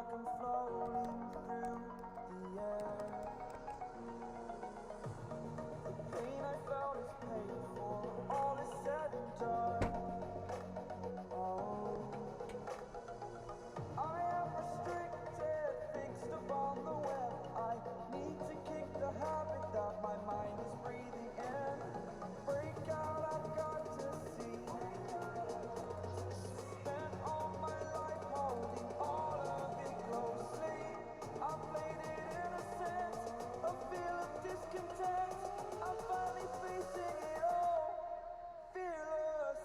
like I'm floating through the air. The pain I felt is paid for, all is said and done. Oh, I am restricted, fixed upon the web. I need to kick the habit that my mind is breathing in. Break out, I've got to see. Spent all my life holding all of it closely. I played it innocent, a feel of discontent. I'm finally facing it all, fearless.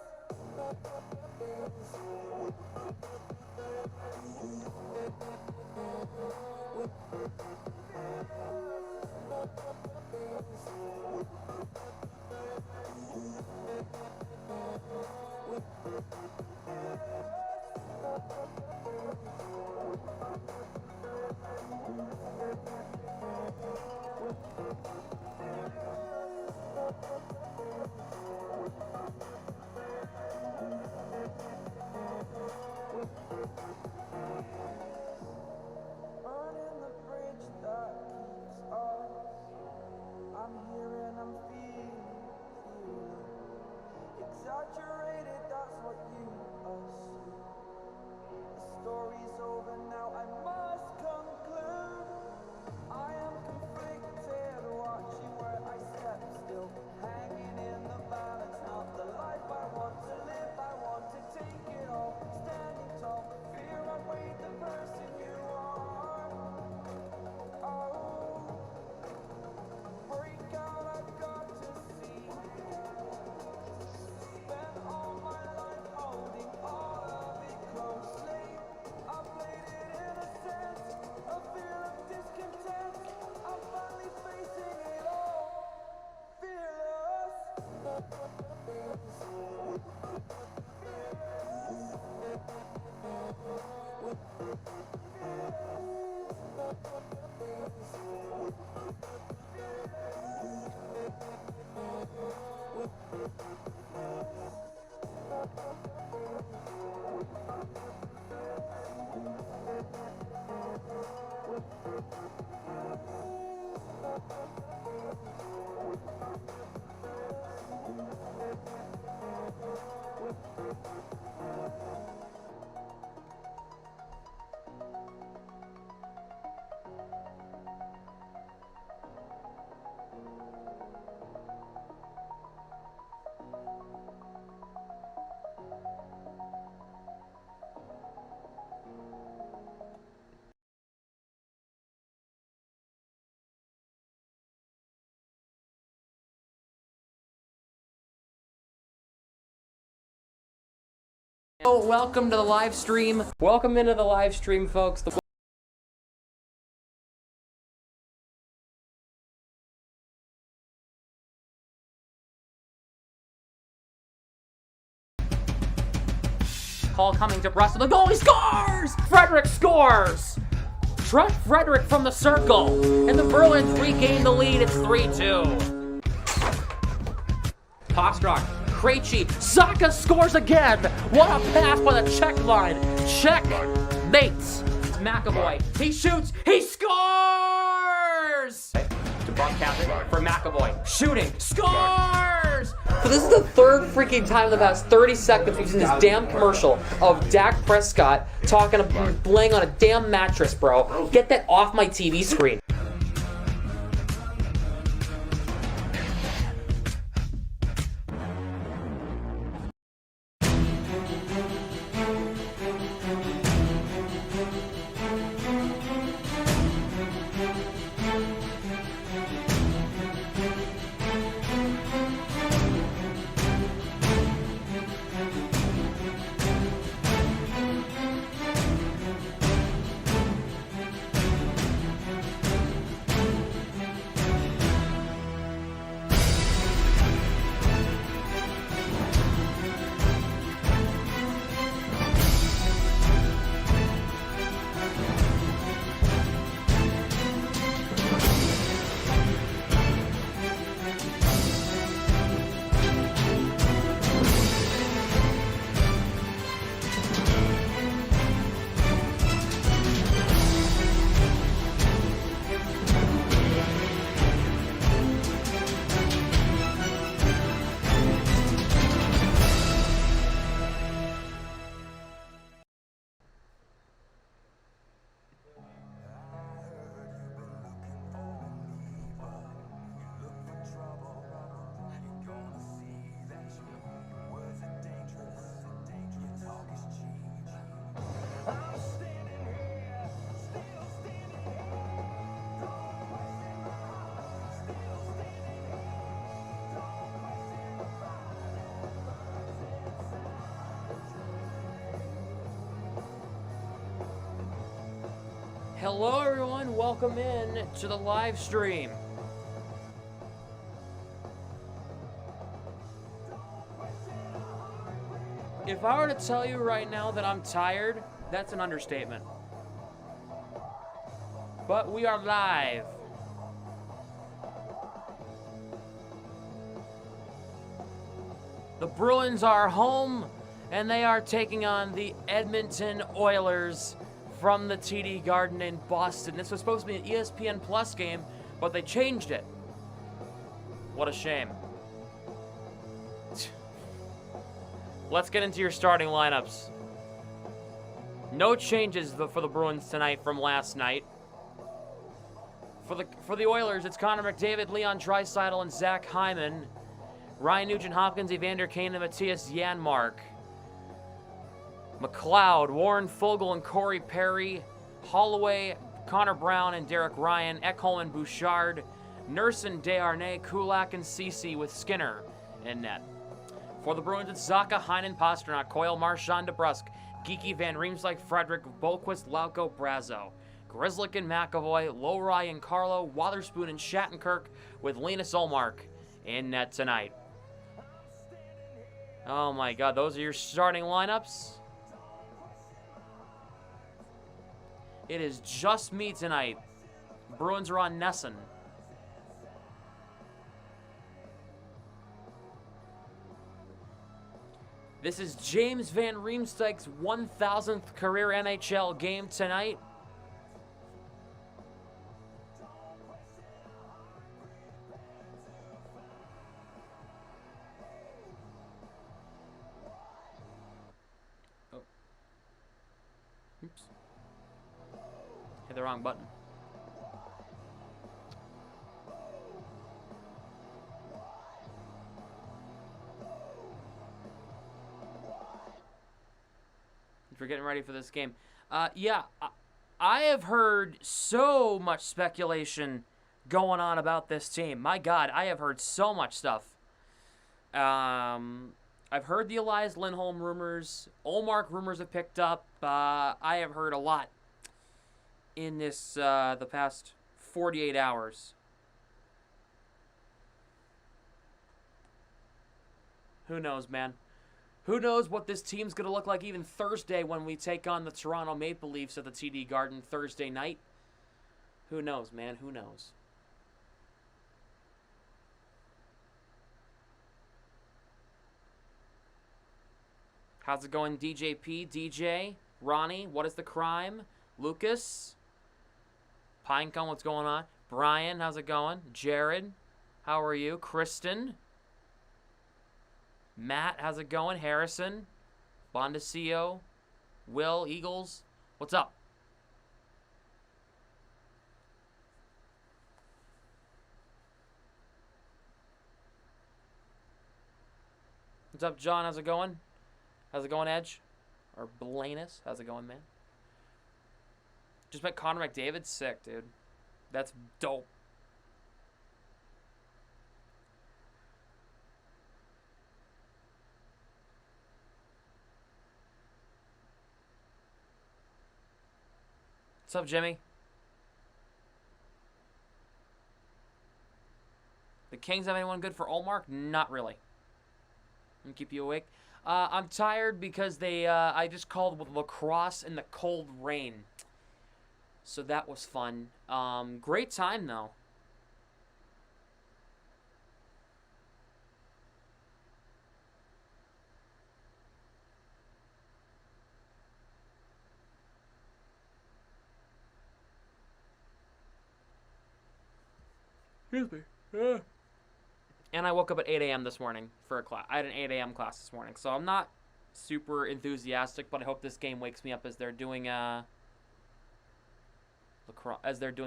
Burning the bridge that keeps us. I'm here and I'm feeling exaggerated, that's what you assume. The story's over now, I must conclude. I am conflicted, watching where I step still, hanging in the balance. Not the life I want to live, I want to take it all, standing tall. Fear I weighed the person you are. Oh, break out, I've got to see. Spent all my life holding all of it closely. I played it innocent, a feel of discontent. I'm finally facing it all, fearless. Oh, welcome to the live stream. Welcome into the live stream, folks. Call coming to Russell. The goalie scores! Frederick scores! Trent Frederick from the circle. And the Bruins regain the lead. It's 3-2. Postrock. Krejci, Zaka scores again! What a pass by the check line! Check! Mates! It's McAvoy. He shoots! He scores! To Bunkhouse for McAvoy. Shooting! Scores! So this is the third freaking time in the past 30 seconds we've seen this damn commercial of Dak Prescott laying on a damn mattress, bro. Get that off my TV screen. Hello everyone, welcome in to the live stream. If I were to tell you right now that I'm tired, that's an understatement. But we are live. The Bruins are home, and they are taking on the Edmonton Oilers from the TD Garden in Boston. This was supposed to be an ESPN Plus game, but they changed it. What a shame. Let's get into your starting lineups. No changes for the Bruins tonight from last night. For the Oilers, it's Connor McDavid, Leon Draisaitl, and Zach Hyman. Ryan Nugent-Hopkins, Evander Kane, and Matthias Janmark. McLeod, Warren Foegele, and Corey Perry. Holloway, Connor Brown, and Derek Ryan. Ekholm and Bouchard. Nursen, Desharnais, Kulak, and Ceci with Skinner in net. For the Bruins, it's Zaka, Heinen, Pasternak, Coyle, Marchand, DeBrusk, Geeky, Van Riemsdyk, Frederick, Bolquist, Lauko, Brazo. Grzelcyk and McAvoy, Lowry and Carlo, Wotherspoon and Shattenkirk with Linus Ullmark in net tonight. Oh my god, those are your starting lineups. It is just me tonight. Bruins are on Nesson. This is James Van Riemsdyk's 1,000th career NHL game tonight. Oh. Oops. Hit the wrong button. We're getting ready for this game. Yeah, I have heard so much speculation going on about this team. My God, I have heard so much stuff. I've heard the Elias Lindholm rumors. Ullmark rumors have picked up. I have heard a lot in this the past 48 hours. Who knows, man? Who knows what this team's going to look like even Thursday when we take on the Toronto Maple Leafs at the TD Garden Thursday night? Who knows, man? Who knows? How's it going, DJP? DJ? Ronnie? What is the crime? Lucas? Pinecone, what's going on? Brian, how's it going? Jared? How are you? Kristen? Matt, how's it going? Harrison, Bondesio, Will, Eagles, what's up? What's up, John? How's it going? How's it going, Edge? Or Blanus? How's it going, man? Just met Connor McDavid. Sick, dude. That's dope. What's up, Jimmy? The Kings have anyone good for Ullmark? Not really. I'm gonna keep you awake. I'm tired because I just called with lacrosse in the cold rain. So that was fun. Great time, though. Excuse me. And I woke up at 8 a.m. this morning for a class. I had an 8 a.m. class this morning, so I'm not super enthusiastic, but I hope this game wakes me up as they're doing the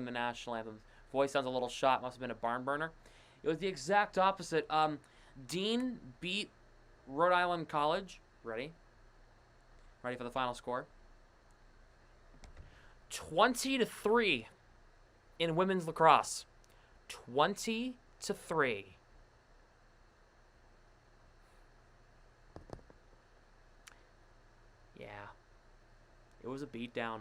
national anthem. Voice sounds a little shot. Must have been a barn burner. It was the exact opposite. Dean beat Rhode Island College. Ready for the final score? 20-3 in women's lacrosse. 20-3. Yeah. It was a beatdown.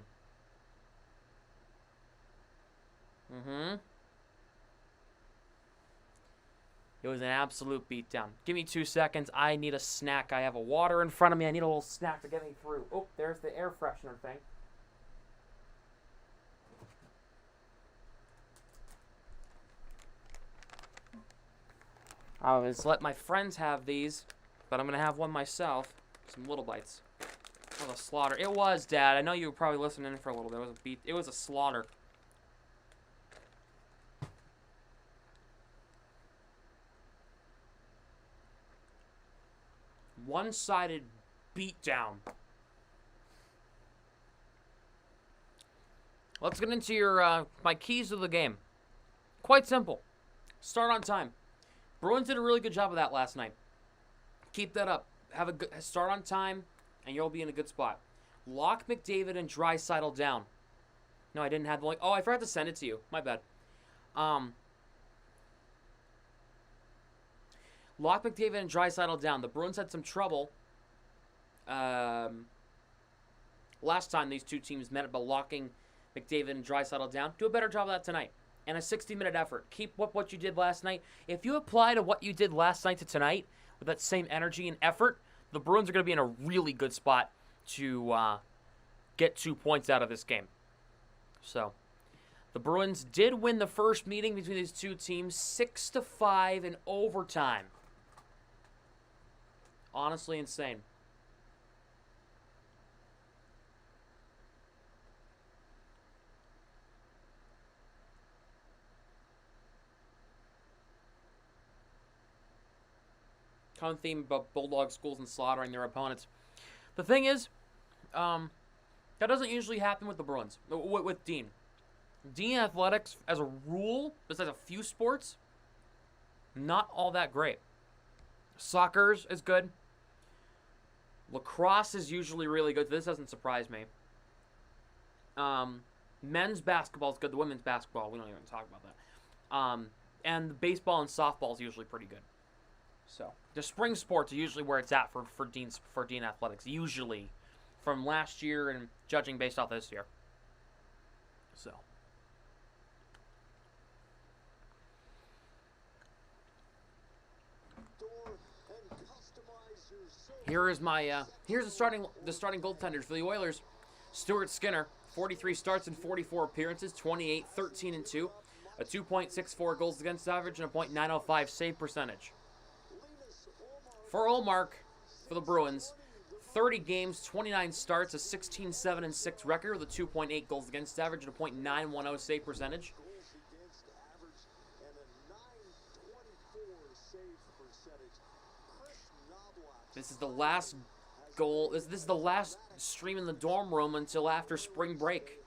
It was an absolute beatdown. Give me 2 seconds. I need a snack. I have a water in front of me. I need a little snack to get me through. Oh, there's the air freshener thing. I was let my friends have these, but I'm going to have one myself. Some little bites. It was a slaughter. It was, Dad. I know you were probably listening in for a little bit. It was a slaughter. One-sided beatdown. Let's get into your my keys to the game. Quite simple. Start on time. Bruins did a really good job of that last night. Keep that up. Have a good start on time, and you'll be in a good spot. Lock McDavid and Draisaitl down. No, I didn't have the link. Oh, I forgot to send it to you. My bad. Lock McDavid and Draisaitl down. The Bruins had some trouble last time these two teams met about locking McDavid and Draisaitl down. Do a better job of that tonight. And a 60-minute effort. Keep what you did last night. If you apply to what you did last night to tonight with that same energy and effort, the Bruins are going to be in a really good spot to get 2 points out of this game. So, the Bruins did win the first meeting between these two teams 6-5 in overtime. Honestly insane. Common theme about Bulldog schools and slaughtering their opponents. The thing is, that doesn't usually happen with the Bruins, with Dean. Dean athletics, as a rule, besides a few sports, not all that great. Soccer is good. Lacrosse is usually really good. This doesn't surprise me. Men's basketball is good. The women's basketball, we don't even talk about that. And baseball and softball is usually pretty good. So the spring sports are usually where it's at for Dean athletics. Usually, from last year and judging based off this year. So. Here's the starting goaltenders for the Oilers. Stuart Skinner, 43 starts and 44 appearances, 28, 13 and 2, a 2.64 goals against average and a .905 save percentage. For Ullmark, for the Bruins, 30 games, 29 starts, a 16-7 and 6 record with a 2.8 goals against average and a .910 save percentage. This is the last goal. This is the last stream in the dorm room until after spring break.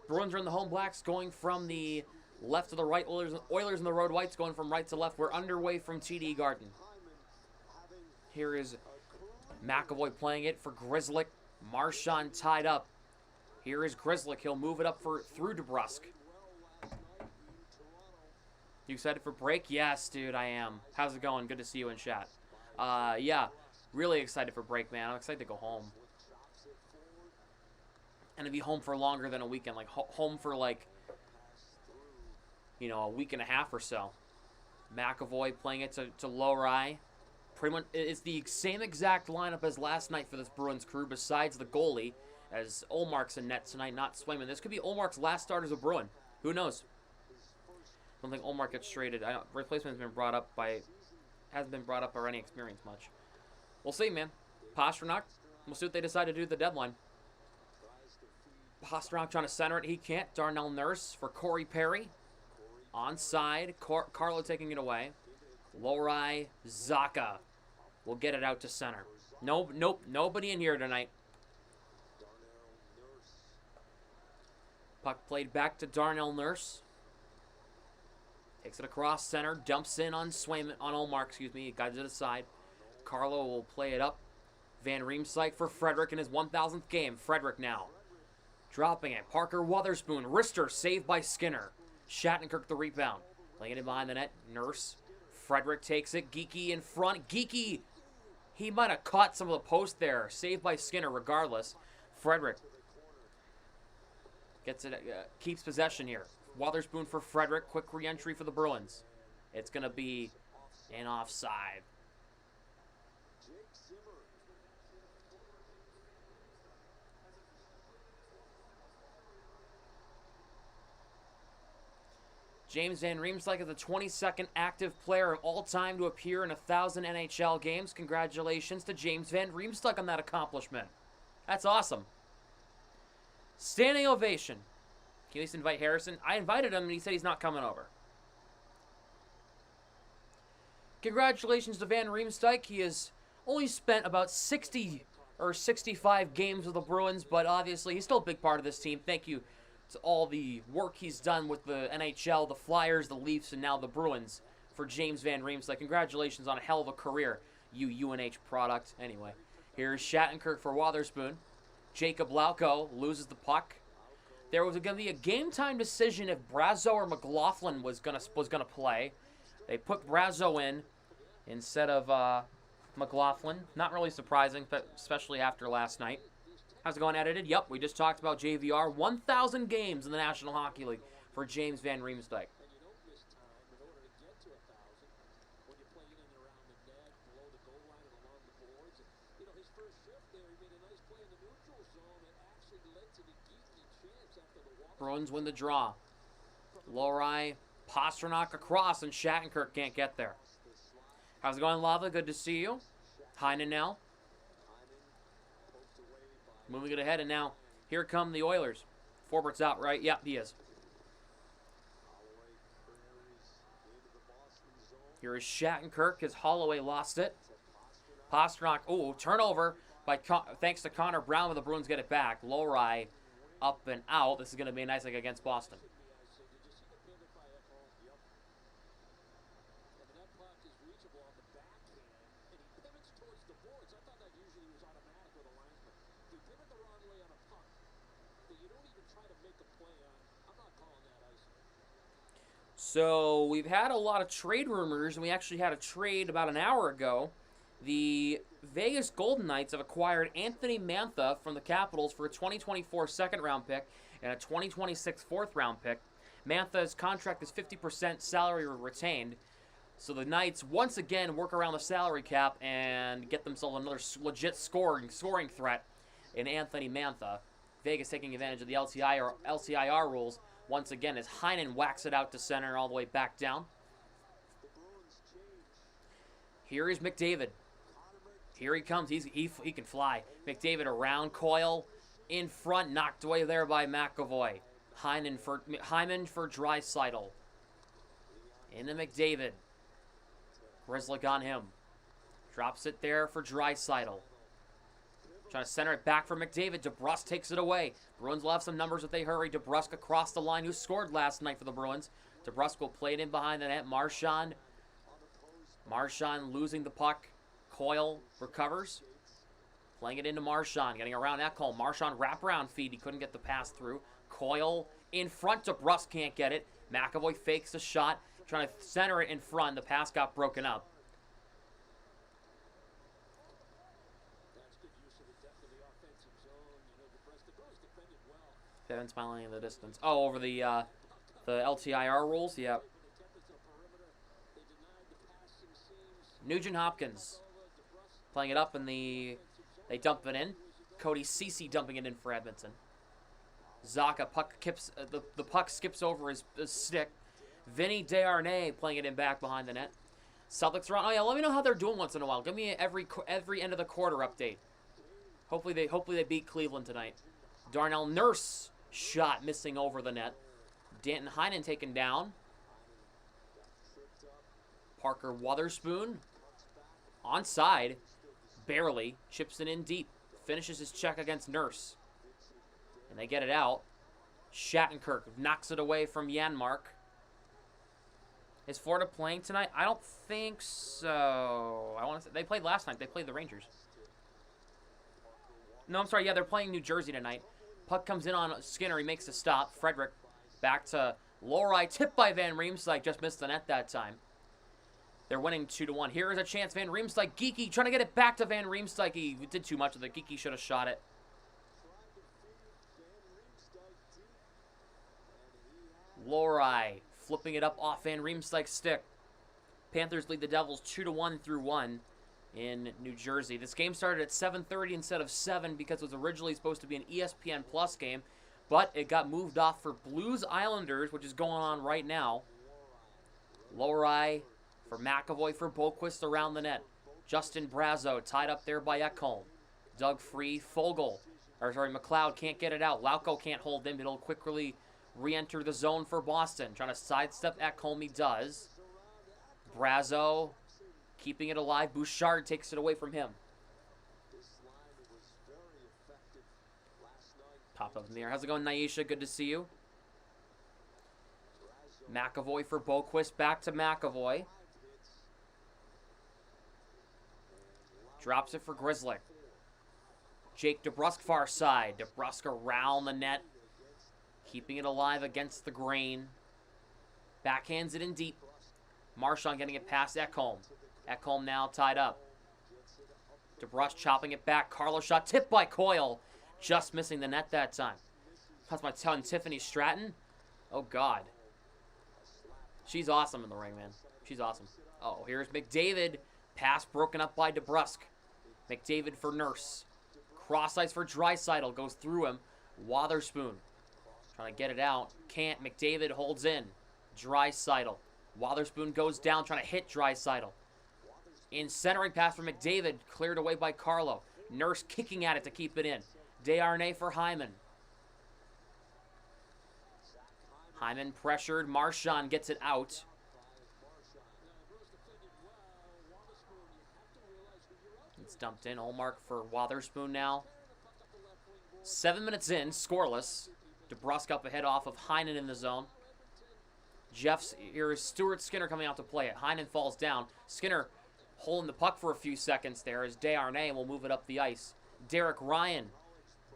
Bruins are in the home blacks, going from the left to the right. Oilers in the road whites, going from right to left. We're underway from TD Garden. Here is McAvoy playing it for Grzelcyk. Marchand tied up. Here is Grzelcyk. He'll move it up through DeBrusk. You excited for break? Yes, dude, I am. How's it going? Good to see you in chat. Yeah, really excited for break, man. I'm excited to go home. And to be home for longer than a weekend. Like, home for, like, you know, a week and a half or so. McAvoy playing it to Lowry. Pretty much, it's the same exact lineup as last night for this Bruins crew, besides the goalie, as Ullmark's in net tonight, not Swayman. This could be Ullmark's last start as a Bruin. Who knows? I don't think Ullmark gets traded. Replacement hasn't been brought up or any experience much. We'll see, man. Pastrnak, we'll see what they decide to do at the deadline. Pastrnak trying to center it. He can't. Darnell Nurse for Corey Perry. Onside. Carlo taking it away. Lowry, Zaka will get it out to center. Nope, nobody in here tonight. Puck played back to Darnell Nurse. Takes it across center, dumps in on Swayman, on Ullmark, excuse me. He guides it aside. Carlo will play it up. Van Riemsdyk for Frederick in his 1,000th game. Frederick now. Dropping it. Parker Wotherspoon. Wrister saved by Skinner. Shattenkirk the rebound. Playing it behind the net. Nurse. Frederick takes it. Geeky in front. Geeky! He might have caught some of the post there. Saved by Skinner regardless. Frederick Gets it, keeps possession here. Wotherspoon for Frederick. Quick re-entry for the Bruins. It's going to be an offside. James Van Riemsdyk is the 22nd active player of all time to appear in 1,000 NHL games. Congratulations to James Van Riemsdyk on that accomplishment. That's awesome. Standing ovation. Can you at least invite Harrison? I invited him and he said he's not coming over. Congratulations to Van Riemsdyk. He has only spent about 60 or 65 games with the Bruins, but obviously he's still a big part of this team. Thank you to all the work he's done with the NHL, the Flyers, the Leafs, and now the Bruins for James Van Riemsdyk. Congratulations on a hell of a career, you UNH product. Anyway, here's Shattenkirk for Wotherspoon. Jacob Lauko loses the puck. There was going to be a game-time decision if Brazo or McLaughlin was gonna play. They put Brazo in instead of McLaughlin. Not really surprising, but especially after last night. How's it going, edited? Yep, we just talked about JVR. 1,000 games in the National Hockey League for James Van Riemsdyk. Bruins win the draw. Lohrei, Pastrnak across, and Shattenkirk can't get there. How's it going, Lava? Good to see you. Heinen now. Moving it ahead, and now here come the Oilers. Forbert's out, right? Yep, he is. Here is Shattenkirk as Holloway lost it. Pastrnak, oh, turnover by thanks to Connor Brown, but the Bruins get it back. Lohrei up and out. This is going to be a nice thing against Boston. So we've had a lot of trade rumors, and we actually had a trade about an hour ago. The Vegas Golden Knights have acquired Anthony Mantha from the Capitals for a 2024 second-round pick and a 2026 fourth-round pick. Mantha's contract is 50% salary retained, so the Knights once again work around the salary cap and get themselves another legit scoring threat in Anthony Mantha. Vegas taking advantage of the LTIR rules once again as Heinen whacks it out to center all the way back down. Here is McDavid. Here he comes. He can fly. McDavid around Coyle. In front. Knocked away there by McAvoy. Hyman for Draisaitl. Into McDavid. Grzelcyk on him. Drops it there for Draisaitl. Trying to center it back for McDavid. DeBrusk takes it away. Bruins will have some numbers if they hurry. DeBrusk across the line, who scored last night for the Bruins. DeBrusk will play it in behind the net. Marchand losing the puck. Coyle recovers. Playing it into Marchand. Getting around that call. Marchand wraparound feed. He couldn't get the pass through. Coyle in front. DeBrusk can't get it. McAvoy fakes the shot. Trying to center it in front. The pass got broken up. Kevin smiling in the distance. Oh, over the LTIR rules? Yep. Nugent Hopkins playing it up, and they dump it in. Cody Ceci dumping it in for Edmonton. Zaka, the puck skips over his stick. Vinny Desharnais playing it in back behind the net. Celtics are on. Oh yeah, let me know how they're doing once in a while. Give me every end of the quarter update. Hopefully they beat Cleveland tonight. Darnell Nurse shot missing over the net. Danton Heinen taken down. Parker Wotherspoon onside, barely chips it in deep. Finishes his check against Nurse, and they get it out. Shattenkirk knocks it away from Janmark. Is Florida playing tonight? I don't think so. I want to say they played last night. They played the Rangers. No, I'm sorry. Yeah, they're playing New Jersey tonight. Puck comes in on Skinner. He makes a stop. Frederick back to Lohrei. Tipped by Van Riemsdyk. Just missed the net that time. They're winning 2-1. Here is a chance. Van Riemsdyk. Geeky trying to get it back to Van Riemsdyk. He did too much of it. Geeky should have shot it. Lohrei flipping it up off Van Riemsdyk's stick. Panthers lead the Devils 2-1 through 1 in New Jersey. This game started at 7:30 instead of 7 because it was originally supposed to be an ESPN Plus game, but it got moved off for Blues Islanders, which is going on right now. Lohrei for McAvoy for Boqvist around the net. Justin Brazeau tied up there by Ekholm. Dug free, McLeod can't get it out. Lauko can't hold him. It'll quickly re-enter the zone for Boston. Trying to sidestep Ekholm, he does. Brazeau keeping it alive. Bouchard takes it away from him. Pop up in the air. How's it going, Naisha? Good to see you. McAvoy for Boqvist. Back to McAvoy. Drops it for Grzelcyk. Jake DeBrusk far side. DeBrusk around the net. Keeping it alive against the grain. Backhands it in deep. Marchand getting it past Ekholm. Ekholm now tied up. DeBrusk chopping it back. Carlo shot tipped by Coyle. Just missing the net that time. That's my ton, Tiffany Stratton. Oh, God. She's awesome in the ring, man. She's awesome. Oh, here's McDavid. Pass broken up by DeBrusk. McDavid for Nurse. Cross ice for Draisaitl. Goes through him. Wotherspoon trying to get it out. Can't. McDavid holds in. Draisaitl. Wotherspoon goes down trying to hit Draisaitl. In centering pass for McDavid. Cleared away by Carlo. Nurse kicking at it to keep it in. Desharnais for Hyman. Hyman pressured. Marchand gets it out. It's dumped in. Ullmark for Wotherspoon now. 7 minutes in, scoreless. DeBrusk up ahead off of Heinen in the zone. Here is Stuart Skinner coming out to play it. Heinen falls down. Skinner holding the puck for a few seconds there as Desharnais will move it up the ice. Derek Ryan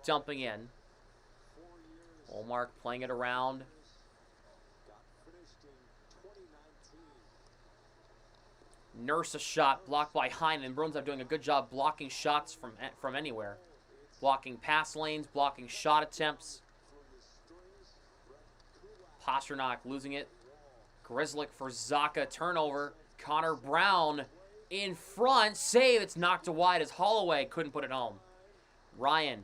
dumping in. Ullmark playing it around. Nurse a shot blocked by Heinen. Bruins are doing a good job blocking shots from anywhere. Blocking pass lanes, blocking shot attempts. Pasternak losing it. Grzelcyk for Zaka. Turnover. Connor Brown in front. Save. It's knocked to wide as Holloway couldn't put it home. Ryan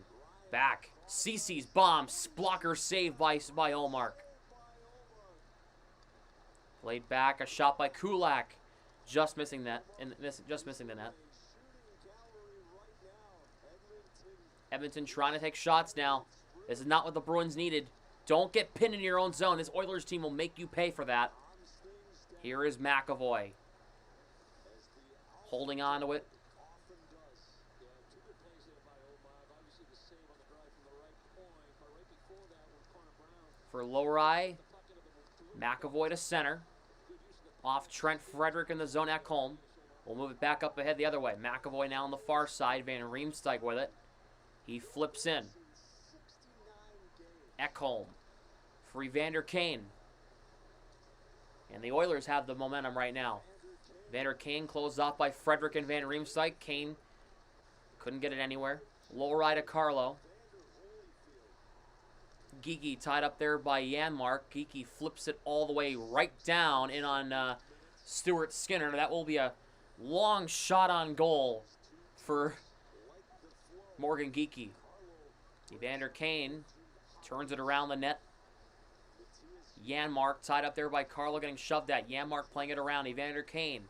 back. Cece's bomb. Blocker save by Ullmark. Played back. A shot by Kulak. Just missing that. Just missing the net. Edmonton trying to take shots now. This is not what the Bruins needed. Don't get pinned in your own zone. This Oilers team will make you pay for that. Here is McAvoy. Holding on to it. For Lohrei. McAvoy to center. Off Trent Frederick in the zone at Ekholm. We'll move it back up ahead the other way. McAvoy now on the far side. Van Riemsdyk with it. He flips in. Ekholm for Evander Kane. And the Oilers have the momentum right now. Evander Kane closed off by Frederick and Van Riemsdyk. Kane couldn't get it anywhere. Lohrei to Carlo. Geekie tied up there by Janmark. Geekie flips it all the way right down in on Stuart Skinner. That will be a long shot on goal for Morgan Geekie. Evander Kane turns it around the net. Janmark tied up there by Carlo getting shoved at. Janmark playing it around. Evander Kane.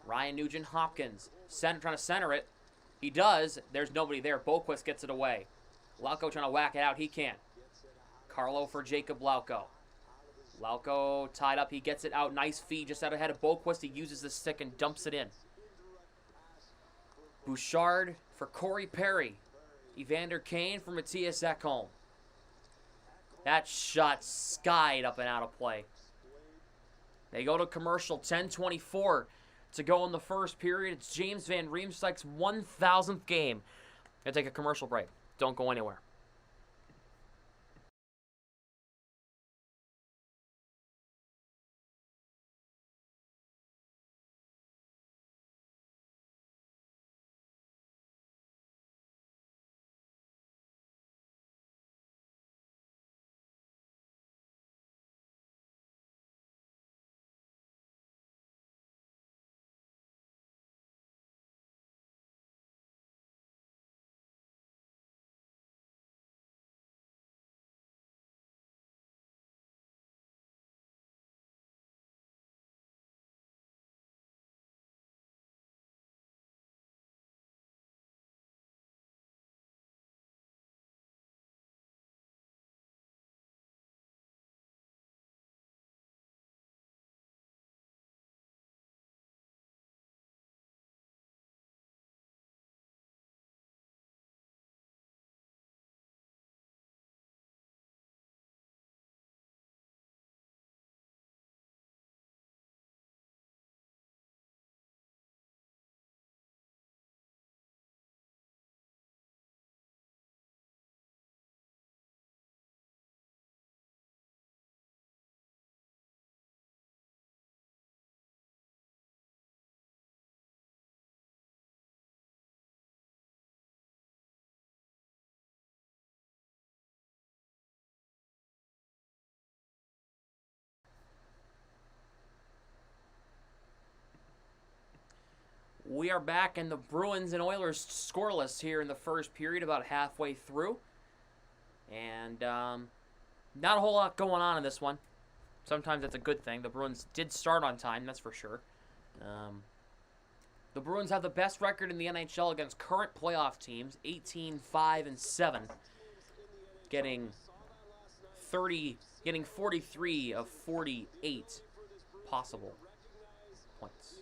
Ryan Nugent-Hopkins. Trying to center it. He does. There's nobody there. Boqvist gets it away. Lauko trying to whack it out. He can't. Carlo for Jacob Lauko. Lauko tied up. He gets it out. Nice feed just out ahead of Boqvist. He uses the stick and dumps it in. Bouchard for Corey Perry. Evander Kane for Matthias Ekholm. That shot skied up and out of play. They go to commercial. 10:24 to go in the first period. It's James Van Riemsdyk's 1,000th game. Gonna take a commercial break. Don't go anywhere. We are back, and the Bruins and Oilers scoreless here in the first period, about halfway through. And not a whole lot going on in this one. Sometimes that's a good thing. The Bruins did start on time, that's for sure. The Bruins have the best record in the NHL against current playoff teams, 18-5-7, getting 43 of 48 possible points.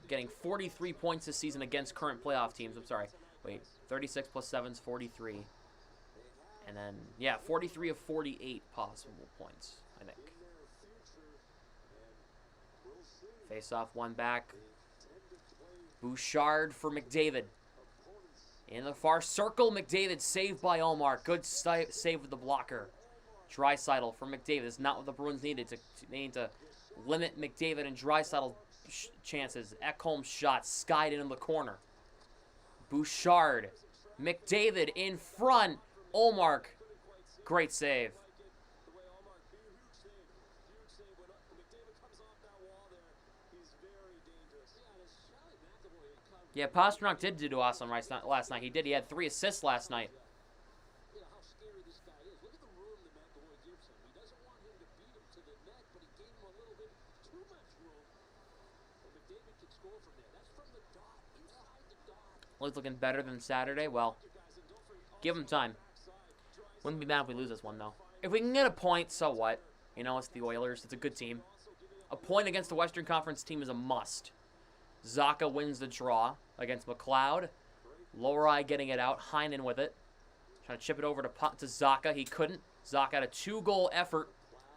Getting 43 points this season against current playoff teams. 36 plus 7 is 43. And then, 43 of 48 possible points, I think. Face off, one back. Bouchard for McDavid. In the far circle, McDavid saved by Omar. Good save with the blocker. Draisaitl for McDavid. This is not what the Bruins needed. They need to limit McDavid and Draisaitl chances. Ekholm's shot skied into the corner. Bouchard. McDavid in front. Omar. Great save. Yeah, Pastrnak did do awesome last night. He did. He had 3 assists last night. Well, he's looking better than Saturday. Well, give him time. Wouldn't be mad if we lose this one, though. If we can get a point, so what? You know, it's the Oilers. It's a good team. A point against the Western Conference team is a must. Zaka wins the draw against McLeod. Lowry getting it out. Heinen with it. Trying to chip it over to Zaka. He couldn't. Zaka had a 2-goal effort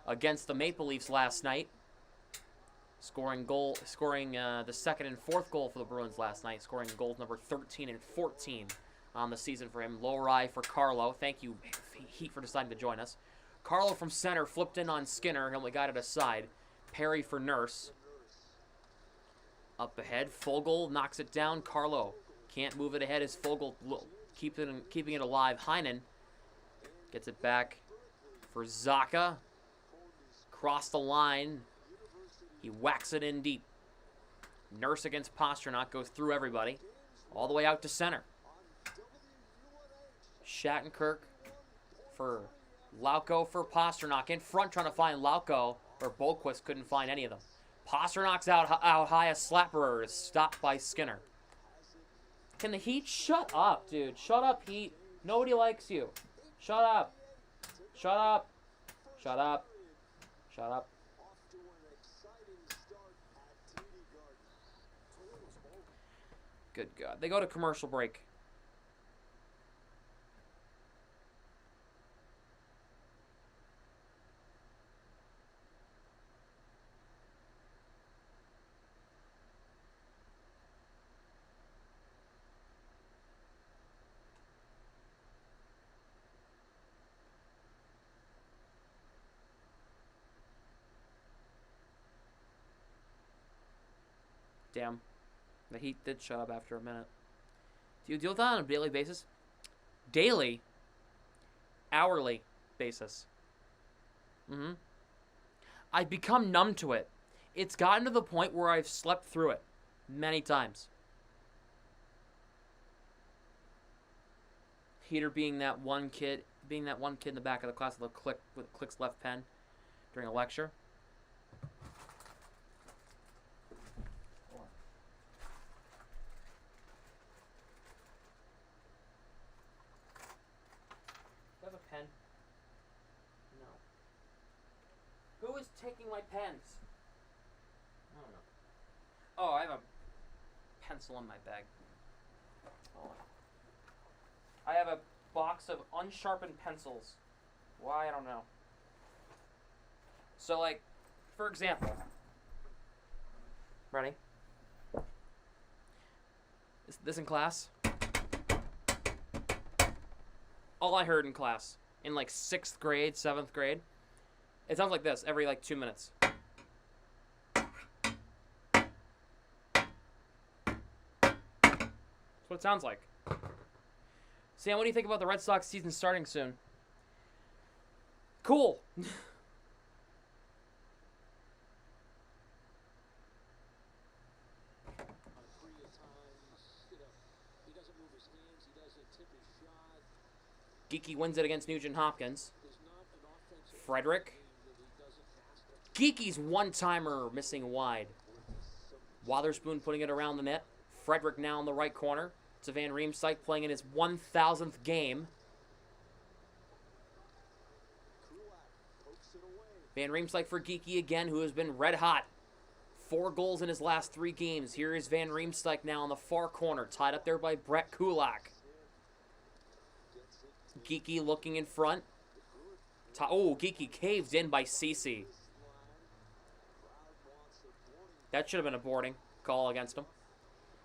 against the Maple Leafs last night. Scoring the second and fourth goal for the Bruins last night. Scoring goals number 13 and 14 on the season for him. Lowry for Carlo. Thank you, Heat, for deciding to join us. Carlo from center flipped in on Skinner. He only got it aside. Perry for Nurse. Up ahead, Fogle knocks it down. Carlo can't move it ahead as Fogle keeping it alive. Heinen gets it back for Zaka. Cross the line. He whacks it in deep. Nurse against Pastrnak goes through everybody. All the way out to center. Shattenkirk for Lauko for Pastrnak. In front trying to find Lauko, or Bohlquist couldn't find any of them. Pasternak's out high. A slapper is stopped by Skinner. Can the Heat shut up, dude? Shut up, Heat. Nobody likes you. Shut up. Shut up. Shut up. Shut up. Good God. They go to commercial break. Damn. The Heat did shut up after a minute. Do you deal with that on a daily basis? Daily? Hourly basis. I've become numb to it. It's gotten to the point where I've slept through it many times. Heater being that one kid in the back of the class with Click's left pen during a lecture. Pen? No. Who is taking my pens? I don't know. Oh, I have a pencil in my bag. Oh. I have a box of unsharpened pencils. Why? I don't know. So, like, for example. Ready? Is this in class? All I heard in class, in like 6th grade, 7th grade, it sounds like this every like 2 minutes. That's what it sounds like. Sam, what do you think about the Red Sox season starting soon? Cool. Geeky wins it against Nugent-Hopkins. Frederick. Geeky's one-timer missing wide. Wotherspoon putting it around the net. Frederick now in the right corner. To Van Riemsdyk playing in his 1,000th game. Van Riemsdyk for Geeky again, who has been red hot. 4 goals in his last 3 games. Here is Van Riemsdyk now on the far corner, tied up there by Brett Kulak. Geeky looking in front. Oh, Geeky caved in by Cece. That should have been a boarding call against him.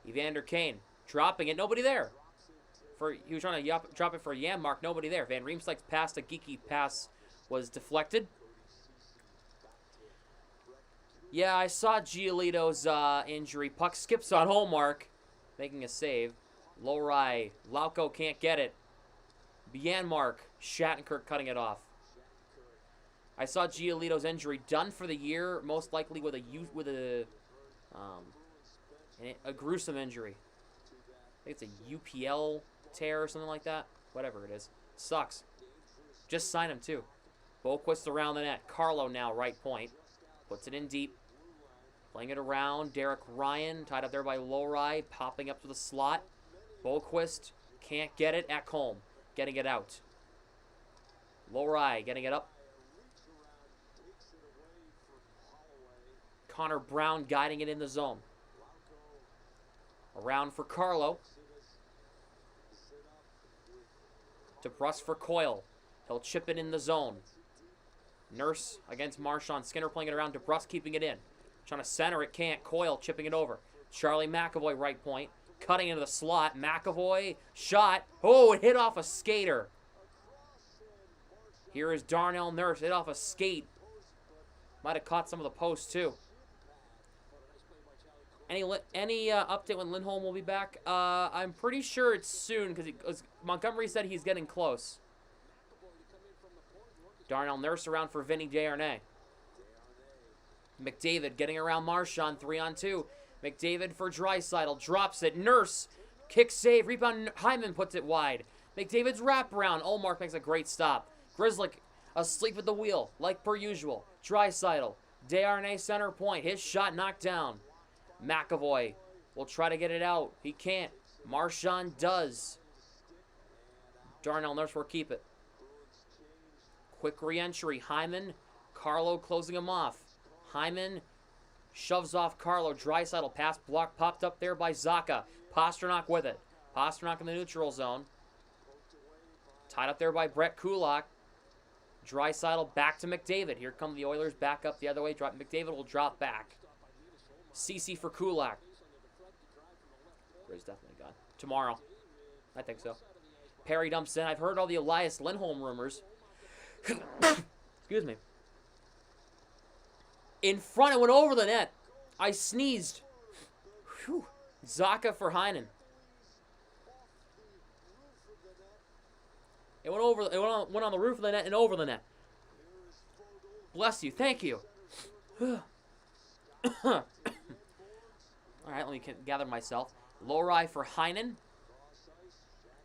Evander Kane dropping it. Nobody there. He was trying to drop it for Janmark. Nobody there. Van Riemsdyk's pass to Geeky pass was deflected. Yeah, I saw Giolito's injury. Puck skips on Hallmark, making a save. Lowry. Lauko can't get it. Janmark. Shattenkirk cutting it off. I saw Giolito's injury done for the year, most likely with a gruesome injury. I think it's a UPL tear or something like that. Whatever it is. Sucks. Just sign him, too. Boquist around the net. Carlo now, right point. Puts it in deep. Playing it around. Derek Ryan, tied up there by Lowry, popping up to the slot. Boquist can't get it. Ekholm getting it out. Lowry getting it up. Connor Brown guiding it in the zone. Around for Carlo. DeBrusque for Coyle. He'll chip it in the zone. Nurse against Marchand. Skinner playing it around. DeBrusque keeping it in. Trying to center it. Can't. Coyle chipping it over. Charlie McAvoy right point. Cutting into the slot. McAvoy. Shot. Oh, it hit off a skater. Here is Darnell Nurse. Hit off a skate. Might have caught some of the posts too. Any update when Lindholm will be back? I'm pretty sure it's soon because Montgomery said he's getting close. Darnell Nurse around for Vinny Desharnais. McDavid getting around Marchand, 3-on-2. McDavid for Draisaitl, drops it. Nurse, kick save, rebound. Hyman puts it wide. McDavid's wraparound. Ullmark makes a great stop. Grzelcyk asleep at the wheel, like per usual. Draisaitl, Desharnais center point. His shot knocked down. McAvoy will try to get it out. He can't. Marchand does. Darnell Nurse will keep it. Quick re-entry. Hyman. Carlo closing him off. Hyman shoves off Carlo. Draisaitl pass block popped up there by Zaka. Pasternak with it. Pasternak in the neutral zone. Tied up there by Brett Kulak. Draisaitl back to McDavid. Here come the Oilers back up the other way. McDavid will drop back. CC for Kulak. Ray's definitely gone. Tomorrow. I think so. Perry dumps in. I've heard all the Elias Lindholm rumors. Excuse me. In front, it went over the net. I sneezed. Whew. Zaka for Heinen. It went over. Went on the roof of the net and over the net. Bless you. Thank you. All right, let me gather myself. Lowry for Heinen.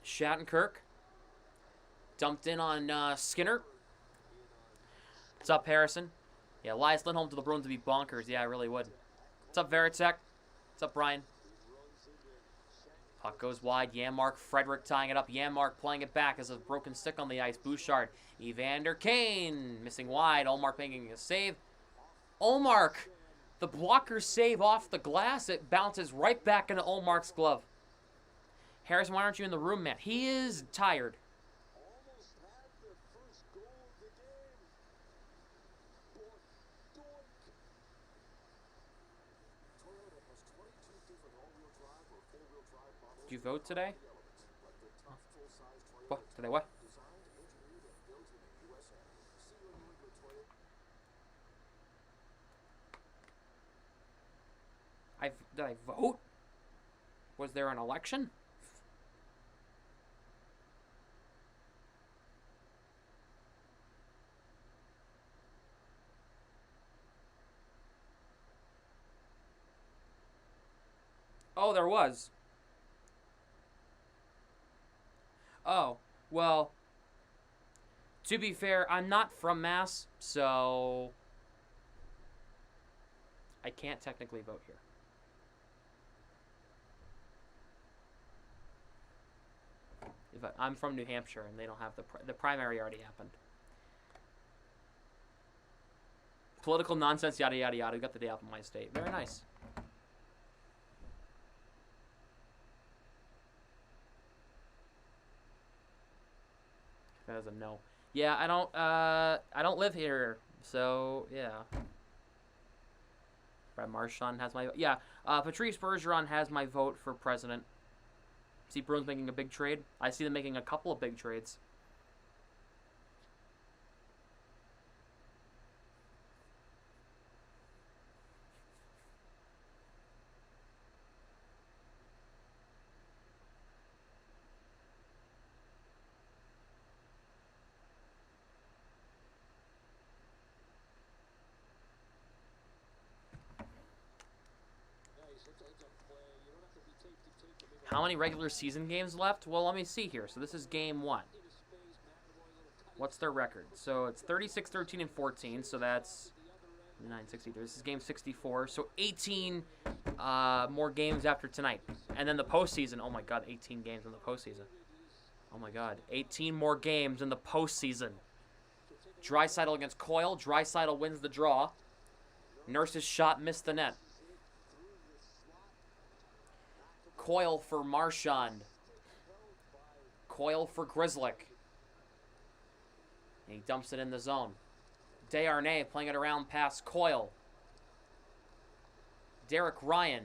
Shattenkirk. Dumped in on Skinner. What's up, Harrison? Yeah, Elias Lindholm to the Bruins would be bonkers. Yeah, I really would. What's up, Veritek? What's up, Brian? Puck goes wide. Janmark, Frederick tying it up. Janmark playing it back as a broken stick on the ice. Bouchard. Evander Kane missing wide. Ullmark making a save. Ullmark. The blocker save off the glass. It bounces right back into Ullmark's glove. Harrison, why aren't you in the room, man? He is tired. Did you vote today? What? Today what? Did I vote? Was there an election? Oh, there was. Oh, well, to be fair, I'm not from Mass, so I can't technically vote here. I'm from New Hampshire, and they don't have the primary already happened. Political nonsense, yada, yada, yada. We got the day off in my state. Very nice. That is a no. Yeah, I don't live here, so yeah. Brad Marchand has my vote. Yeah, Patrice Bergeron has my vote for president. See Bruins making a big trade. I see them making a couple of big trades. How many regular season games left? Well, let me see here. So this is game 1. What's their record? So it's 36, 13, and 14. So that's 963. This is game 64. So 18 more games after tonight. And then the postseason. Oh, my God. 18 games in the postseason. Oh, my God. 18 more games in the postseason. Draisaitl against Coyle. Draisaitl wins the draw. Nurse's shot missed the net. Coyle for Marchand. Coyle for Grzelcyk. And he dumps it in the zone. Desharnais playing it around past Coyle. Derek Ryan.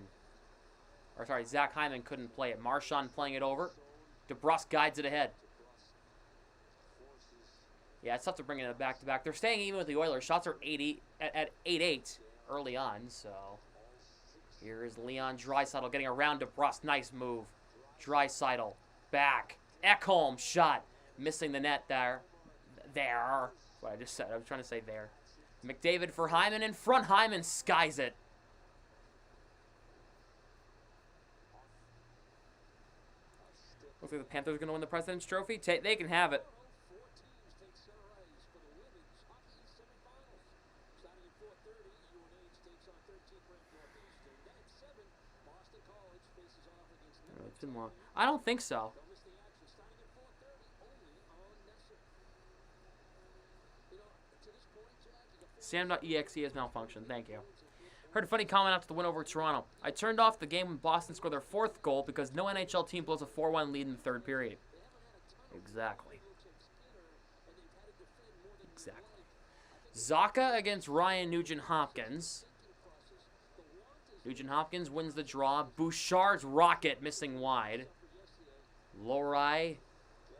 Or sorry, Zach Hyman couldn't play it. Marchand playing it over. DeBrusk guides it ahead. Yeah, it's tough to bring it back-to-back. They're staying even with the Oilers. Shots are 80 at 8-8 early on, so... Here is Leon Draisaitl getting around DeBrusk. Nice move. Draisaitl. Back. Ekholm shot. Missing the net there. There. What I just said. I was trying to say there. McDavid for Hyman in front. Hyman skies it. Looks like the Panthers are going to win the President's Trophy. They can have it. It's been long. I don't think so. Sam.exe has malfunctioned. Thank you. Heard a funny comment after the win over Toronto. I turned off the game when Boston scored their 4th goal because no NHL team blows a 4-1 lead in the 3rd period. Exactly. Exactly. Zaka against Ryan Nugent-Hopkins. Nugent-Hopkins wins the draw. Bouchard's rocket missing wide. Lohrei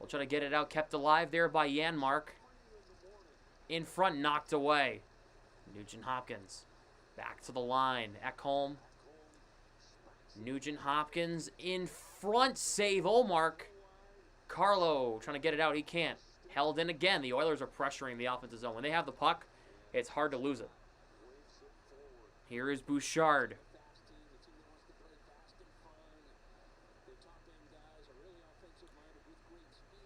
will try to get it out. Kept alive there by Janmark. In front, knocked away. Nugent-Hopkins back to the line. Ekholm. Nugent-Hopkins in front. Save Ullmark. Carlo trying to get it out. He can't. Held in again. The Oilers are pressuring the offensive zone. When they have the puck, it's hard to lose it. Here is Bouchard.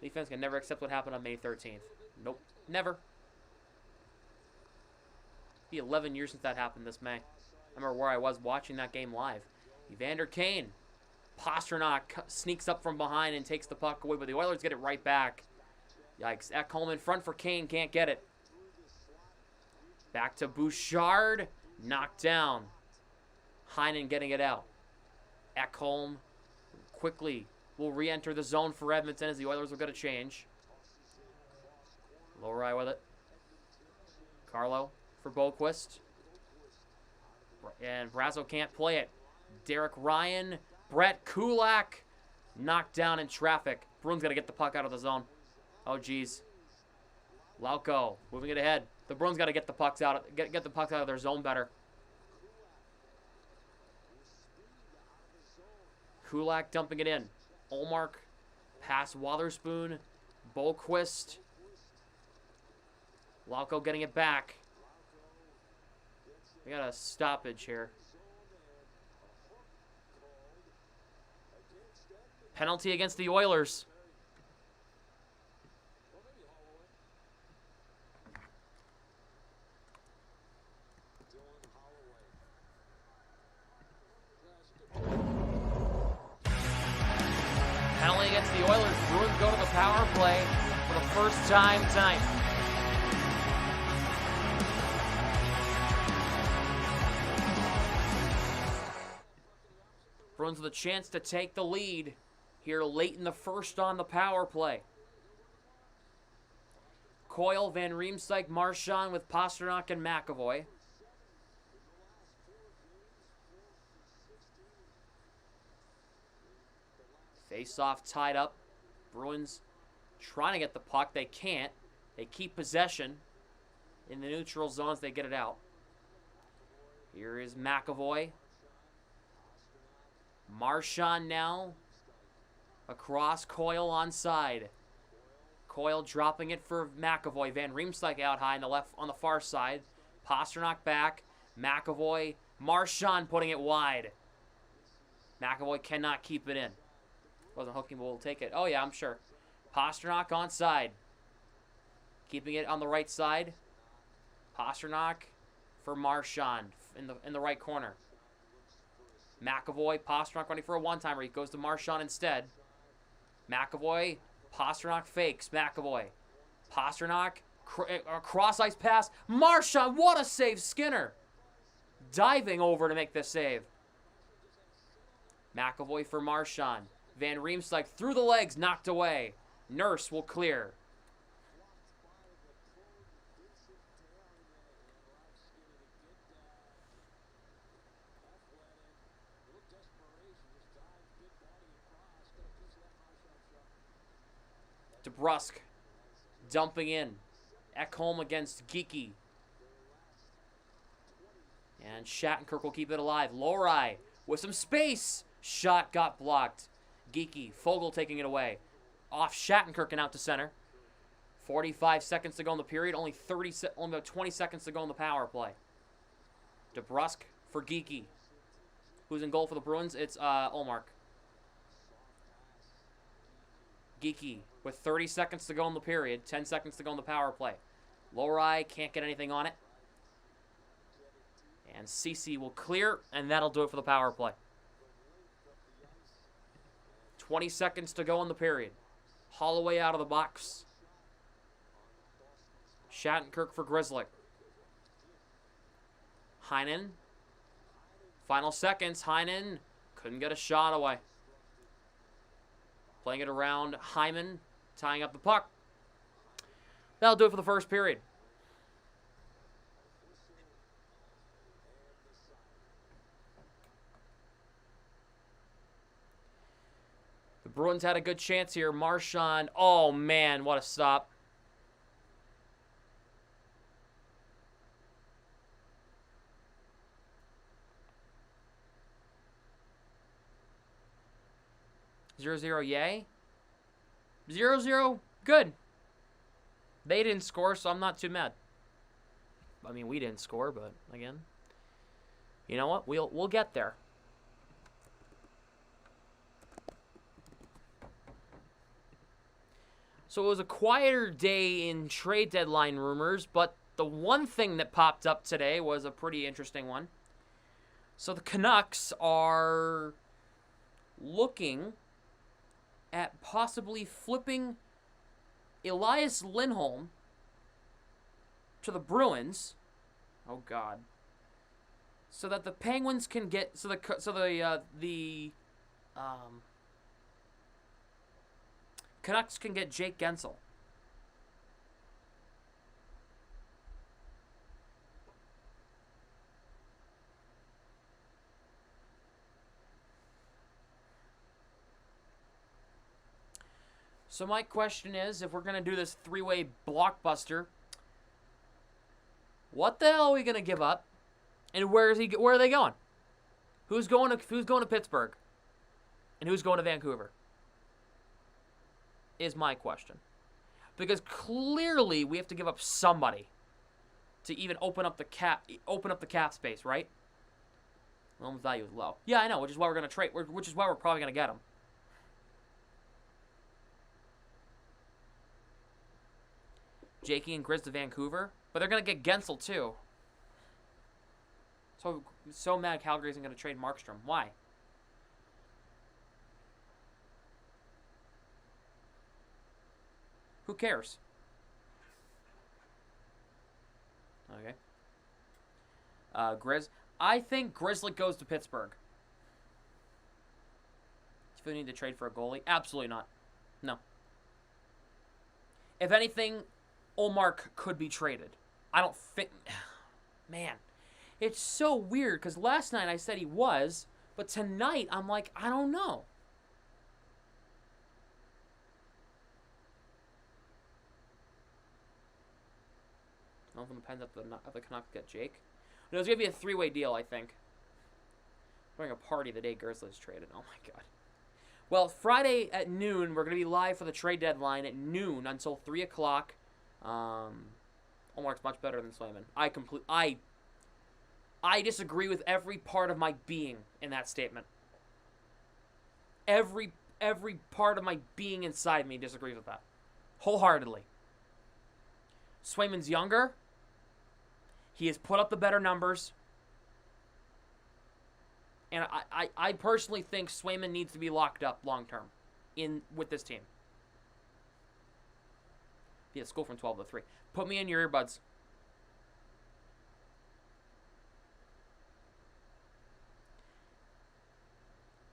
Defense can never accept what happened on May 13th. Nope. Never. Be 11 years since that happened this May. I remember where I was watching that game live. Evander Kane. Pastrnak sneaks up from behind and takes the puck away, but the Oilers get it right back. Yikes. Ekholm in front for Kane. Can't get it. Back to Bouchard. Knocked down. Heinen getting it out. Ekholm quickly will re-enter the zone for Edmonton as the Oilers will get a change. Lohrei with it. Carlo for Boquist. And Brazo can't play it. Derek Ryan. Brett Kulak. Knocked down in traffic. Bruins got to get the puck out of the zone. Oh, geez. Lauko moving it ahead. The Bruins got to get the pucks out. Get the pucks out of their zone better. Kulak dumping it in. Ullmark. Pass Wotherspoon. Boquist. Lauko getting it back. We got a stoppage here. Penalty against the Oilers. go to the power play for the first time tonight. Bruins with a chance to take the lead here late in the first on the power play. Coyle, Van Riemsdyk, Marchand with Pastrnak and McAvoy. Face-off tied up. Bruins trying to get the puck. They can't. They keep possession in the neutral zone as they get it out. Here is McAvoy. Marchand now across Coyle onside. Coyle dropping it for McAvoy. Van Riemsdyk out high on the far side. Pastrnak back. McAvoy. Marchand putting it wide. McAvoy cannot keep it in. Wasn't hooking, but we'll take it. Oh yeah, I'm sure. Pastrnak onside. Keeping it on the right side. Pastrnak for Marchand in the right corner. McAvoy, Pastrnak running for a one-timer. He goes to Marchand instead. McAvoy, Pastrnak fakes. McAvoy. Pastrnak, cross-ice pass. Marchand, what a save. Skinner diving over to make the save. McAvoy for Marchand. Van Riemsdyk through the legs, knocked away. Nurse will clear. DeBrusk dumping in. Ekholm against Geeky. And Shattenkirk will keep it alive. Lohrei with some space. Shot got blocked. Geeky. Fogle taking it away. Off Shattenkirk and out to center. 45 seconds to go in the period. Only about 20 seconds to go in the power play. DeBrusk for Geeky. Who's in goal for the Bruins? It's Ullmark. Geeky with 30 seconds to go in the period. 10 seconds to go in the power play. Lohrei can't get anything on it. And CC will clear, and that'll do it for the power play. 20 seconds to go in the period. Holloway out of the box. Shattenkirk for Grzelcyk. Heinen. Final seconds. Heinen couldn't get a shot away. Playing it around. Hyman tying up the puck. That'll do it for the first period. The Bruins had a good chance here. Marchand. Oh, man, what a stop. Zero, yay. 0-0, good. They didn't score, so I'm not too mad. I mean, we didn't score, but again, you know what? We'll get there. So it was a quieter day in trade deadline rumors, but the one thing that popped up today was a pretty interesting one. So the Canucks are looking at possibly flipping Elias Lindholm to the Bruins. Oh God! So that the Penguins can get Canucks can get Jake Gensel. So my question is, if we're going to do this three-way blockbuster, what the hell are we going to give up? And where are they going? Who's going to Pittsburgh? And who's going to Vancouver? Is my question. Because clearly we have to give up somebody to even open up the cap space, right? Loan value is low. Yeah, I know, which is why we're going to trade, which is why we're probably going to get him. Jakey and Grizz to Vancouver. But they're going to get Gensel, too. So mad Calgary isn't going to trade Markstrom. Why? Who cares? Okay. I think Grizzly goes to Pittsburgh. Do we need to trade for a goalie? Absolutely not. No. If anything, Ullmark could be traded. I don't think... Man. It's so weird, because last night I said he was, but tonight I'm like, I don't know. I don't know if it depends if the Canucks get Jake. No, it's going to be a three-way deal, I think. We're having a party the day Gersler's traded. Oh, my God. Well, Friday at noon, we're going to be live for the trade deadline at noon until 3 o'clock. Ullmark's much better than Swayman. I disagree with every part of my being in that statement. Every part of my being inside me disagrees with that. Wholeheartedly. Swayman's younger. He has put up the better numbers. And I personally think Swayman needs to be locked up long term with this team. Yeah, let's go from 12 to 3. Put me in your earbuds.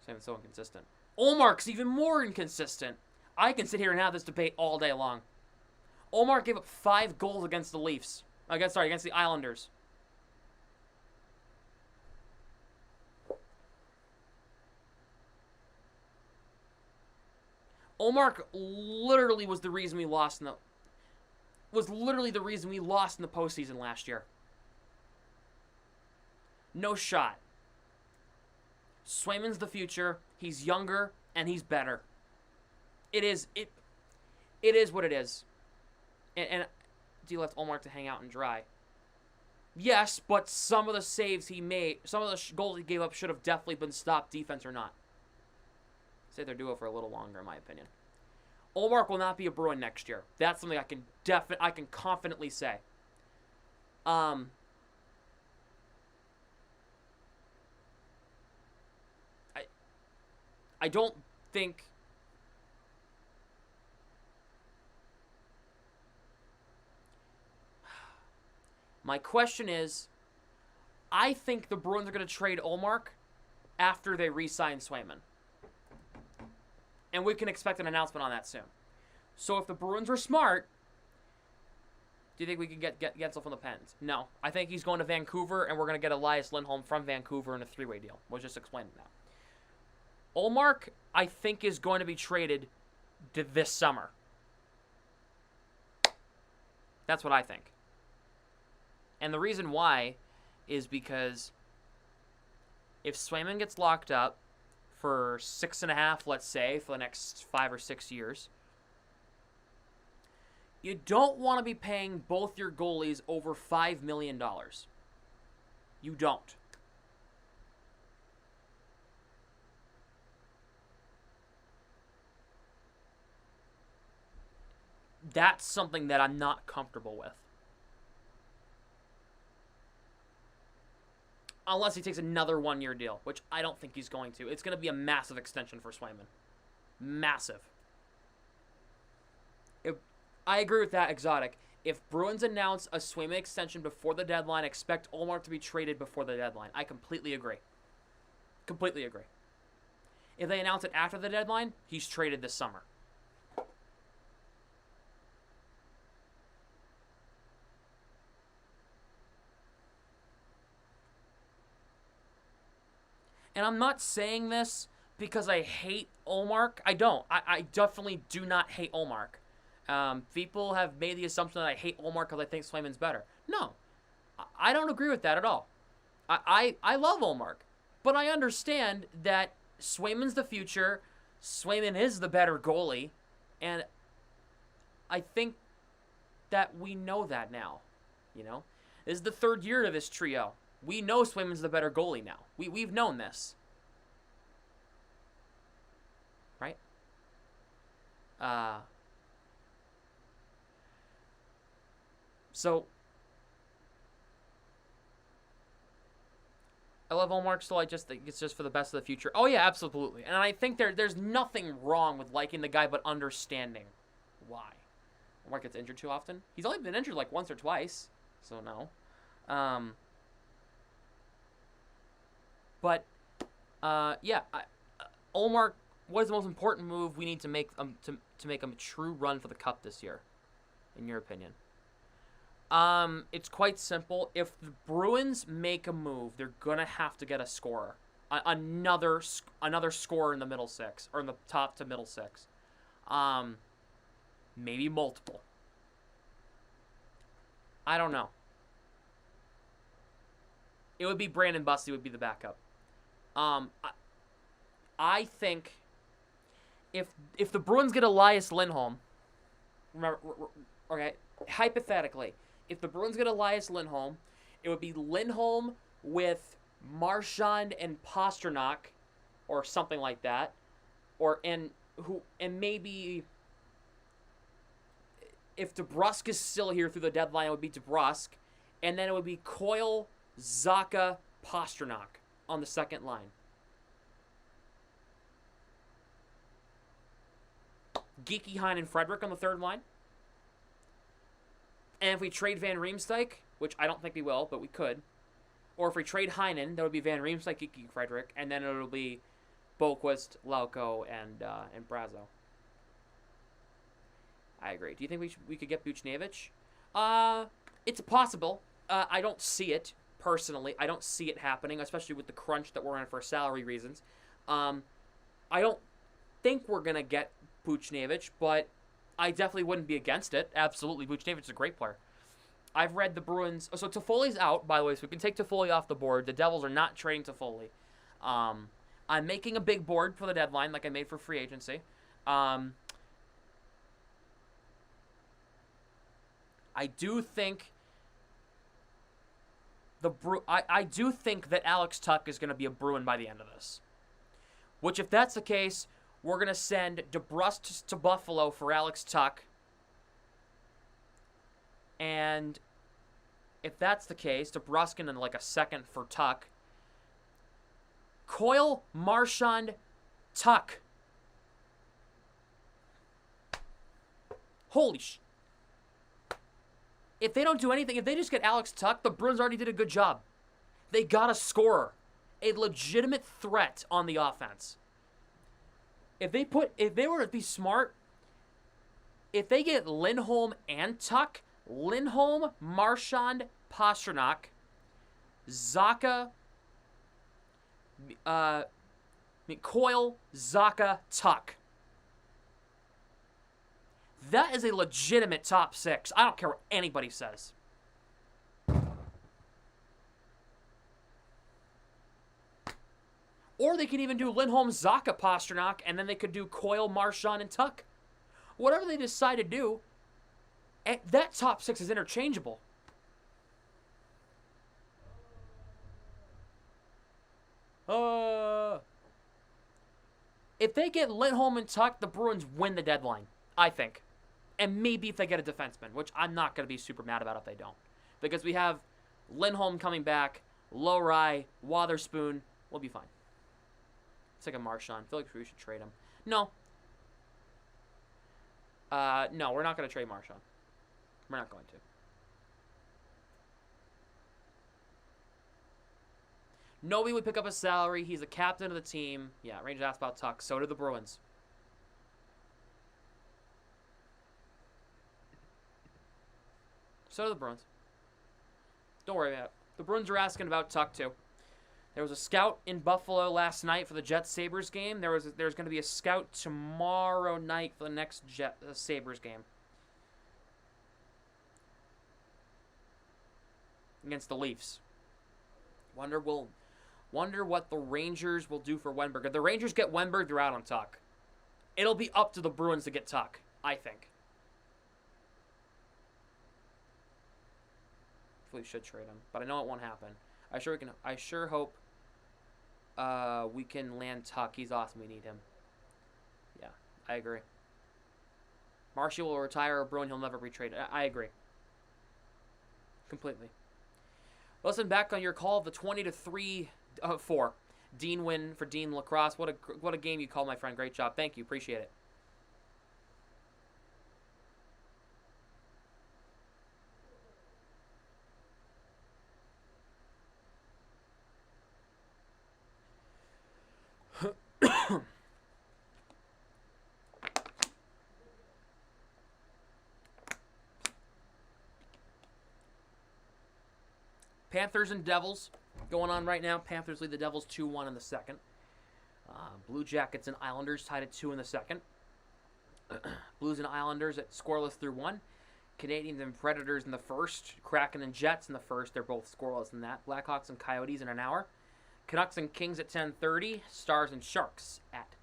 Swayman's so inconsistent. Ullmark's even more inconsistent. I can sit here and have this debate all day long. Ullmark gave up 5 goals against the Leafs. Against the Islanders. Ullmark literally was the reason we lost in the postseason last year. No shot. Swayman's the future. He's younger and he's better. It is what it is. And do you left Ullmark to hang out and dry? Yes, but some of the saves he made, some of the goals he gave up should have definitely been stopped, defense or not. Say they're duo for a little longer, in my opinion. Ullmark will not be a Bruin next year. That's something I can confidently say. I don't think. My question is, I think the Bruins are going to trade Ullmark after they re-sign Swayman. And we can expect an announcement on that soon. So if the Bruins are smart, do you think we can get Gensel from the Pens? No. I think he's going to Vancouver, and we're going to get Elias Lindholm from Vancouver in a 3-way deal. We'll just explain it now. Ullmark, I think, is going to be traded this summer. That's what I think. And the reason why is because if Swayman gets locked up for 6.5, let's say, for the next 5 or 6 years, you don't want to be paying both your goalies over $5 million. You don't. That's something that I'm not comfortable with. Unless he takes another 1-year deal, which I don't think he's going to. It's going to be a massive extension for Swayman. Massive. I agree with that, Exotic. If Bruins announce a Swayman extension before the deadline, expect Ullmark to be traded before the deadline. I completely agree. Completely agree. If they announce it after the deadline, he's traded this summer. And I'm not saying this because I hate Ullmark. I don't. I definitely do not hate Ullmark. People have made the assumption that I hate Ullmark because I think Swayman's better. No. I don't agree with that at all. I love Ullmark. But I understand that Swayman's the future. Swayman is the better goalie. And I think that we know that now. You know? This is the 3rd year of this trio. We know Swayman's the better goalie now. We've known this. Right? So, I love Ullmark still. I just think it's just for the best of the future. Oh, yeah, absolutely. And I think there's nothing wrong with liking the guy, but understanding why. Ullmark gets injured too often. He's only been injured like once or twice, so no. Yeah, Ullmark. What is the most important move we need to make to make a true run for the cup this year, in your opinion? It's quite simple. If the Bruins make a move, they're gonna have to get a scorer, another scorer in the middle six or in the top to middle six, maybe multiple. I don't know. It would be Brandon Busty would be the backup. I think if the Bruins get Elias Lindholm, remember, okay, hypothetically, if the Bruins get Elias Lindholm, it would be Lindholm with Marchand and Pastrnak, or something like that, and maybe if DeBrusk is still here through the deadline, it would be DeBrusk, and then it would be Coyle, Zaka, Pastrnak on the second line. Geeky, Hein, and Frederick on the third line. And if we trade Van Riemsdyk, which I don't think we will, but we could, or if we trade Heinen, that would be Van Riemsdyk, Geeky, Frederick, and then it'll be Boquist, Lauko, and Brazo. I agree. Do you think we could get Buchnevich? It's possible. I don't see it personally. I don't see it happening, especially with the crunch that we're in for salary reasons. I don't think we're gonna get Buchnevich, but I definitely wouldn't be against it. Absolutely, Buchnevich is a great player. I've read the Bruins. So Toffoli's out, by the way, so we can take Toffoli off the board. The Devils are not trading Toffoli. I'm making a big board for the deadline, like I made for free agency. I do think I do think that Alex Tuch is going to be a Bruin by the end of this. Which, if that's the case, we're going to send DeBrusk to Buffalo for Alex Tuch. And if that's the case, DeBrusk and then like a second for Tuch. Coyle, Marchand, Tuch. Holy sh... If they don't do anything, if they just get Alex Tuch, the Bruins already did a good job. They got a scorer. A legitimate threat on the offense. If they were to be smart, if they get Lindholm and Tuch, Lindholm, Marchand, Pastrnak, Zaka, Coyle, Zaka, Tuch. That is a legitimate top six. I don't care what anybody says. Or they could even do Lindholm, Zaka, Pastrnak, and then they could do Coyle, Marchand, and Tuch. Whatever they decide to do, that top six is interchangeable. If they get Lindholm and Tuch, the Bruins win the deadline, I think. And maybe if they get a defenseman, which I'm not going to be super mad about if they don't. Because we have Lindholm coming back, Lowry, Wotherspoon. We'll be fine. It's like a Marchand. I feel like we should trade him. No. No, we're not going to trade Marchand. We're not going to. Nobody would pick up a salary. He's the captain of the team. Yeah, Rangers asked about Tuch. So did the Bruins. So did the Bruins. Don't worry about it. The Bruins are asking about Tuch, too. There was a scout in Buffalo last night for the Jets-Sabres game. There's going to be a scout tomorrow night for the next Sabres game. Against the Leafs. Wonder what the Rangers will do for Wenberg. If the Rangers get Wenberg, they're out on Tuch. It'll be up to the Bruins to get Tuch, I think. We should trade him, but I know it won't happen. I sure hope we can land Tuch. He's awesome. We need him. Yeah, I agree. Marshall will retire a Bruin. He'll never be traded. I agree. Completely. Listen, back on your call of the 20-3-4 Dean win for Dean Lacrosse. What a game you called, my friend. Great job. Thank you. Appreciate it. Panthers and Devils going on right now. Panthers lead the Devils 2-1 in the second. Blue Jackets and Islanders tied at 2 in the second. Blues and Islanders at scoreless through 1. Canadiens and Predators in the first. Kraken and Jets in the first. They're both scoreless in that. Blackhawks and Coyotes in an hour. Canucks and Kings at 10:30. Stars and Sharks at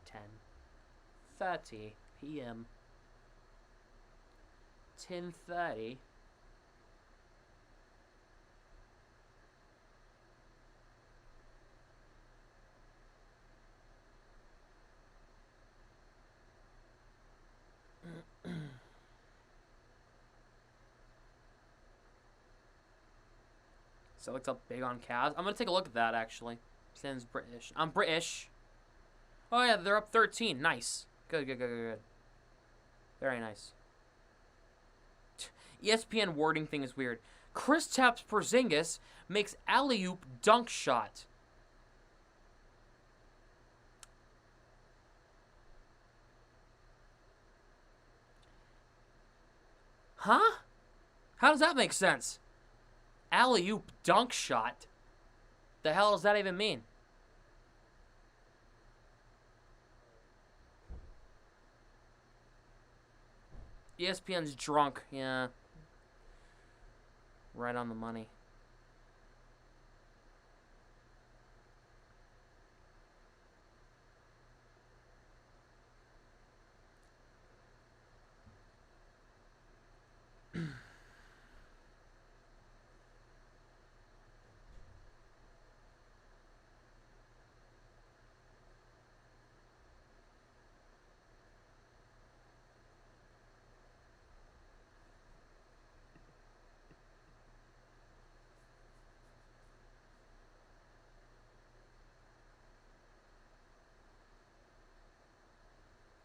10:30 p.m. 10:30. So it's up big on Cavs. I'm going to take a look at that, actually. Sends British. I'm British. Oh, yeah, they're up 13. Nice. Good, good, good, good, good. Very nice. ESPN wording thing is weird. Kristaps Porzingis makes alley-oop dunk shot. Huh? How does that make sense? Alley-oop dunk shot? The hell does that even mean? ESPN's drunk, yeah. Right on the money.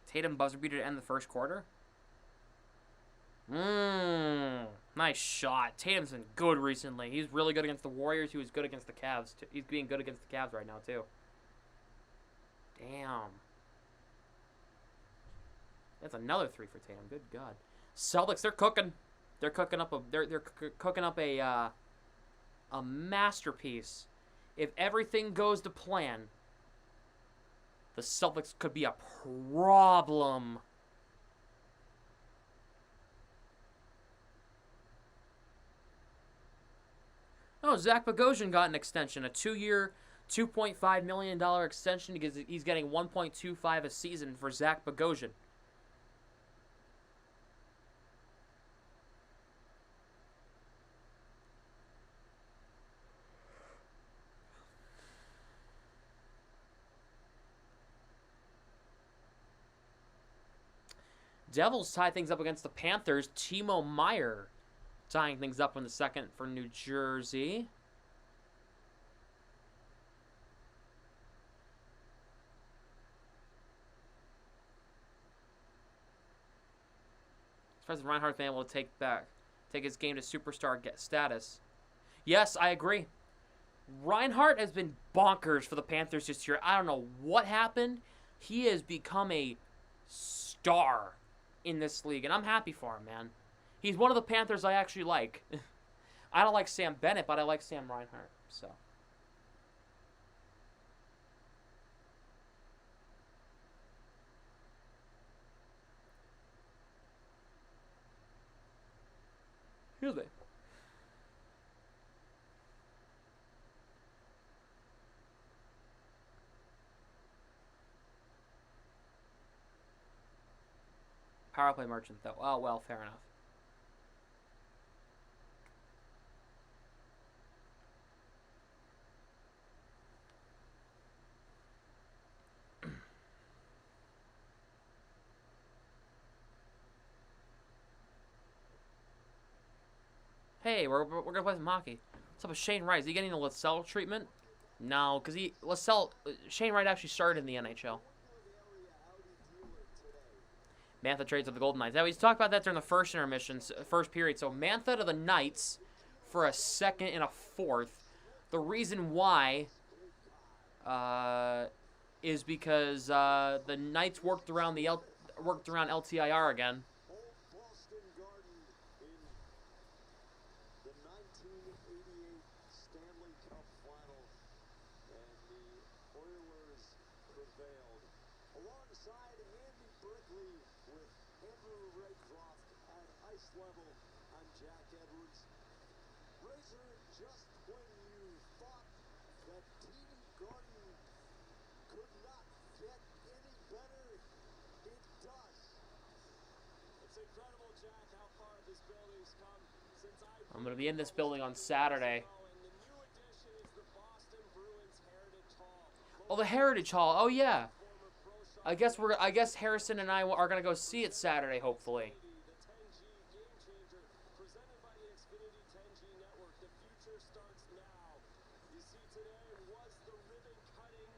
Tatum buzzer beater to end the first quarter. Nice shot. Tatum's been good recently. He's really good against the Warriors. He was good against the Cavs. He's being good against the Cavs right now, too. Damn. That's another 3 for Tatum. Good God. Celtics, they're cooking. They're cooking up a masterpiece. If everything goes to plan, the Celtics could be a problem. Oh, Zach Bogosian got an extension, a 2-year, $2.5 million extension because he's getting $1.25 a season for Zach Bogosian. Devils tie things up against the Panthers. Timo Meier tying things up in the second for New Jersey. As Reinhardt been able to take his game to superstar status. Yes, I agree. Reinhardt has been bonkers for the Panthers this year. I don't know what happened. He has become a star in this league, and I'm happy for him, man. He's one of the Panthers I actually like. I don't like Sam Bennett, but I like Sam Reinhart, so. Here's it. Power play merchant, though. Oh, well, fair enough. Hey, we're gonna play some hockey. What's up with Shane Wright? Is he getting the Lassell treatment? No, because Shane Wright actually started in the NHL. Mantha trades with the Golden Knights. Now, he's talked about that during the first intermission, first period. So, Mantha to the Knights for a second and a fourth. The reason why is because the Knights worked around LTIR again. Stanley Cup final, and the Oilers prevailed. Alongside Andy Brickley with Andrew Raycroft at ice level, I'm Jack Edwards. Razor, just when you thought that TD Garden could not get any better, it does. It's incredible, Jack, how far this building's come since I'm going to be in this building on Saturday. and the new addition is the Boston Bruins Heritage Hall. Oh, the Heritage Hall. Oh, yeah. Former pro shot I guess Harrison and I are going to go see it Saturday, hopefully. the 10G Game Changer, presented by the Xfinity 10G Network. The future starts now. You see, today was the ribbon cutting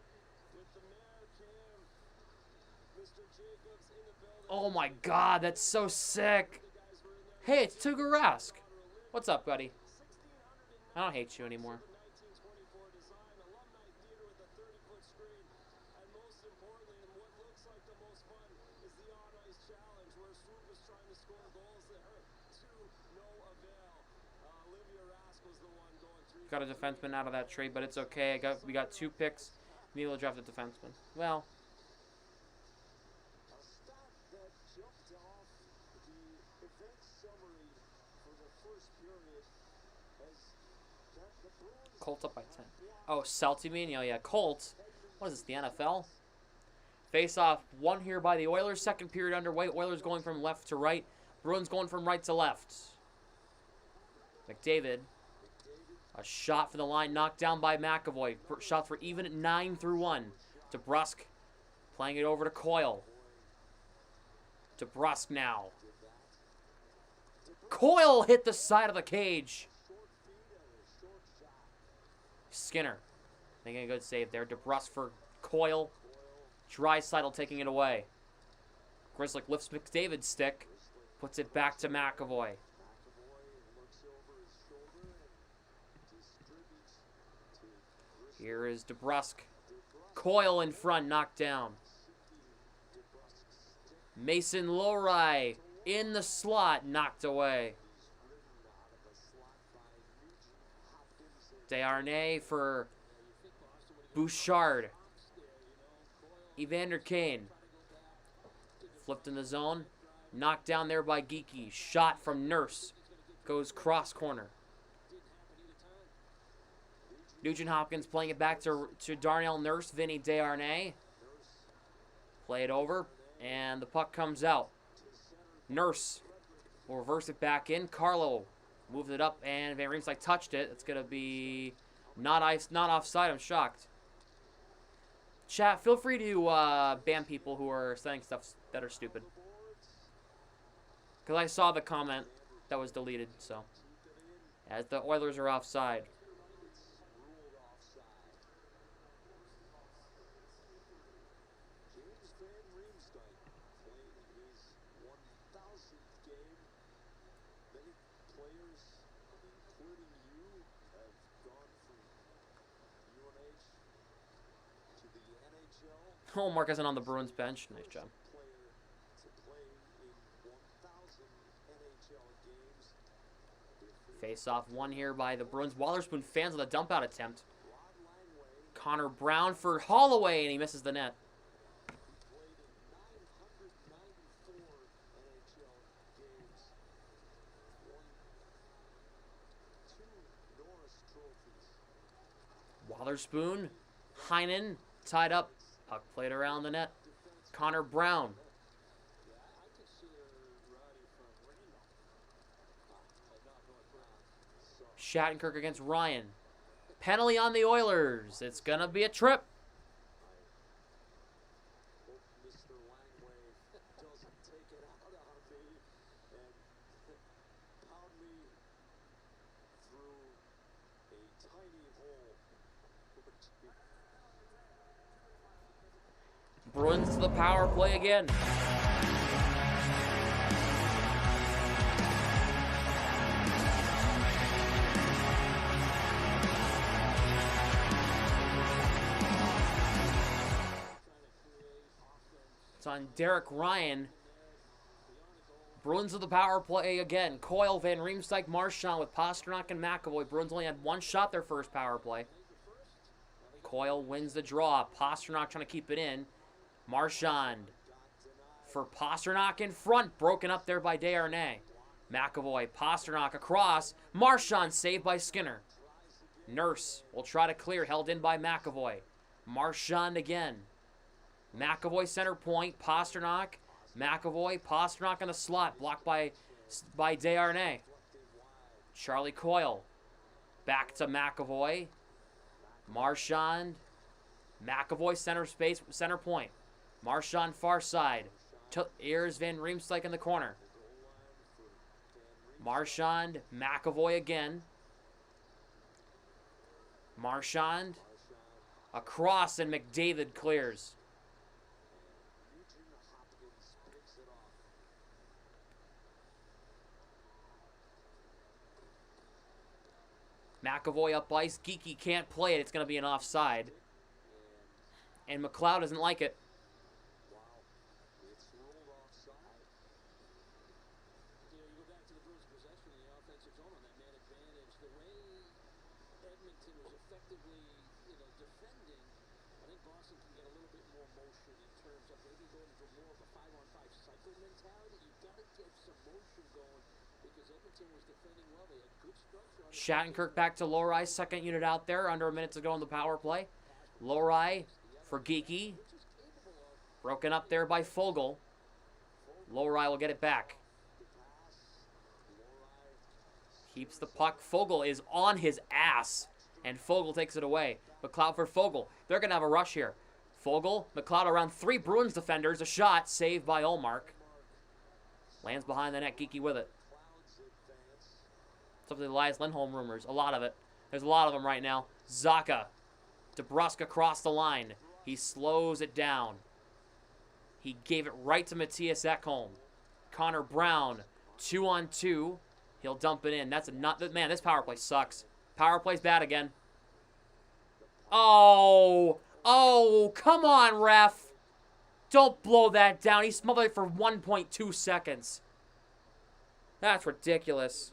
with the mayor, Cam, Mr. Jacobs in the building. Oh, my God. That's so sick. Hey, it's Tuukka Rask. What's up, buddy? I don't hate you anymore. 1924 design, alumni theater with a 30-foot screen, and most importantly, and what looks like the most fun, is the on-ice challenge, where Swoop is trying to score goals there to no avail. Olivia Rask was the one going through. Got a defenseman out of that trade, but it's okay. We got 2 picks. Maybe we'll draft a defenseman. Well, A stat that jumped off the event summary for the first period as that the Bruins Colts up by 10. Oh, Celts, you mean? Oh, yeah, Colts. What is this, the NFL? Face-off, 1 here by the Oilers. Second period underway. Oilers going from left to right. Bruins going from right to left. McDavid. A shot for the line, knocked down by McAvoy. Shots for even at 9-1. DeBrusk playing it over to Coyle. DeBrusk now. Coyle hit the side of the cage. Skinner making a good save there. DeBrusk for Coyle. Draisaitl taking it away. Grzelcyk lifts McDavid's stick. Puts it back to McAvoy. Here is DeBrusk. Coyle in front, knocked down. Mason Lohrei in the slot, knocked away. Desharnais for Bouchard. Evander Kane. Flipped in the zone. Knocked down there by Geekie. Shot from Nurse. Goes cross corner. Nugent Hopkins playing it back to Darnell Nurse. Vinny Desharnais. Play it over. And the puck comes out. Nurse will reverse it back in. Carlo moved it up, and Van Riemsdyk touched it. It's going to be not offside. I'm shocked. Chat, feel free to ban people who are saying stuff that are stupid. Because I saw the comment that was deleted, so. As the Oilers are offside. James Van Riemsdyk playing his 1,000th game. Many players, including you, have gone from UNH to the NHL. Oh, Mark isn't on the Bruins bench. Nice job. Player to play in 1,000 NHL games. Face-off 1 here by the Bruins. Wallerspoon fans with a dump-out attempt. Rod Langway Connor Brown for Holloway, and he misses the net. played in 994 NHL games. Won 2 Norris trophies. Wallerspoon. Heinen tied up. Puck played around the net. Connor Brown. Yeah, I could see Roddy from Reno. But not North Brown. So, Shattenkirk against Ryan. Penalty on the Oilers. It's going to be a trip. hope Mr. Langway doesn't take it out on me and pound me through a tiny hole. Bruins to the power play again. It's on Derek Ryan. Bruins of the power play again. Coyle, Van Riemsdyk, Marchand with Pastrnak and McAvoy. Bruins only had one shot their first power play. Coyle wins the draw. Pastrnak trying to keep it in. Marchand for Pastrnak in front. Broken up there by Desharnais. McAvoy, Pastrnak across. Marchand saved by Skinner. Nurse will try to clear. Held in by McAvoy. Marchand again. McAvoy center point. Pastrnak. McAvoy, Pastrnak in the slot. Blocked by Desharnais. Charlie Coyle. Back to McAvoy. Marchand. McAvoy center space, center point. Marchand far side. Here's Van Riemsdyk in the corner. Marchand, McAvoy again. Marchand. Across and McDavid clears. McAvoy up ice. Geeky can't play it. It's going to be an offside. And McLeod doesn't like it. It's ruled offside. You go back to the Bruins' possession in the offensive zone on that man advantage. The way Edmonton was effectively, defending, I think Boston can get a little bit more motion in terms of maybe going to more of a 5-on-5 cycle mentality. You've got to get some motion going because Edmonton was defending well. They had good structure. Shattenkirk back to Lohrei. Second unit out there. Under a minute to go in the power play. Lohrei for Geeky. Broken up there by Foegele. Lohrei will get it back. Keeps the puck. Foegele is on his ass. And Foegele takes it away. McLeod for Foegele. They're going to have a rush here. Foegele, McLeod around three Bruins defenders. A shot saved by Ullmark. Lands behind the net. Geeky with it. Some of the Elias Lindholm rumors. A lot of it. There's a lot of them right now. Zaka. DeBrusk across the line. He slows it down. He gave it right to Matthias Ekholm. Connor Brown. 2-on-2. He'll dump it in. That's a not. Man, this power play sucks. Power play's bad again. Oh. Oh, come on, ref. Don't blow that down. He smothered it for 1.2 seconds. That's ridiculous.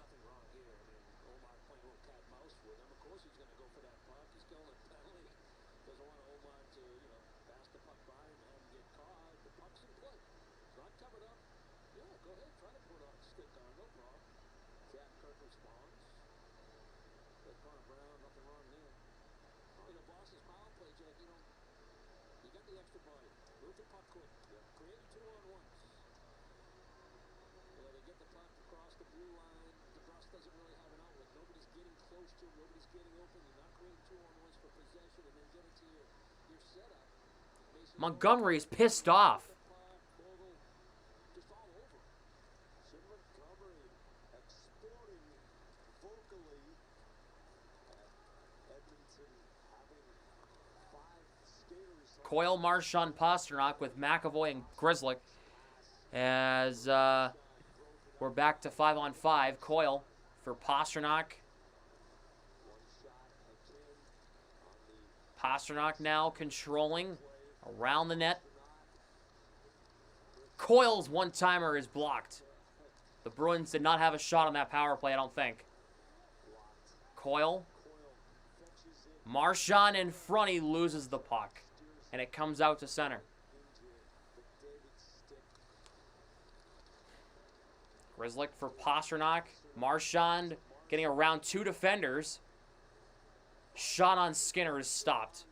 Montgomery's pissed off. Coyle, Marchand, Pastrnak with McAvoy and Grzelcyk. As we're back to 5-on-5. Coyle for Pastrnak. Pastrnak now controlling around the net. Coyle's one-timer is blocked. The Bruins did not have a shot on that power play, I don't think. Coyle. Marchand in front, he loses the puck. And it comes out to center. Grzelcyk for Pastrnak. Marchand getting around two defenders. Shot on Skinner is stopped.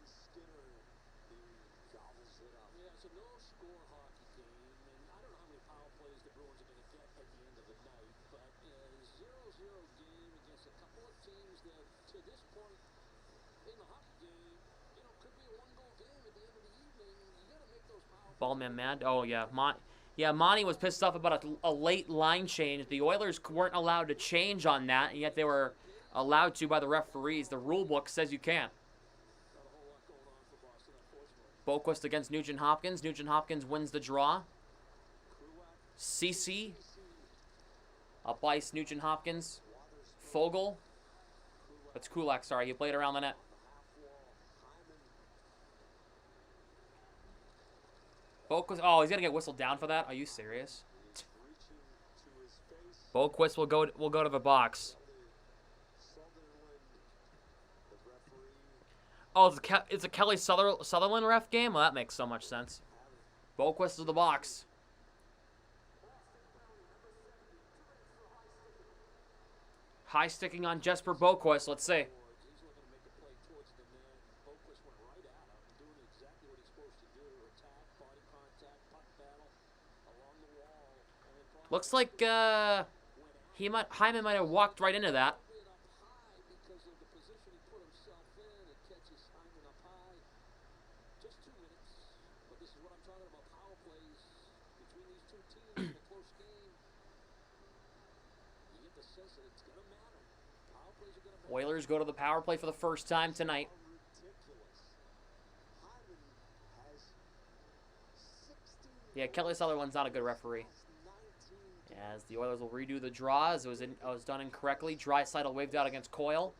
Ballman mad. Oh, yeah. Monty was pissed off about a late line change. The Oilers weren't allowed to change on that, and yet they were allowed to by the referees. The rule book says you can't. Boquist against Nugent Hopkins. Nugent Hopkins wins the draw. Cece. Up ice, Nugent Hopkins. Foegele. That's Kulak, sorry. He played around the net. Boquist. Oh, he's going to get whistled down for that? Are you serious? Boquist will go to the box. Oh, it's a Kelly Sutherland ref game? Well, that makes so much sense. Boquist to the box. High sticking on Jesper Boquist. Let's see. Looks like Hyman might have walked right into that. Oilers go to the power play for the first time tonight. Yeah, Kelly Sutherland's not a good referee. As the Oilers will redo the draw, as it was done incorrectly. Draisaitl waved out against Coyle.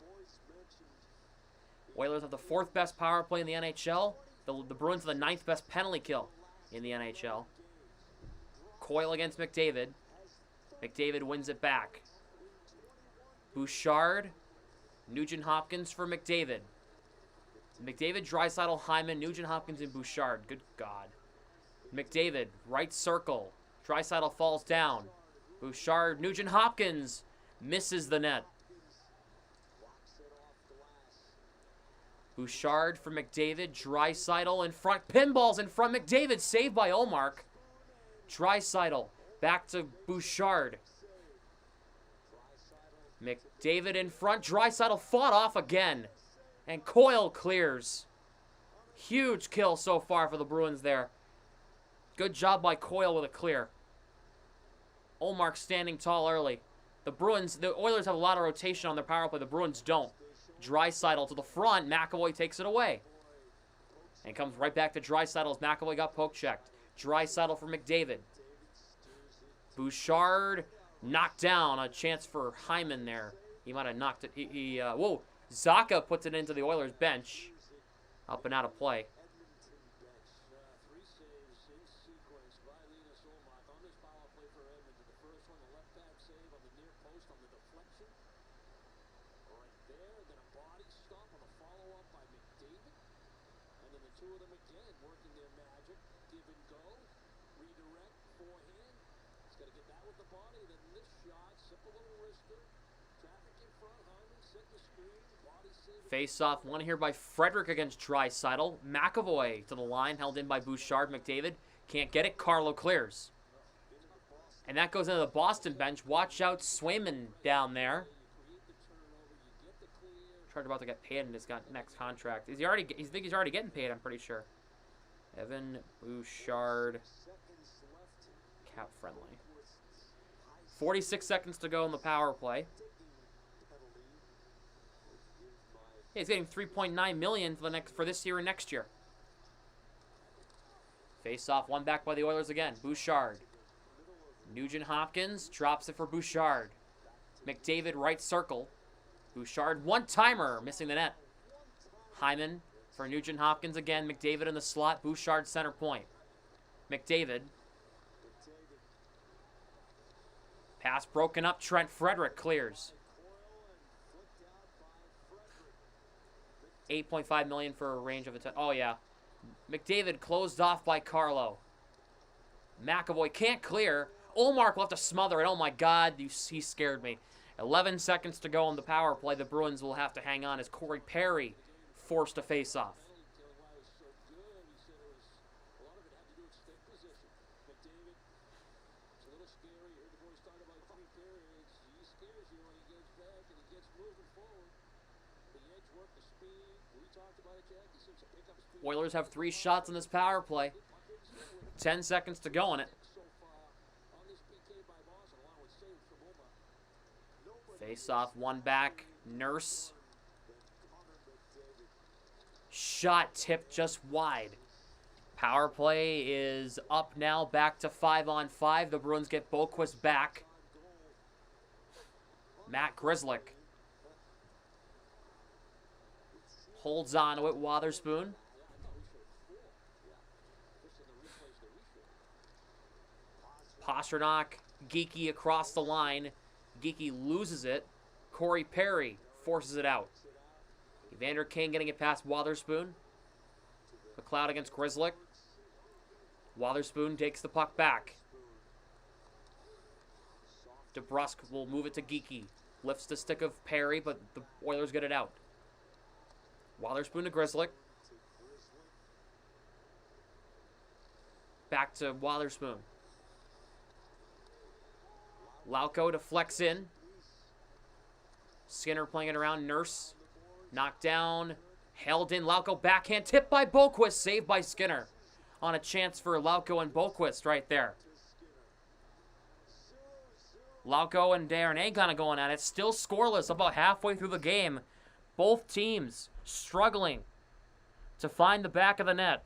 Oilers have the 4th best power play in the NHL. The Bruins have the 9th best penalty kill in the NHL. Coyle against McDavid. McDavid wins it back. Bouchard, Nugent Hopkins for McDavid. McDavid, Draisaitl, Hyman, Nugent Hopkins, and Bouchard. Good God. McDavid, right circle. Draisaitl falls down. Bouchard, Nugent Hopkins misses the net. Bouchard for McDavid. Draisaitl in front. Pinballs in front. McDavid saved by Ullmark. Draisaitl back to Bouchard. McDavid in front. Draisaitl fought off again. And Coyle clears. Huge kill so far for the Bruins there. Good job by Coyle with a clear. Ullmark standing tall early. The Oilers have a lot of rotation on their power play. The Bruins don't. Draisaitl to the front. McAvoy takes it away. And comes right back to Draisaitl as McAvoy got poke checked. Draisaitl for McDavid. Bouchard knocked down. A chance for Hyman there. He might have knocked it. Whoa. Zaka puts it into the Oilers bench. Up and out of play. Face-off one here by Frederick against Draisaitl. McAvoy to the line, held in by Bouchard. McDavid can't get it. Carlo clears. And that goes into the Boston bench. Watch out, Swayman down there. Charged about to get paid in his next contract. I think he's already getting paid, I'm pretty sure. Evan Bouchard. Cap friendly. 46 seconds to go in the power play. Yeah, he's getting $3.9 million for this year and next year. Face off, one back by the Oilers again. Bouchard. Nugent Hopkins drops it for Bouchard. McDavid right circle. Bouchard one-timer, missing the net. Hyman for Nugent Hopkins again. McDavid in the slot. Bouchard center point. McDavid. Pass broken up. Trent Frederick clears. $8.5 million for a range of oh yeah. McDavid closed off by Carlo. McAvoy can't clear. Ullmark will have to smother it. Oh my God, he scared me. 11 seconds to go on the power play. The Bruins will have to hang on as Corey Perry forced a face-off. Oilers have 3 shots in this power play. 10 seconds to go on it. Face off, one back. Nurse. Shot tipped just wide. Power play is up now, back to 5-on-5. The Bruins get Boquist back. Matt Grzelcyk holds on to it. Wotherspoon. Pastrnak, Geeky across the line. Geeky loses it. Corey Perry forces it out. Evander Kane getting it past Wotherspoon. McLeod against Grzelcyk. Wotherspoon takes the puck back. DeBrusque will move it to Geeky. Lifts the stick of Perry, but the Oilers get it out. Wotherspoon to Grzelcyk. Back to Wotherspoon. Lauko to flex in. Skinner playing it around. Nurse. Knocked down. Held in. Lauko backhand. Tipped by Boquist. Saved by Skinner. On a chance for Lauko and Boquist right there. Lauko and Darnay kind of going at it. Still scoreless about halfway through the game. Both teams struggling to find the back of the net.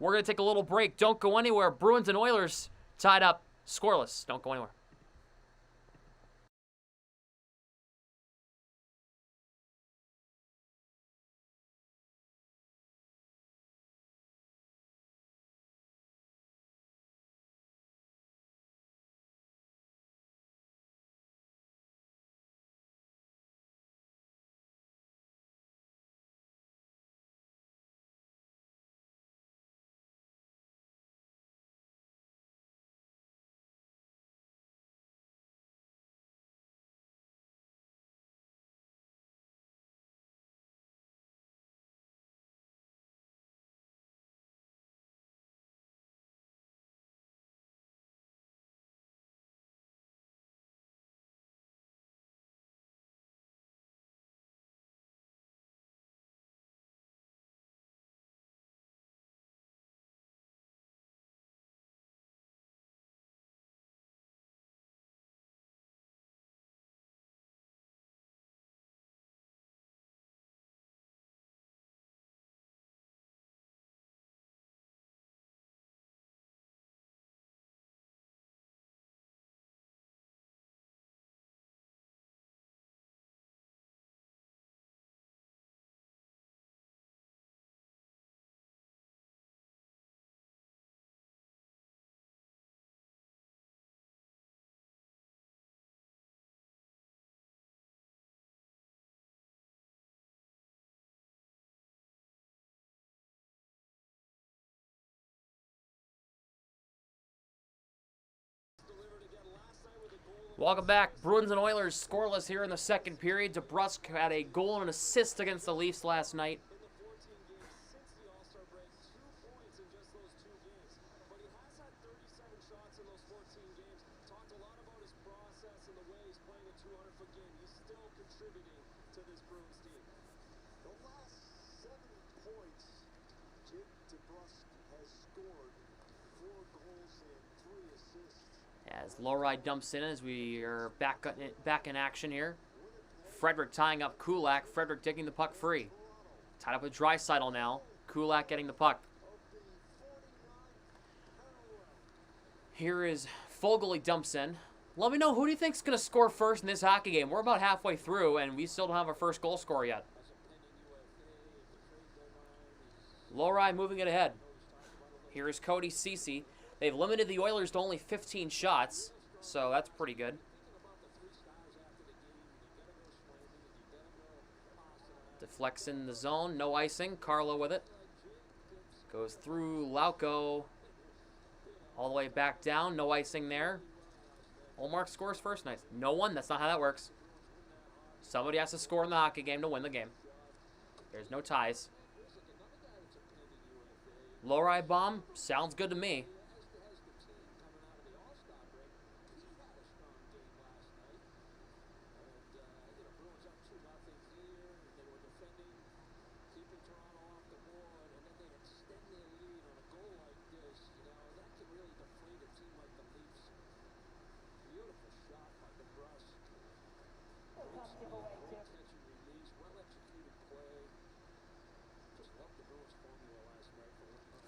We're going to take a little break. Don't go anywhere. Bruins and Oilers tied up. Scoreless. Don't go anywhere. Welcome back. Bruins and Oilers scoreless here in the second period. DeBrusque had a goal and an assist against the Leafs last night. As Lowry dumps in as we are back in action here. Frederick tying up Kulak. Frederick taking the puck free. Tied up with Draisaitl now. Kulak getting the puck. Here is Foegele. He dumps in. Let me know, who do you think is going to score first in this hockey game? We're about halfway through, and we still don't have our first goal scorer yet. Lowry moving it ahead. Here is Cody Ceci. They've limited the Oilers to only 15 shots, so that's pretty good. Deflects in the zone, no icing. Carlo with it. Goes through Lauko. All the way back down, no icing there. Olmark scores first. Nice. No one, that's not how that works. Somebody has to score in the hockey game to win the game. There's no ties. Lowry bomb, sounds good to me.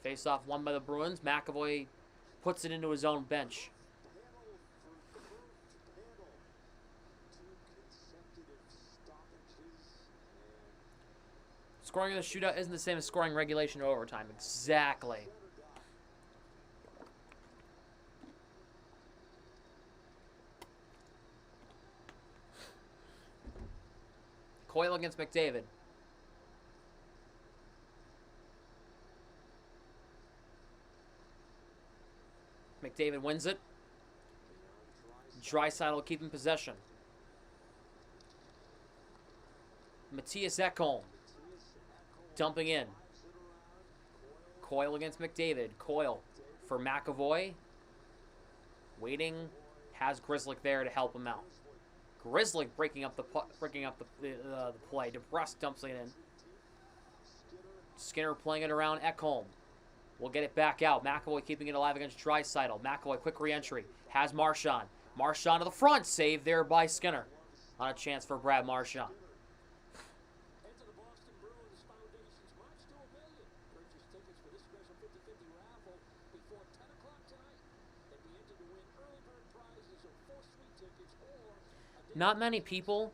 Face-off won by the Bruins. McAvoy puts it into his own bench. Scoring in the shootout isn't the same as scoring regulation or overtime. Exactly. Coyle against McDavid. McDavid wins it. Draisaitl keeping possession. Matthias Ekholm dumping in. Coyle against McDavid. Coyle for McAvoy. Waiting. Has Grzelcyk there to help him out. Grzelcyk breaking up the play. DeBrusk dumps it in. Skinner playing it around Ekholm. Will get it back out. McAvoy keeping it alive against Draisaitl. McAvoy, quick re-entry. Has Marchand. Marchand to the front. Saved there by Skinner. On a chance for Brad Marchand. Enter the Boston Bruins Foundation's March to a Million. Purchase tickets for this special 50-50 raffle before 10 o'clock tonight. And be entered to win early bird prizes of 4 sweet tickets or... Not many people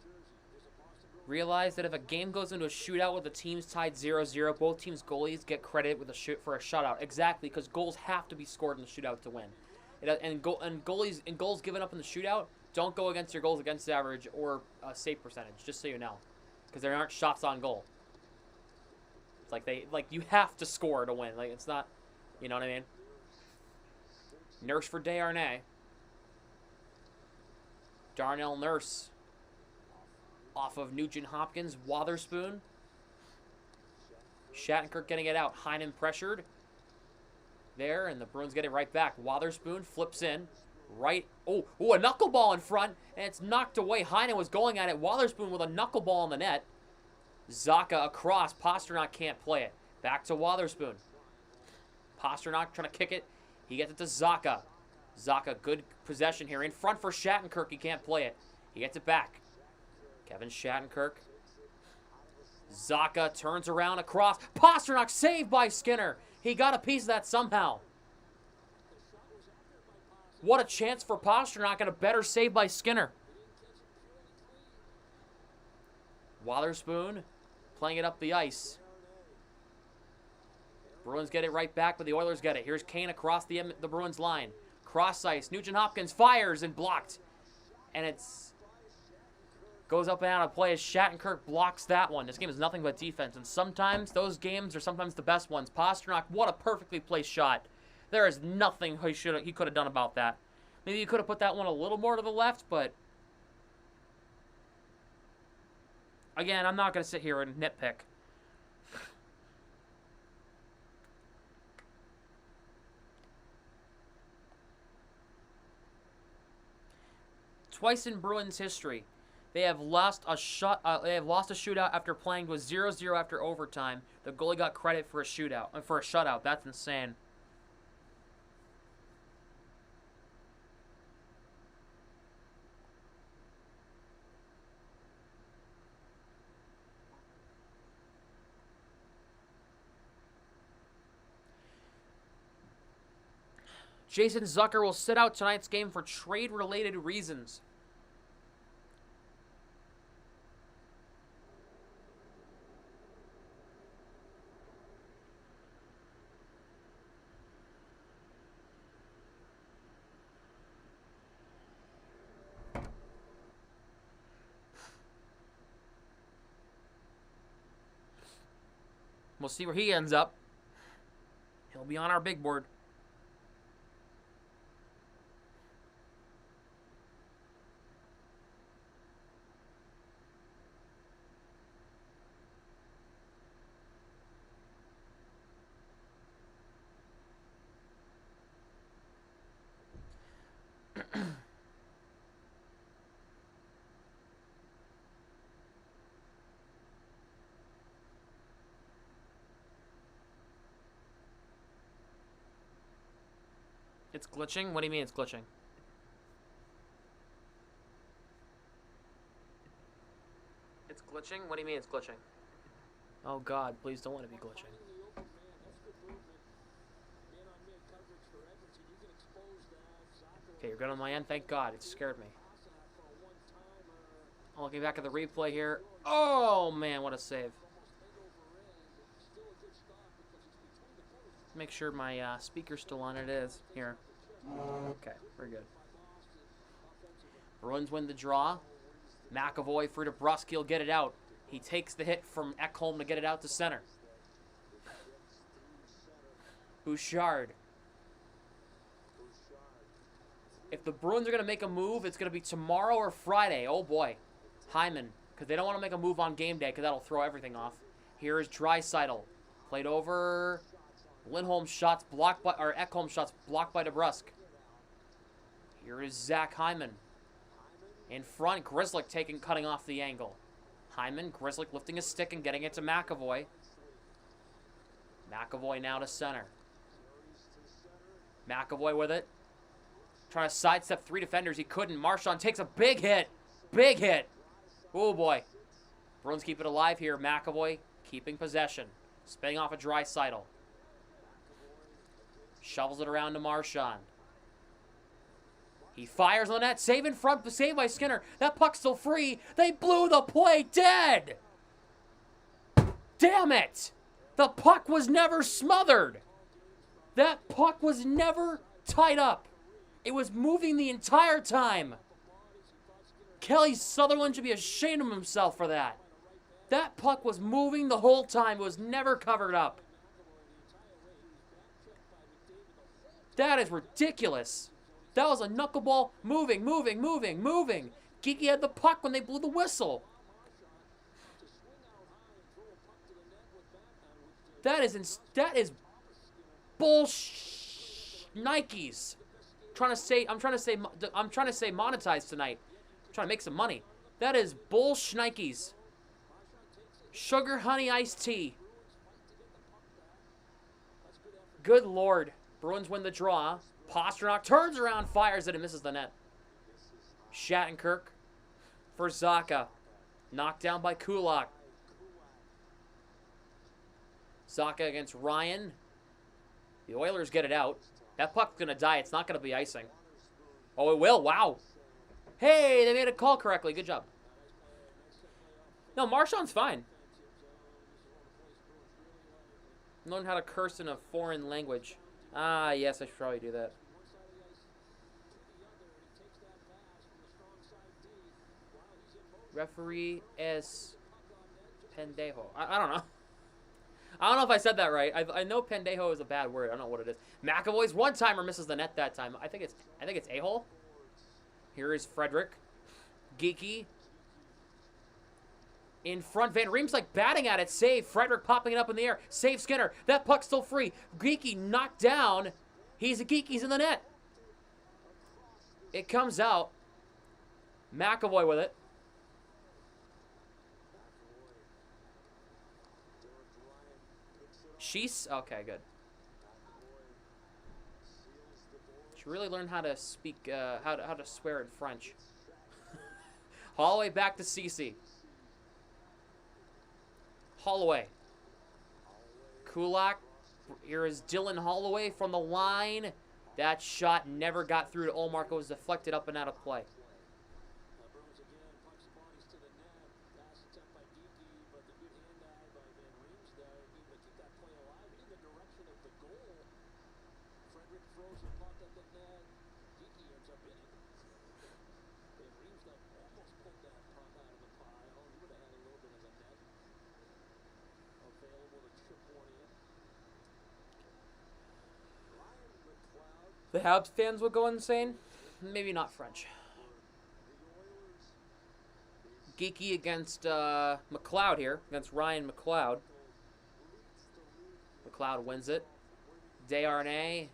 realize that if a game goes into a shootout with the teams tied 0-0, both teams' goalies get credit with for a shutout. Exactly, because goals have to be scored in the shootout to win. And goals given up in the shootout don't go against your goals against average or save percentage. Just so you know, because there aren't shots on goal. It's like you have to score to win. Like it's not, you know what I mean? Nurse for Desharnais. Darnell Nurse. Off of Nugent-Hopkins, Wotherspoon. Shattenkirk getting it out. Heinen pressured. There, and the Bruins get it right back. Wotherspoon flips in. Right. Oh, a knuckleball in front, and it's knocked away. Heinen was going at it. Wotherspoon with a knuckleball in the net. Zaka across. Pasternak can't play it. Back to Wotherspoon. Pasternak trying to kick it. He gets it to Zaka. Zaka, good possession here. In front for Shattenkirk. He can't play it. He gets it back. Kevin Shattenkirk. Zaka turns around across. Pasternak saved by Skinner. He got a piece of that somehow. What a chance for Pasternak and a better save by Skinner. Wotherspoon playing it up the ice. Bruins get it right back, but the Oilers get it. Here's Kane across the Bruins line. Cross ice. Nugent-Hopkins fires and blocked. And it's... goes up and out of play as Shattenkirk blocks that one. This game is nothing but defense, and sometimes those games are sometimes the best ones. Pasternak, what a perfectly placed shot. There is nothing he could have done about that. Maybe he could have put that one a little more to the left, but... again, I'm not going to sit here and nitpick. Twice in Bruins history, they have lost a shootout after playing to a 0-0 after overtime. The goalie got credit for a shutout. That's insane. Jason Zucker will sit out tonight's game for trade-related reasons. We'll see where he ends up. He'll be on our big board. It's glitching? What do you mean it's glitching? It's glitching? What do you mean it's glitching? Oh god, please don't let it be glitching. Okay, you're good on my end? Thank god, it scared me. I'm looking back at the replay here. Oh man, what a save. Make sure my speaker's still on. It is. Here. Okay, very good. Bruins win the draw. McAvoy for DeBrusk. He'll get it out. He takes the hit from Ekholm to get it out to center. Bouchard. If the Bruins are going to make a move, it's going to be tomorrow or Friday. Oh, boy. Hyman. Because they don't want to make a move on game day because that'll throw everything off. Here is Draisaitl. Played over. Lindholm shots blocked by, or Ekholm shots blocked by DeBrusk. Here is Zach Hyman. In front, Grzelcyk cutting off the angle. Hyman, Grzelcyk lifting his stick and getting it to McAvoy. McAvoy now to center. McAvoy with it. Trying to sidestep 3 defenders. He couldn't. Marchand takes a big hit. Big hit. Oh, boy. Bruins keep it alive here. McAvoy keeping possession. Spinning off a Draisaitl. Shovels it around to Marchand. He fires on the net. Save in front. Save by Skinner. That puck's still free. They blew the play dead. Damn it. The puck was never smothered. That puck was never tied up. It was moving the entire time. Kelly Sutherland should be ashamed of himself for that. That puck was moving the whole time. It was never covered up. That is ridiculous. That was a knuckleball moving. Geeky had the puck when they blew the whistle. That is bullshit. Nikes. I'm trying to say monetize tonight. I'm trying to make some money. That is bullshnikes. Sugar honey iced tea. Good Lord. Bruins win the draw. Pastrnak turns around, fires it, and misses the net. Shattenkirk for Zaka. Knocked down by Kulak. Zaka against Ryan. The Oilers get it out. That puck's going to die. It's not going to be icing. Oh, it will. Wow. Hey, they made a call correctly. Good job. No, Marchand's fine. Learn how to curse in a foreign language. Ah, yes, I should probably do that. Referee es pendejo. I don't know. I don't know if I said that right. I know pendejo is a bad word. I don't know what it is. McAvoy's one-timer misses the net that time. I think it's a-hole. Here is Frederick. Geeky. In front, Van Riemsdyk batting at it. Save. Frederick popping it up in the air. Save Skinner. That puck's still free. Geeky knocked down. He's in the net. It comes out. McAvoy with it. Okay, good. She really learned how to speak, how to swear in French. Holloway back to Cece. Holloway. Kulak. Here is Dylan Holloway from the line. That shot never got through to Olmark. It was deflected up and out of play. The Habs fans would go insane. Maybe not French. Geeky against McLeod here. Against Ryan McLeod. McLeod wins it. Desharnais.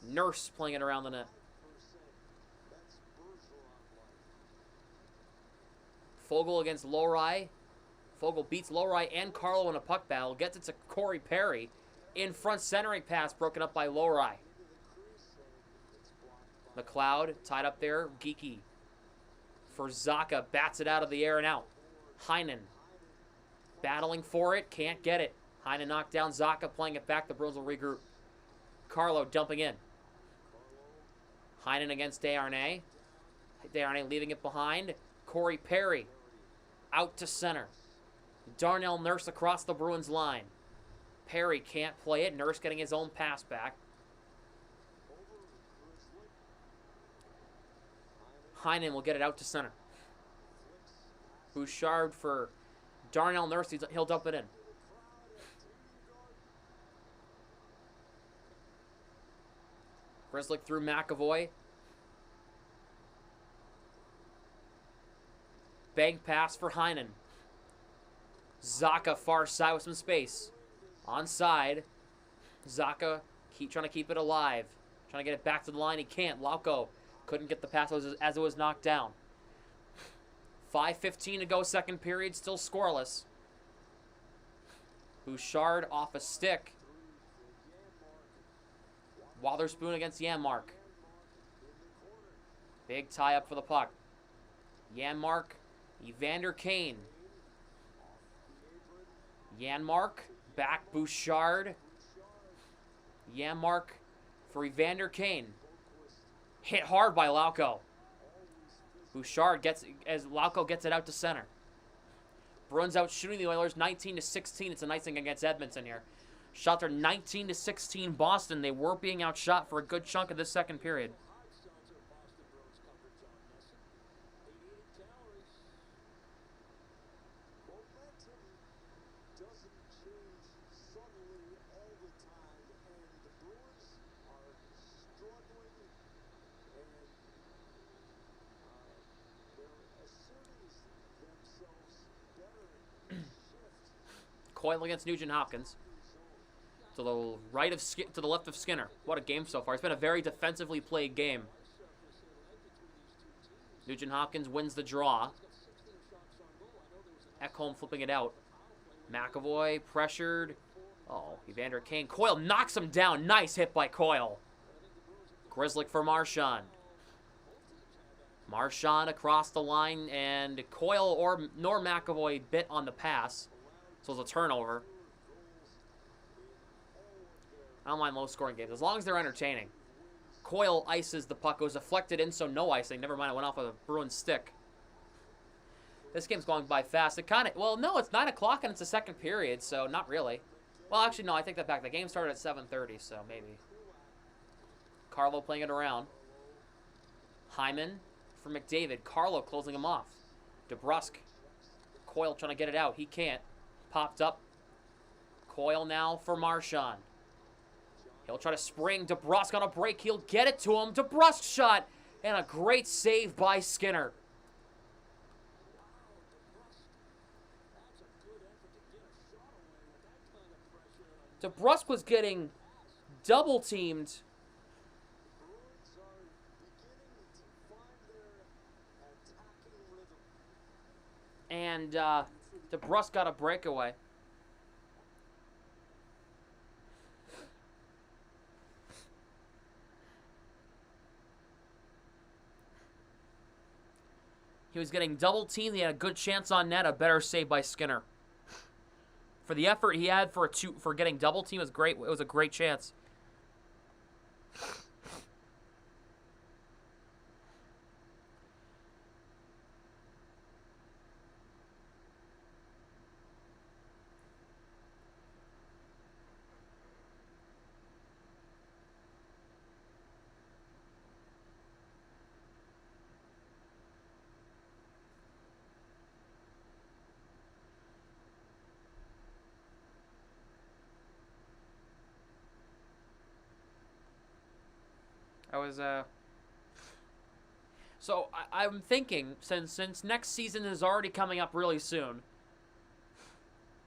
Nurse playing it around the net. Fogle against Lowry. Fogle beats Lowry and Carlo in a puck battle. Gets it to Corey Perry. In front centering pass broken up by Lowry. McLeod tied up there. Geeky for Zaka. Bats it out of the air and out. Heinen battling for it. Can't get it. Heinen knocked down Zaka. Playing it back. The Bruins will regroup. Carlo dumping in. Heinen against Desharnais. Desharnais leaving it behind. Corey Perry out to center. Darnell Nurse across the Bruins line. Perry can't play it. Nurse getting his own pass back. Heinen will get it out to center. Bouchard for Darnell Nurse, he'll dump it in. Riemsdyk through McAvoy. Bank pass for Heinen. Zaka far side with some space. Onside. Zaka trying to keep it alive. Trying to get it back to the line. He can't. Lauko couldn't get the pass as it was knocked down. 5:15 to go, second period. Still scoreless. Bouchard off a stick. Wotherspoon against Janmark. Big tie up for the puck. Janmark. Evander Kane. Janmark. Back Bouchard. Janmark for Evander Kane. Hit hard by Lauko. Bouchard as Lauko gets it out to center. Bruins out shooting the Oilers 19-16. It's a nice thing against Edmonton here. Shot there 19-16 Boston. They were being outshot for a good chunk of this second period. Coyle against Nugent Hopkins. To the left of Skinner. What a game so far. It's been a very defensively played game. Nugent Hopkins wins the draw. Ekholm flipping it out. McAvoy pressured. Oh, Evander Kane. Coyle knocks him down. Nice hit by Coyle. Grzelcyk for Marchand. Marchand across the line, and Coyle nor McAvoy bit on the pass. So it's a turnover. I don't mind low-scoring games, as long as they're entertaining. Coyle ices the puck. It was deflected in, so no icing. Never mind, it went off of a Bruins stick. This game's going by fast. Well, no, it's 9 o'clock and it's the second period, so not really. Well, actually, no, I take that back. The game started at 7:30, so maybe. Carlo playing it around. Hyman for McDavid. Carlo closing him off. DeBrusk. Coyle trying to get it out. He can't. Popped up. Coyle now for Marchand. He'll try to spring. DeBrusk on a break. He'll get it to him. DeBrusk shot. And a great save by Skinner. DeBrusk was getting double-teamed. And DeBrusk got a breakaway. He was getting double-teamed. He had a good chance on net. A better save by Skinner. For the effort he had for getting double-teamed was great. It was a great chance. So I'm thinking, since next season is already coming up really soon,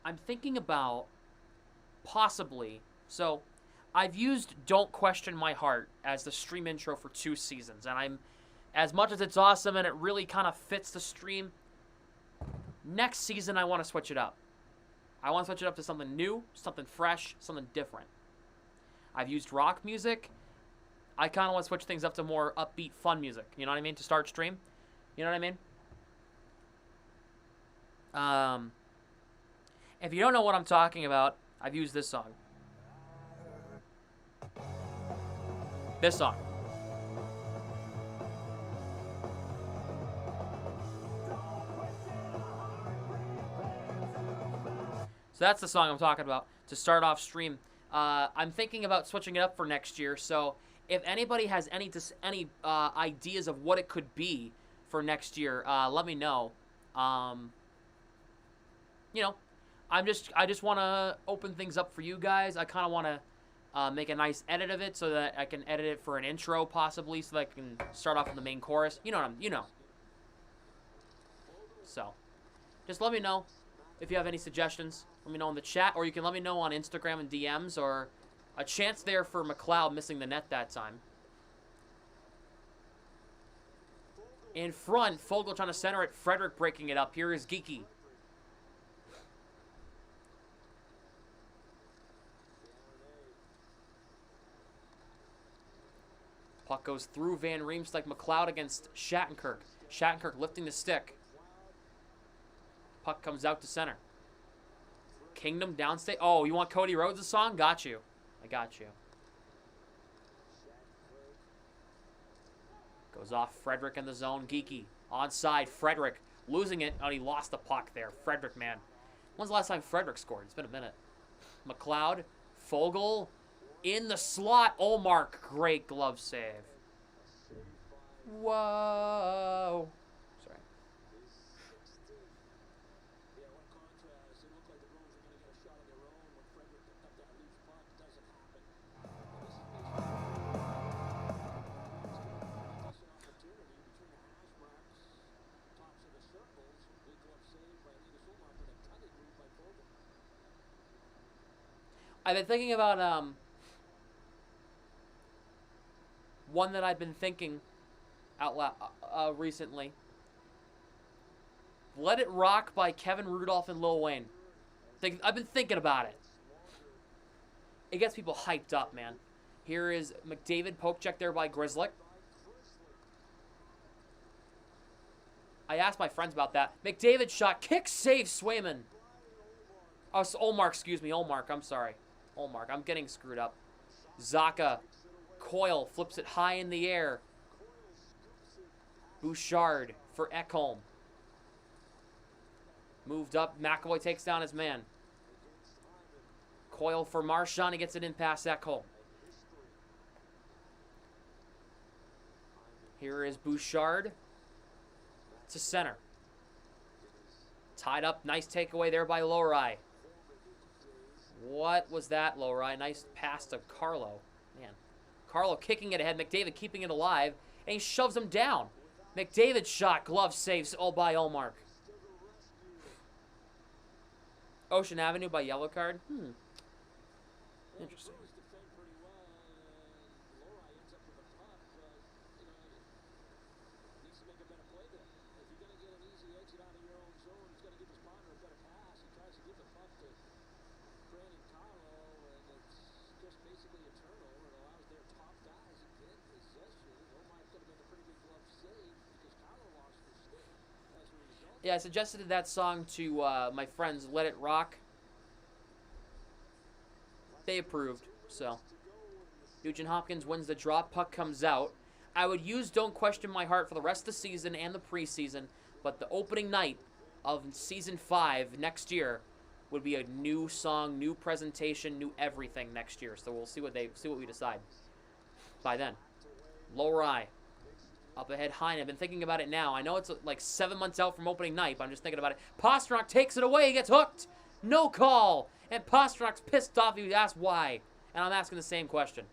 I'm thinking about possibly, so I've used Don't Question My Heart as the stream intro for 2 seasons, and as much as it's awesome and it really kind of fits the stream, next season I want to switch it up. I want to switch it up to something new, something fresh, something different. I've used rock music. I kind of want to switch things up to more upbeat, fun music. You know what I mean? To start stream. You know what I mean? If you don't know what I'm talking about, I've used this song. This song. So that's the song I'm talking about to start off stream. I'm thinking about switching it up for next year, so if anybody has any ideas of what it could be for next year, let me know. you know, I just want to open things up for you guys. I kind of want to make a nice edit of it so that I can edit it for an intro possibly, so that I can start off with the main chorus. You know. So, just let me know if you have any suggestions. Let me know in the chat, or you can let me know on Instagram and DMs, or a chance there for McLeod missing the net that time. In front, Fogle trying to center it. Frederick breaking it up. Here is Geeky. Puck goes through Van Riemsdyk. McLeod against Shattenkirk. Shattenkirk lifting the stick. Puck comes out to center. Kingdom downstate. Oh, you want Cody Rhodes' song? Got you. I got you. Goes off Frederick in the zone. Geeky. Onside. Frederick losing it. Oh, he lost the puck there. Frederick, man. When's the last time Frederick scored? It's been a minute. McLeod. Fogle. In the slot. Olmark. Great glove save. Whoa. Sorry. Yeah, what a contrast. It looked like the Bruins were going to get a shot on their own when Frederick picked up that loose puck. It doesn't happen. And this is basically an opportunity between the hash marks, tops of the circles. Big glove save by Linus Ullmark with a cutting move by Fogle. I've been thinking about one that I've been thinking out loud recently. Let It Rock by Kevin Rudolph and Lil Wayne. I've been thinking about it. It gets people hyped up, man. Here is McDavid poke check there by Grizzlick. I asked my friends about that. McDavid shot, kick, save, Swayman. Oh, Olmark, excuse me, Olmark, I'm sorry. Olmark, I'm getting screwed up. Zaka, Coyle, flips it high in the air. Bouchard for Ekholm. Moved up, McAvoy takes down his man. Coyle for Marchand, he gets it in past Ekholm. Here is Bouchard to center. Tied up, nice takeaway there by Lowry. What was that, Lowry? Nice pass to Carlo. Man, Carlo kicking it ahead, McDavid keeping it alive, and he shoves him down. McDavid shot, glove saves all by Olmark. Ocean Avenue by yellow card. Interesting. Yeah, I suggested that song to my friends, Let It Rock. They approved, so. Nugent Hopkins wins the draw. Puck comes out. I would use Don't Question My Heart for the rest of the season and the preseason, but the opening night of Season 5 next year would be a new song, new presentation, new everything next year. So we'll see what we decide by then. Lowry. Up ahead, Heinen. I've been thinking about it now. I know it's like 7 months out from opening night, but I'm just thinking about it. Pastrnak takes it away. He gets hooked. No call. And Pastrak's pissed off. He asked why. And I'm asking the same question.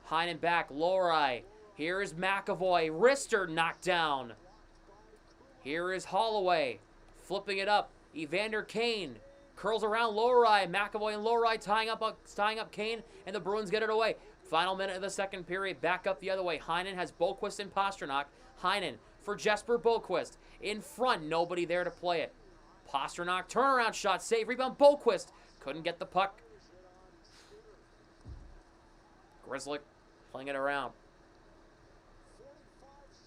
Heinen back. Lowry. Here is McAvoy. Wrister knocked down. Here is Holloway. Flipping it up. Evander Kane. Curls around Lowry. McAvoy and Lowry tying up Kane. And the Bruins get it away. Final minute of the second period, back up the other way. Heinen has Boqvist and Pastrnak. Heinen for Jesper Boqvist. In front, nobody there to play it. Pastrnak, turnaround shot, save, rebound, Boqvist. Couldn't get the puck. Grizzlick playing it around.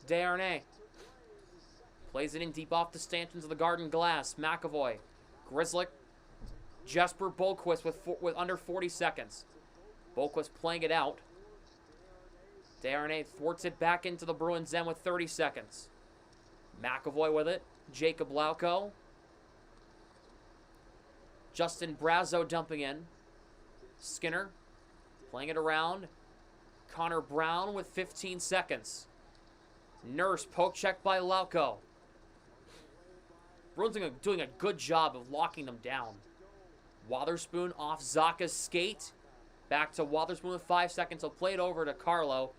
Desharnais plays it in deep off the stanchions of the Garden Glass. McAvoy, Grizzlick, Jesper Boqvist with under 40 seconds. Boqvist playing it out. Desharnais thwarts it back into the Bruins end with 30 seconds. McAvoy with it. Jacob Lauko. Justin Brazeau dumping in. Skinner playing it around. Connor Brown with 15 seconds. Nurse poke check by Lauko. Bruins doing a good job of locking them down. Wotherspoon off Zaka's skate. Back to Wotherspoon with 5 seconds. He'll play it over to Carlo.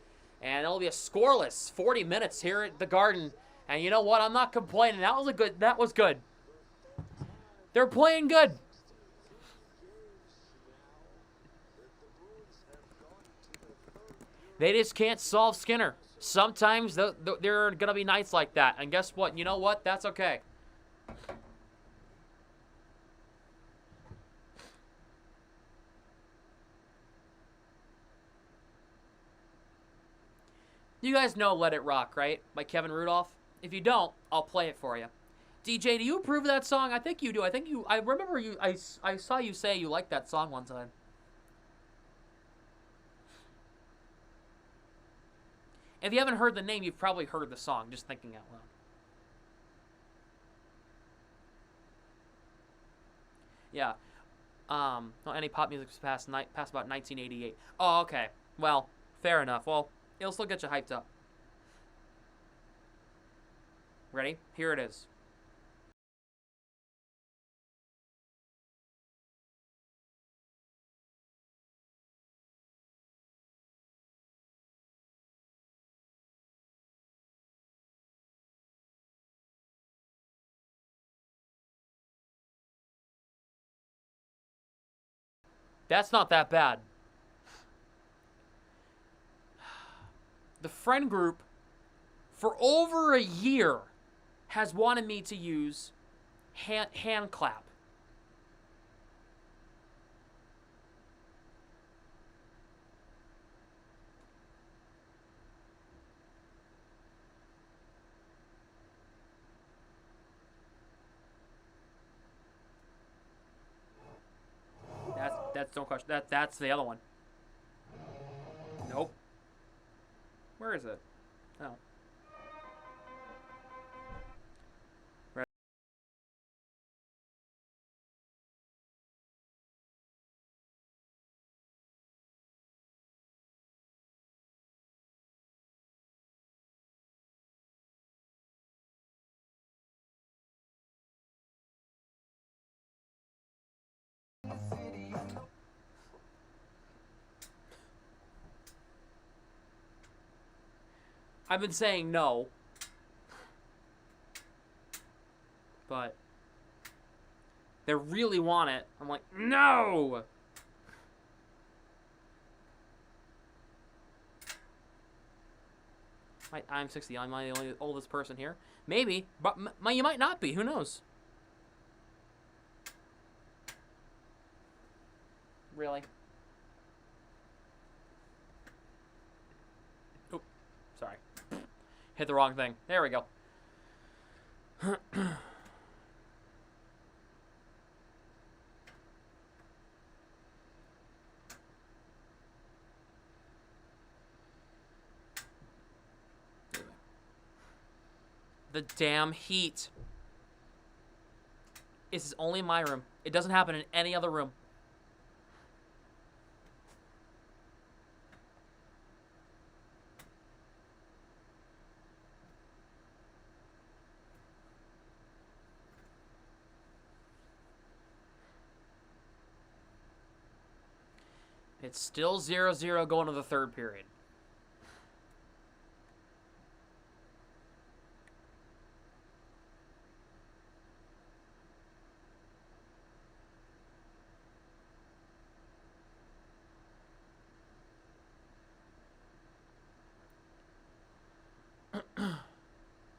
And it'll be a scoreless 40 minutes here at the Garden. And you know what? I'm not complaining. That was good. They're playing good. They just can't solve Skinner. Sometimes there are going to be nights like that. And guess what? You know what? That's okay. You guys know Let It Rock, right? By Kevin Rudolph? If you don't, I'll play it for you. DJ, do you approve of that song? I think you do. I remember you. I saw you say you liked that song one time. If you haven't heard the name, you've probably heard the song, just thinking out loud. Yeah. Well, any pop music's past about 1988. Oh, okay. Well, fair enough. Well, it'll still get you hyped up. Ready? Here it is. That's not that bad. The friend group, for over a year, has wanted me to use hand clap. That's no question. That's the other one. Nope. Where is it? Oh. Right. I've been saying no, but they really want it. I'm like, no! I'm 60. I'm the only oldest person here. Maybe, but you might not be. Who knows? Really? Oh, sorry. Hit the wrong thing. There we go. The damn heat. This is only my room. It doesn't happen in any other room. It's still 0-0 going to the third period.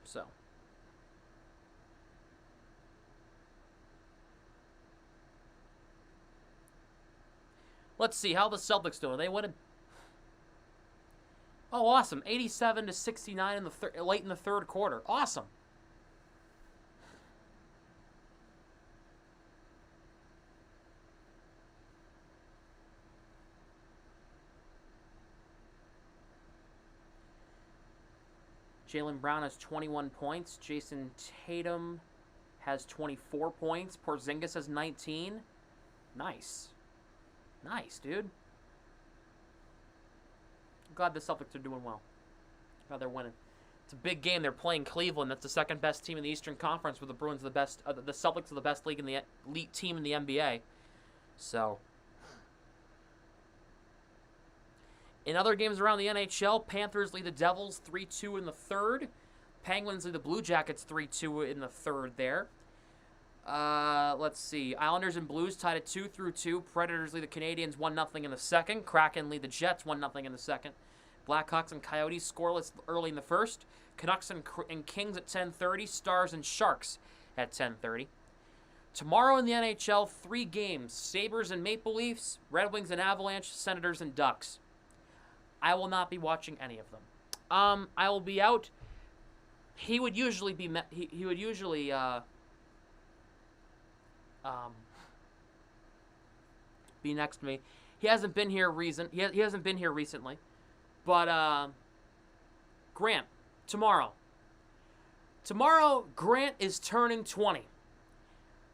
So. Let's see how the Celtics doing. They win. Oh, awesome! 87-69 in the late in the third quarter. Awesome. Jaylen Brown has 21 points. Jason Tatum has 24 points. Porzingis has 19. Nice. Nice, dude. I'm glad the Celtics are doing well. Glad they're winning. It's a big game. They're playing Cleveland. That's the second best team in the Eastern Conference, with the Bruins the best. The Celtics are the best league in the elite team in the NBA. So, in other games around the NHL, Panthers lead the Devils 3-2 in the third. Penguins lead the Blue Jackets 3-2 in the third there. Let's see. Islanders and Blues tied at 2-2. Predators lead the Canadiens 1-0 in the second. Kraken lead the Jets 1-0 in the second. Blackhawks and Coyotes scoreless early in the first. Canucks and Kings at 10:30. Stars and Sharks at 10:30. Tomorrow in the NHL, 3 games. Sabres and Maple Leafs, Red Wings and Avalanche, Senators and Ducks. I will not be watching any of them. I will be out. He would usually be he would usually be next to me. He hasn't been here he hasn't been here recently. But Grant, tomorrow. Tomorrow Grant is turning 20.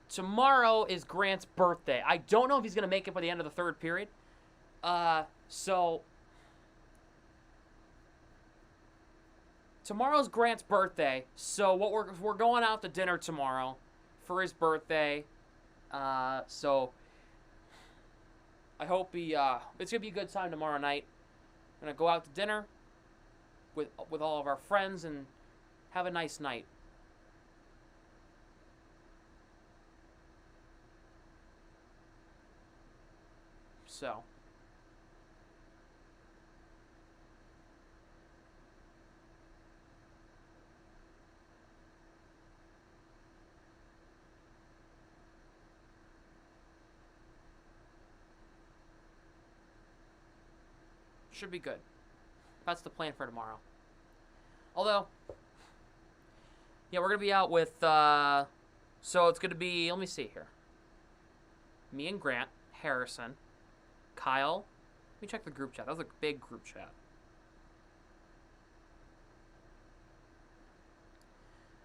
Tomorrow is Grant's birthday. I don't know if he's going to make it by the end of the third period. So tomorrow's Grant's birthday. So what we're going out to dinner tomorrow for his birthday. So I hope it's going to be a good time tomorrow night. I'm going to go out to dinner with all of our friends and have a nice night. So should be good. That's the plan for tomorrow. Although, yeah, we're going to be out with, so it's going to be, let me see here. Me and Grant, Harrison, Kyle. Let me check the group chat. That was a big group chat.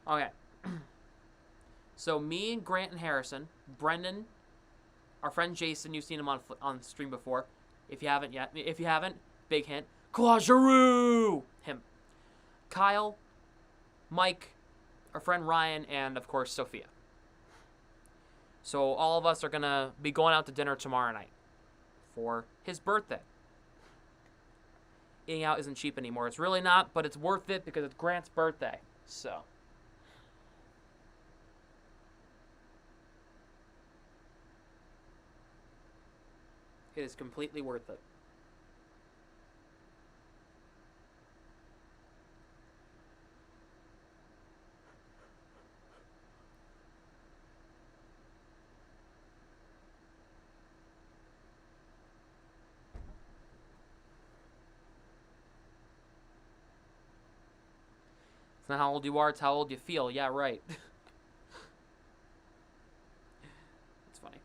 Okay. So me and Grant and Harrison, Brendan, our friend Jason, you've seen him on stream before. If you haven't, big hint. Claude Giroux! Him. Kyle, Mike, our friend Ryan, and of course Sophia. So all of us are gonna be going out to dinner tomorrow night for his birthday. Eating out isn't cheap anymore. It's really not, but it's worth it because it's Grant's birthday. So it is completely worth it. It's not how old you are, it's how old you feel. Yeah, right. It's funny.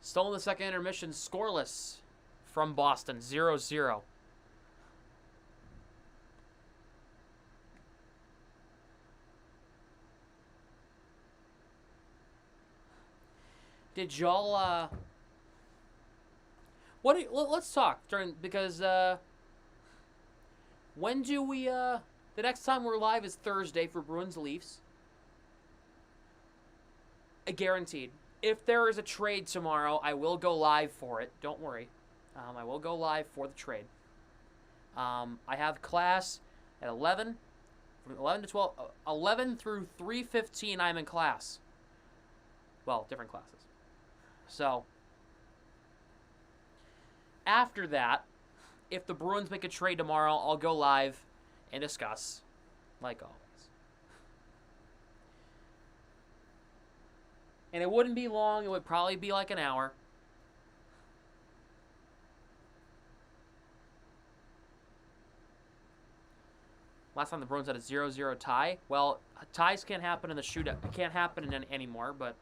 Still in the second intermission, scoreless from Boston, 0-0. Did y'all, let's talk because, when do we, the next time we're live is Thursday for Bruins Leafs. Guaranteed. If there is a trade tomorrow, I will go live for it. Don't worry. I will go live for the trade. I have class at 11. From 11 to 12. 11 through 3:15, I'm in class. Well, different classes. So, after that, if the Bruins make a trade tomorrow, I'll go live and discuss, like always. And it wouldn't be long. It would probably be like an hour. Last time the Bruins had a 0-0 tie. Well, ties can't happen in the shootout. It can't happen in any anymore, but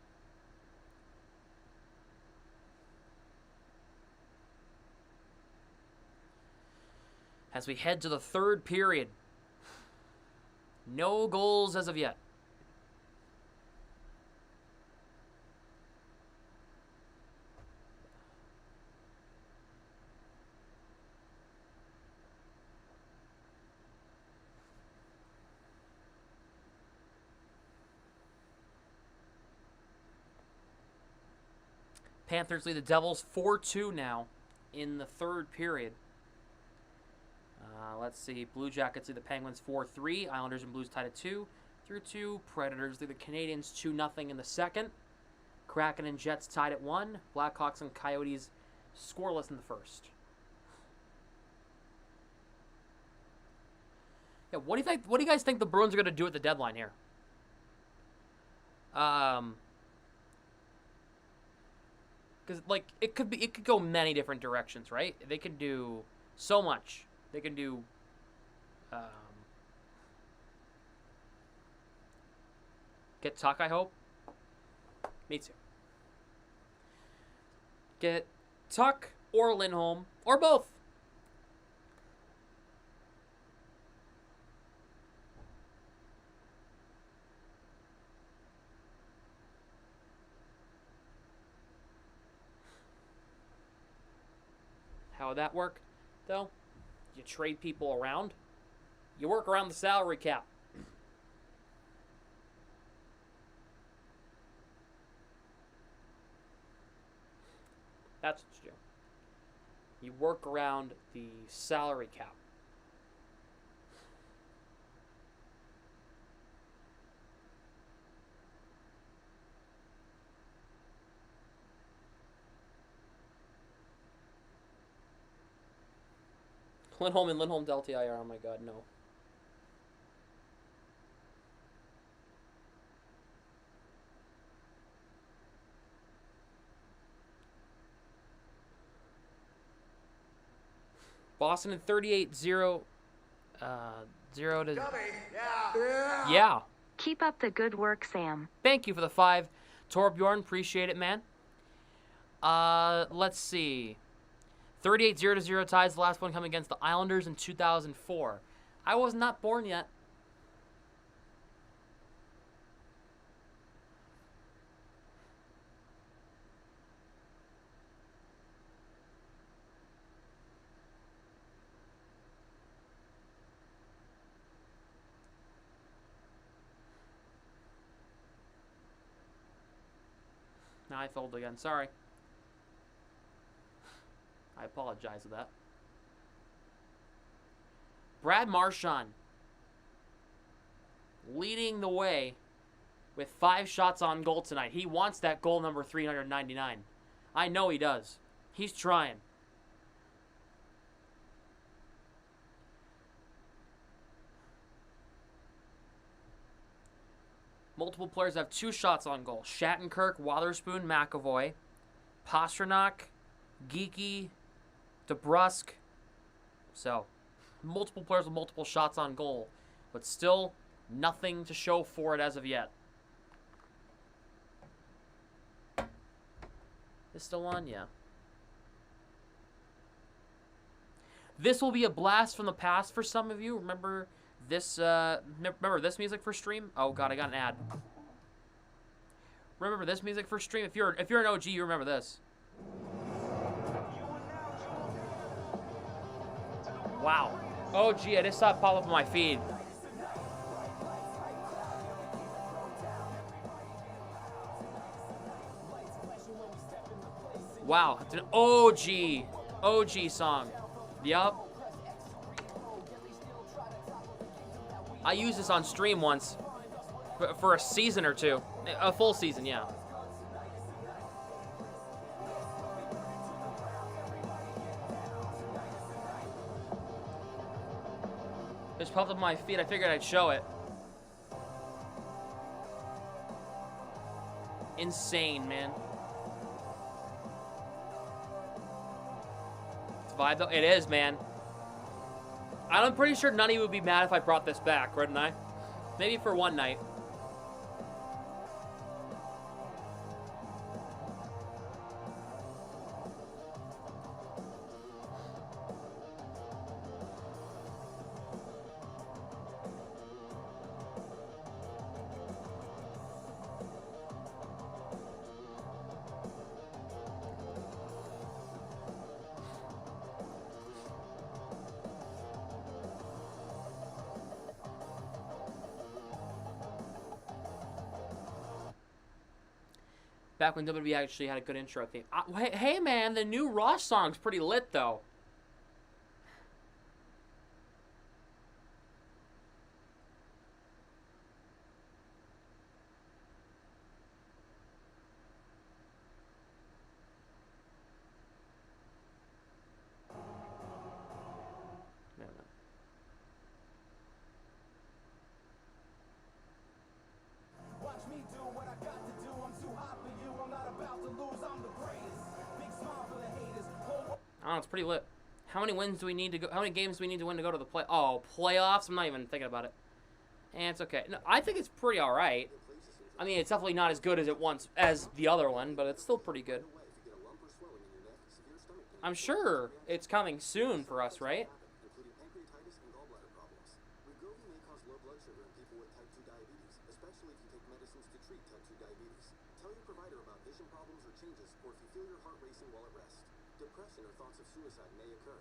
as we head to the third period. No goals as of yet. Panthers lead the Devils 4-2 now in the third period. Let's see. Blue Jackets lead the Penguins 4-3. Islanders and Blues tied at 2-2. Predators lead the Canadians 2-0 in the second. Kraken and Jets tied at 1. Blackhawks and Coyotes scoreless in the first. Yeah, what do you think? What do you guys think the Bruins are going to do at the deadline here? Because like it could go many different directions, right? They could do so much. They can do get Tuck, I hope. Me too. Get Tuck or Lindholm or both. How would that work, though? You trade people around. You work around the salary cap. That's what you do. You work around the salary cap. Lindholm and Lindholm Delta IR. Oh my god, no. Boston in 38-0. 0 to... Yeah. Keep up the good work, Sam. Thank you for the 5. Torbjorn, appreciate it, man. Let's see. 38-0 ties, the last one coming against the Islanders in 2004. I was not born yet. Now I fold again, sorry. I apologize for that. Brad Marchand leading the way with 5 shots on goal tonight. He wants that goal number 399. I know he does. He's trying. Multiple players have 2 shots on goal. Shattenkirk, Wotherspoon, McAvoy, Pastrnak, Geeky, DeBrusk. So, multiple players with multiple shots on goal, but still nothing to show for it as of yet. Is still on? Yeah. This will be a blast from the past for some of you. Remember this music for stream? Oh god, I got an ad. Remember this music for stream? If you're an OG, you remember this. Wow. Oh, gee, I just saw it pop up on my feed. Wow, it's an OG song. Yup. I used this on stream once for a season or two. A full season, yeah. Just popped up my feed. I figured I'd show it. Insane, man. It's vibe though. It is, man. I'm pretty sure none of you would be mad if I brought this back, wouldn't I? Maybe for one night. Back when WWE actually had a good intro theme. Hey, man, the new Raw song's pretty lit, though. Watch me do what I got to do. I'm too hot for you. I'm not about to lose. I'm the greatest. Big smile for the haters. I don't know, it's pretty lit. How many wins do we need to go? How many games do we need to win to go to the playoffs? I'm not even thinking about it. And it's okay. No, I think it's pretty all right. I mean, it's definitely not as good as the other one, but it's still pretty good. I'm sure it's coming soon for us, right? Depression or thoughts of suicide may occur.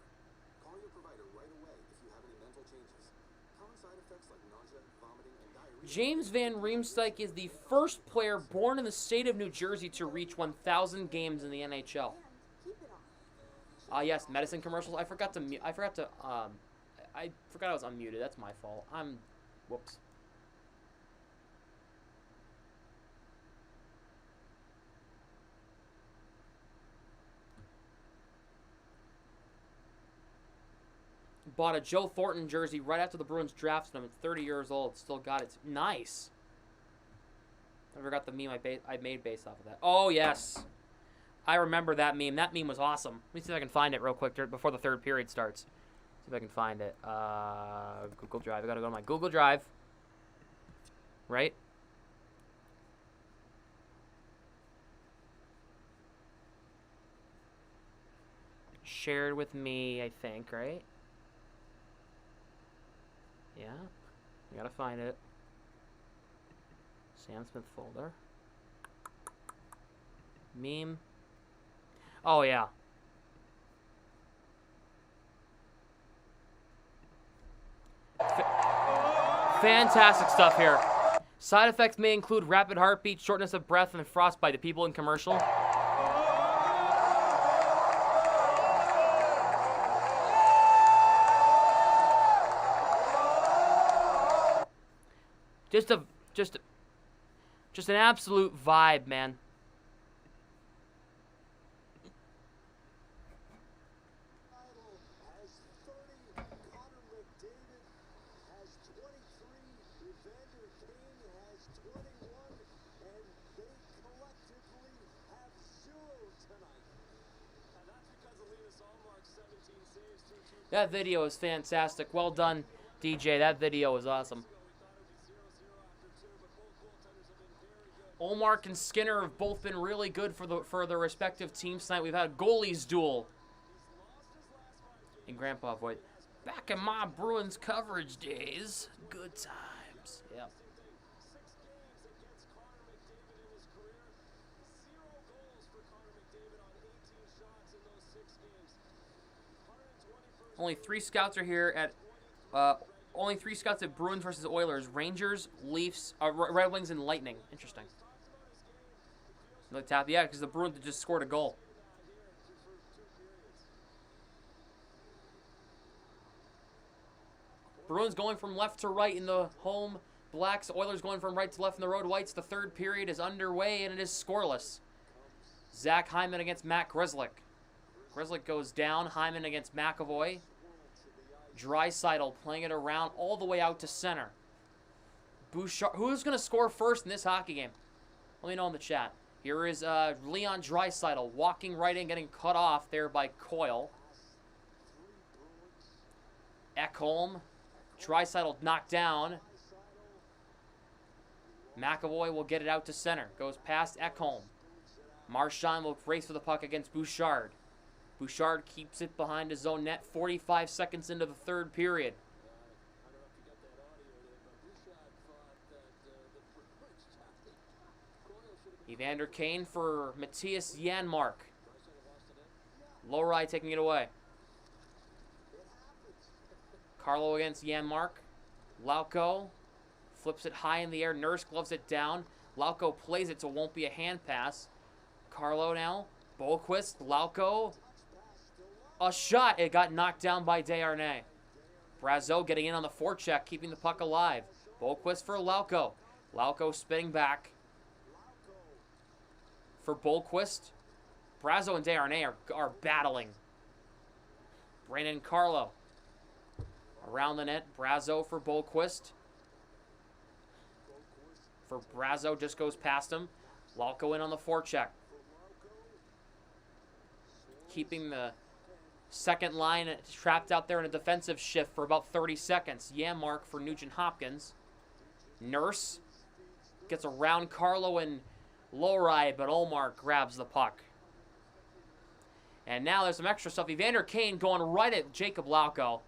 Call your provider right away if you have any mental changes. Common side effects like nausea, vomiting, and diarrhea. James Van Riemsdyk is the first player born in the state of New Jersey to reach 1,000 games in the NHL. Yes, medicine commercials. I forgot I was unmuted. That's my fault. Whoops. Bought a Joe Thornton jersey right after the Bruins drafted him. It's 30 years old. Still got it. It's nice. I forgot the meme I made based off of that. Oh, yes. I remember that meme. That meme was awesome. Let me see if I can find it real quick before the third period starts. See if I can find it. Google Drive. I gotta go to my Google Drive. Right? Shared with me, I think, right? Yeah, we gotta find it. Sam Smith folder. Meme. Oh, yeah. Fantastic stuff here. Side effects may include rapid heartbeat, shortness of breath, and frostbite. The people in commercial. Just an absolute vibe, man. Has 30, Connor McDavid has 23, Evander Kane has 21, and they collectively have 0 tonight. And that's because of Linus Ullmark's 17 saves through 2. That video is fantastic. Well done, DJ. That video was awesome. Ullmark and Skinner have both been really good for their respective teams tonight. We've had a goalies duel. And Grandpa Voigt. Back in my Bruins coverage days. Good times. Yep. Only 3 scouts are here at only 3 scouts at Bruins versus Oilers, Rangers, Leafs, Red Wings, and Lightning. Interesting. Look, tap, yeah, because the Bruins just scored a goal. Bruins going from left to right in the home. Blacks, Oilers going from right to left in the road. Whites, the third period is underway, and it is scoreless. Zach Hyman against Matt Grzelcyk. Grzelcyk goes down. Hyman against McAvoy. Draisaitl playing it around all the way out to center. Bouchard. Who's going to score first in this hockey game? Let me know in the chat. Here is Leon Draisaitl walking right in, getting cut off there by Coyle. Ekholm. Draisaitl knocked down. McAvoy will get it out to center. Goes past Ekholm. Marchand will race for the puck against Bouchard. Bouchard keeps it behind his own net 45 seconds into the third period. Evander Kane for Matthias Janmark. Lowry taking it away. Carlo against Janmark. Lauko flips it high in the air. Nurse gloves it down. Lauko plays it so it won't be a hand pass. Carlo now. Boquist, Lauco. A shot. It got knocked down by Desharnais. Brazeau getting in on the forecheck, keeping the puck alive. Boquist for Lauco. Lauco spinning back. For Boquist. Brazeau and Desharnais are battling. Brandon Carlo. Around the net. Brazeau for Boquist. For Brazeau, just goes past him. Lauco in on the forecheck. Keeping the second line trapped out there in a defensive shift for about 30 seconds. Mark for Nugent Hopkins. Nurse gets around Carlo and Lowry, but Olmark grabs the puck. And now there's some extra stuff. Evander Kane going right at Jacob Lauco.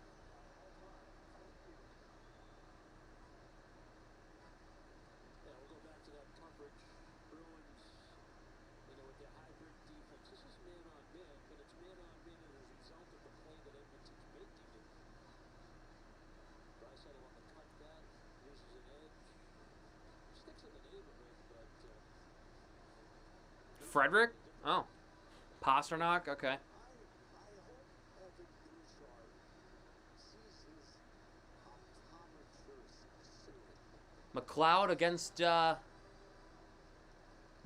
Frederick? Oh. Pasternak? Okay. McLeod against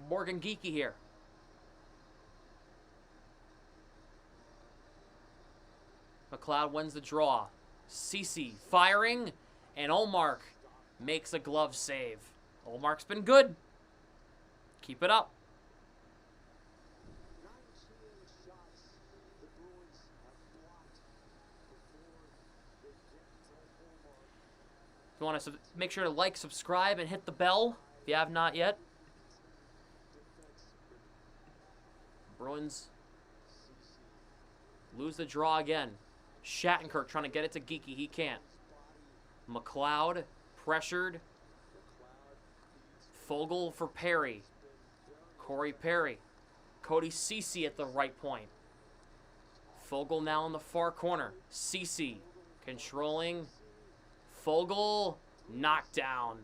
Morgan Geekie here. McLeod wins the draw. Cece firing, and Olmark makes a glove save. Olmark's been good. Keep it up. If you want to make sure to like, subscribe, and hit the bell if you have not yet. Bruins lose the draw again. Shattenkirk trying to get it to Geekie. He can't. McLeod pressured. Fogle for Perry. Corey Perry. Cody Cece at the right point. Fogle now in the far corner. Cece controlling. Fogle knocked down.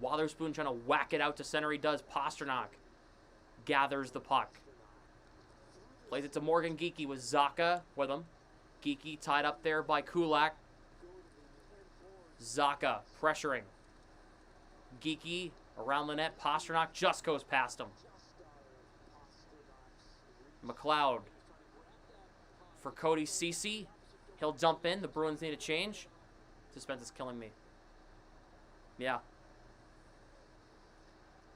Wotherspoon trying to whack it out to center. He does. Pasternak gathers the puck. Plays it to Morgan Geekie with Zaka with him. Geekie tied up there by Kulak. Zaka pressuring. Geekie around the net. Pasternak just goes past him. McLeod for Cody Cece. He'll dump in. The Bruins need a change. Suspense is killing me. Yeah.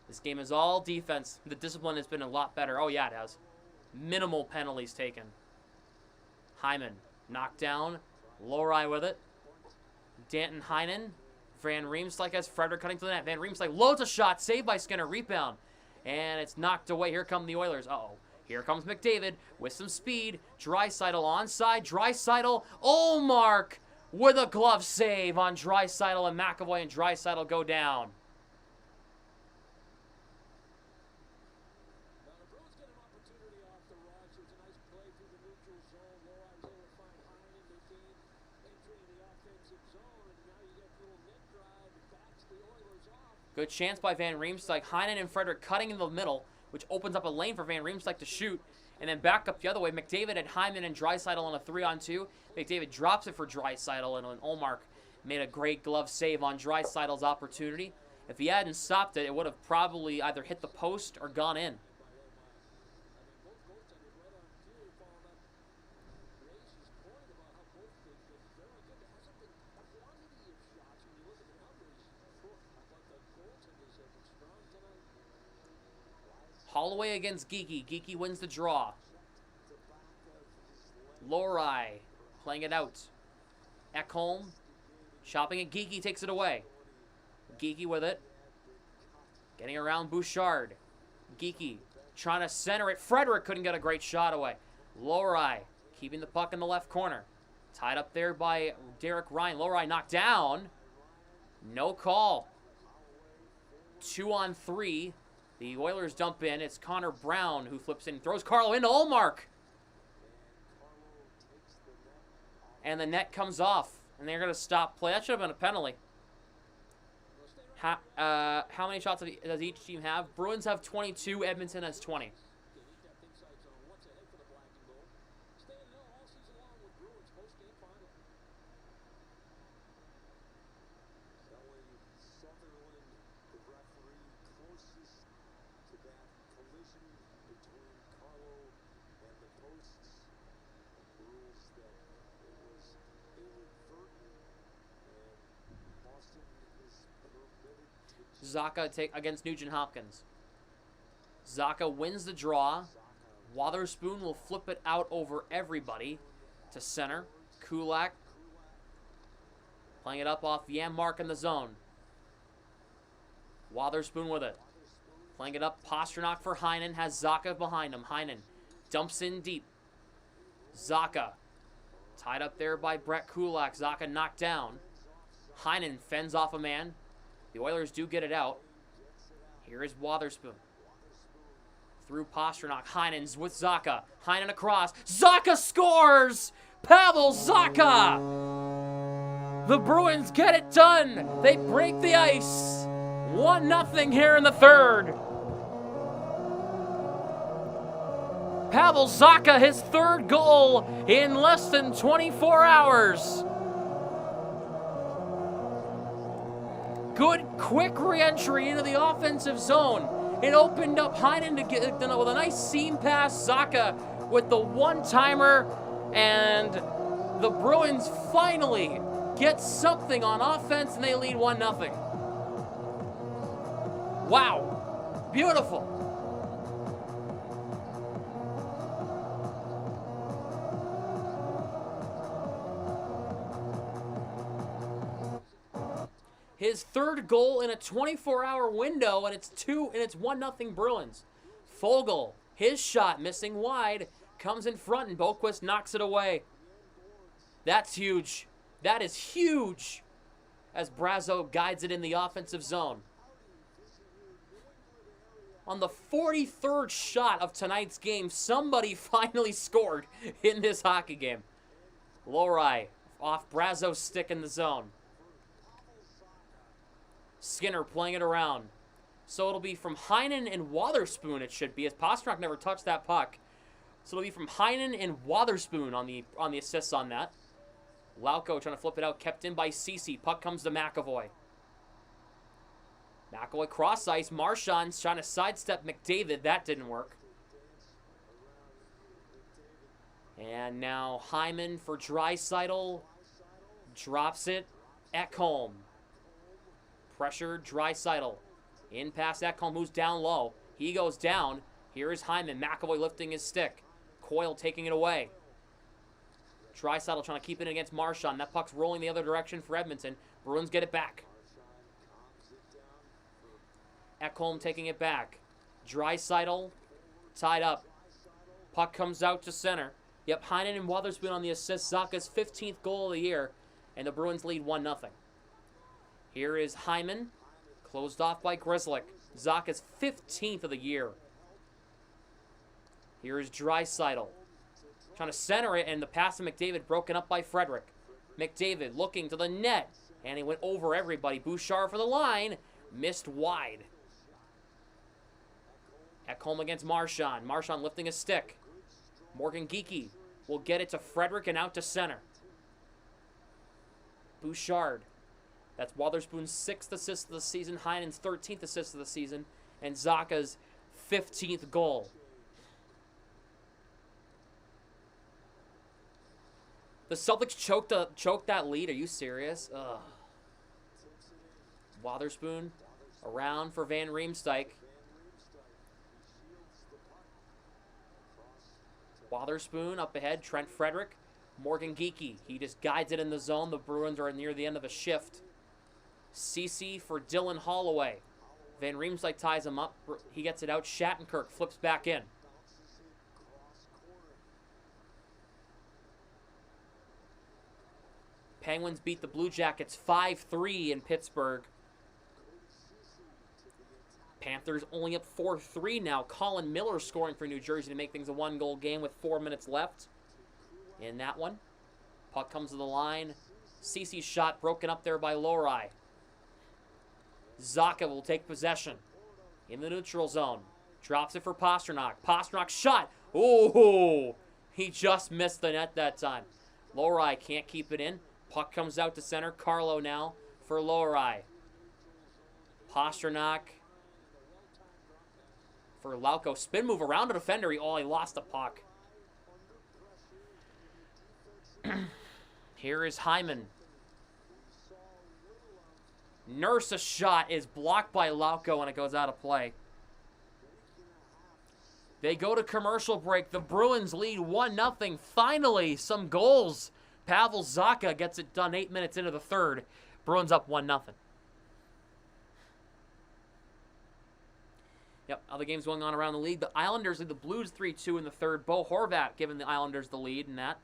This game is all defense. The discipline has been a lot better. Oh, yeah, it has. Minimal penalties taken. Hyman knocked down. Lowry with it. Danton Heinen. Van Riemsdyk has Frederick cutting to the net. Van Riemsdyk loads a shot. Saved by Skinner. Rebound. And it's knocked away. Here come the Oilers. Uh-oh. Here comes McDavid with some speed. Draisaitl onside. Draisaitl. Olmark with a glove save on Draisaitl, and McAvoy and Draisaitl go down. Good chance by Van Riemsdyk. Heinen and Frederick cutting in the middle, which opens up a lane for Van Riemsdyk to shoot. And then back up the other way. McDavid had Hyman and Draisaitl on a 3-on-2. McDavid drops it for Draisaitl, and Olmark made a great glove save on Draisaitl's opportunity. If he hadn't stopped it, it would have probably either hit the post or gone in. Holloway against Geekie. Geekie wins the draw. Lowry playing it out. Ekholm chopping it. Geekie takes it away. Geekie with it. Getting around Bouchard. Geekie trying to center it. Frederick couldn't get a great shot away. Lowry keeping the puck in the left corner. Tied up there by Derek Ryan. Lowry knocked down. No call. 2-on-3. The Oilers dump in. It's Connor Brown who flips in. Throws Carlo into Olmark. And the net comes off. And they're going to stop play. That should have been a penalty. How many shots does each team have? Bruins have 22. Edmonton has 20. between Carlo and the posts. Rules that it was inadvertent, and Boston is permitted to Zaka against Nugent Hopkins. Zaka wins the draw. Wotherspoon will flip it out over everybody to center. Kulak playing it up off Janmark in the zone. Wotherspoon with it. Playing it up. Pasternak for Heinen. Has Zaka behind him. Heinen dumps in deep. Zaka tied up there by Brett Kulak. Zaka knocked down. Heinen fends off a man. The Oilers do get it out. Here is Wotherspoon. Through Pasternak. Heinen's with Zaka. Heinen across. Zaka scores! Pavel Zaka! The Bruins get it done. They break the ice. 1-0 here in the third. Pavel Zaka, his third goal in less than 24 hours. Good, quick re-entry into the offensive zone. It opened up Heinen to get with a nice seam pass. Zaka with the one-timer, and the Bruins finally get something on offense, and they lead 1-0. Wow, beautiful. His third goal in a 24-hour window, and it's 1-0 Bruins. Foegele, his shot missing wide, comes in front, and Boquist knocks it away. That's huge. That is huge. As Brazeau guides it in the offensive zone. On the 43rd shot of tonight's game, somebody finally scored in this hockey game. Lohrei off Brazeau's stick in the zone. Skinner playing it around. So it'll be from Heinen and Wotherspoon, it should be, as Pasternak never touched that puck. So it'll be from Heinen and Wotherspoon on the assists on that. Lauko trying to flip it out, kept in by Ceci. Puck comes to McAvoy. McAvoy cross ice. Marchand's trying to sidestep McDavid. That didn't work. And now Hyman for Draisaitl. Drops it. Ekholm. Pressure, Draisaitl. In past Ekholm, who's down low. He goes down. Here is Hyman. McAvoy lifting his stick. Coyle taking it away. Draisaitl trying to keep it against Marchand. That puck's rolling the other direction for Edmonton. Bruins get it back. Ekholm taking it back. Draisaitl tied up. Puck comes out to center. Yep, Heinen and Wotherspoon on the assist. Zaka's 15th goal of the year. And the Bruins lead 1-0. Here is Hyman. Closed off by Grzelcyk. Zaka's 15th of the year. Here is Draisaitl. Trying to center it, and the pass to McDavid broken up by Frederick. McDavid looking to the net. And he went over everybody. Bouchard for the line. Missed wide. Ekholm against Marchand. Marchand lifting a stick. Morgan Geekie will get it to Frederick and out to center. Bouchard. That's Wotherspoon's 6th assist of the season, Heinen's 13th assist of the season, and Zaka's 15th goal. The Celtics choked that lead. Are you serious? Ugh. Wotherspoon around for Van Riemsdyk. Wotherspoon up ahead. Trent Frederick. Morgan Geekie. He just guides it in the zone. The Bruins are near the end of a shift. Ceci for Dylan Holloway. Van Riemsdyk ties him up. He gets it out. Shattenkirk flips back in. Penguins beat the Blue Jackets 5-3 in Pittsburgh. Panthers only up 4-3 now. Colin Miller scoring for New Jersey to make things a one-goal game with 4 minutes left in that one. Puck comes to the line. Ceci's shot broken up there by Lohrei. Zaka will take possession in the neutral zone. Drops it for Pasternak. Pasternak's shot. Ooh, he just missed the net that time. Lohrei can't keep it in. Puck comes out to center. Carlo now for Lohrei. Pasternak for Lauko. Spin move around a defender. He lost the puck. Here is Hyman. Nurse a shot is blocked by Lauko and it goes out of play. They go to commercial break. The Bruins lead 1-0. Finally, some goals. Pavel Zaka gets it done 8 minutes into the third. Bruins up 1-0. Yep, other games going on around the league. The Islanders lead the Blues 3-2 in the third. Bo Horvat giving the Islanders the lead in that.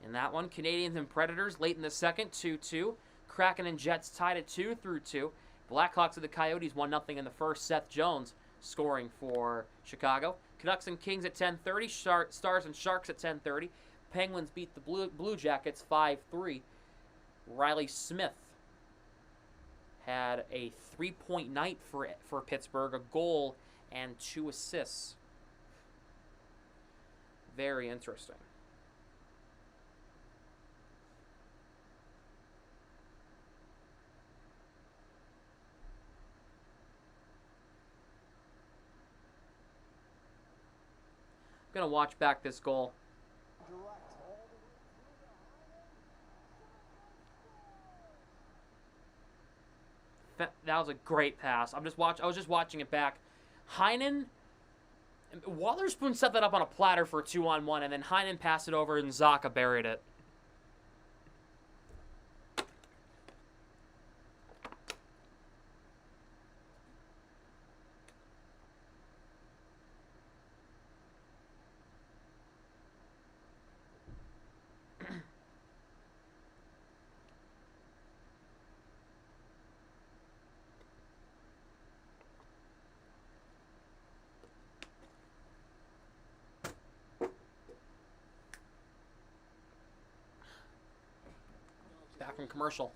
In that one, Canadians and Predators late in the second, 2-2. Kraken and Jets tied at 2-2. Blackhawks and the Coyotes 1-0 in the first. Seth Jones scoring for Chicago. Canucks and Kings at 10:30. Stars and Sharks at 10:30. Penguins beat the Blue Jackets 5-3. Riley Smith had a 3-point night for Pittsburgh, a goal and 2 assists. Very interesting. I'm going to watch back this goal. That was a great pass. I was just watching it back. Heinen, Watherspoon set that up on a platter for a 2-on-1, and then Heinen passed it over and Zaka buried it. Back from commercial.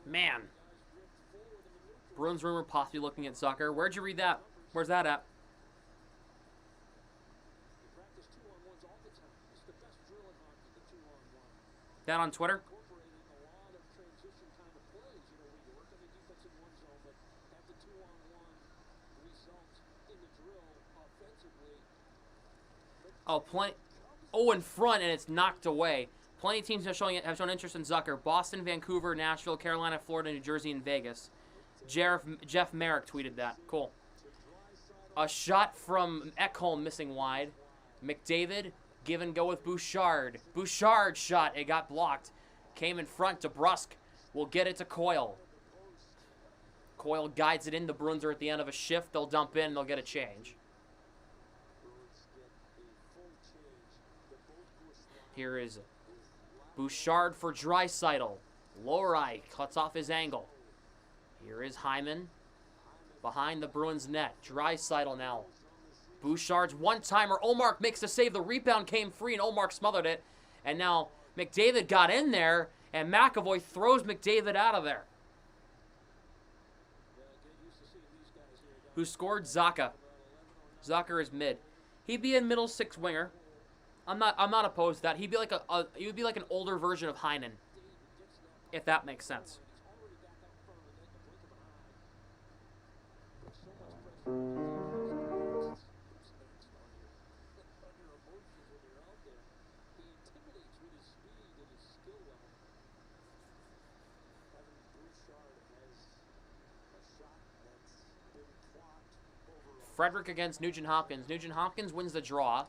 Man. Bruins rumor possibly looking at Zucker. Where'd you read that? Where's that at? That on Twitter? Oh, in front, and it's knocked away. Plenty of teams have shown interest in Zucker. Boston, Vancouver, Nashville, Carolina, Florida, New Jersey, and Vegas. Jeff Merrick tweeted that. Cool. A shot from Ekholm missing wide. McDavid, give and go with Bouchard. Bouchard shot, it got blocked. Came in front to Brusque. Will get it to Coyle. Coyle guides it in. The Bruins are at the end of a shift. They'll dump in, they'll get a change. Here is Bouchard for Draisaitl. Lohrei cuts off his angle. Here is Hyman behind the Bruins net. Draisaitl now. Bouchard's one-timer. Ullmark makes the save. The rebound came free, and Ullmark smothered it. And now McDavid got in there, and McAvoy throws McDavid out of there. Who scored? Zaka. Zaka is mid. He'd be a middle six winger. I'm not opposed to that. He'd be like he would be like an older version of Heinen, if that makes sense. Frederick against Nugent-Hopkins. Nugent-Hopkins wins the draw.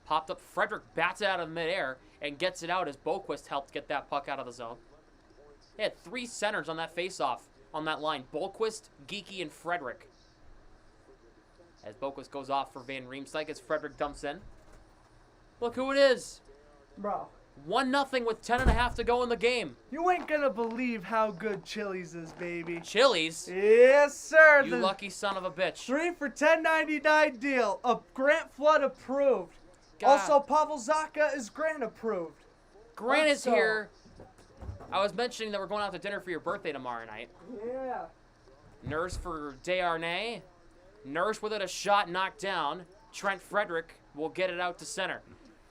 Popped up. Frederick bats it out of midair and gets it out as Boquist helped get that puck out of the zone. They had 3 centers on that faceoff on that line. Boquist, Geeky, and Frederick. As Boquist goes off for Van Riemsdyk as Frederick dumps in. Look who it is. Bro. 1-0 with 10.5 to go in the game. You ain't gonna believe how good Chili's is, baby. Chili's? Yes, sir. You lucky son of a bitch. 3 for $10.99 deal. Grant Flood approved. God. Also, Pavel Zaka is Grant approved. Grant is here. I was mentioning that we're going out to dinner for your birthday tomorrow night. Yeah. Nurse for Desharnais. Nurse with it, a shot knocked down. Trent Frederick will get it out to center.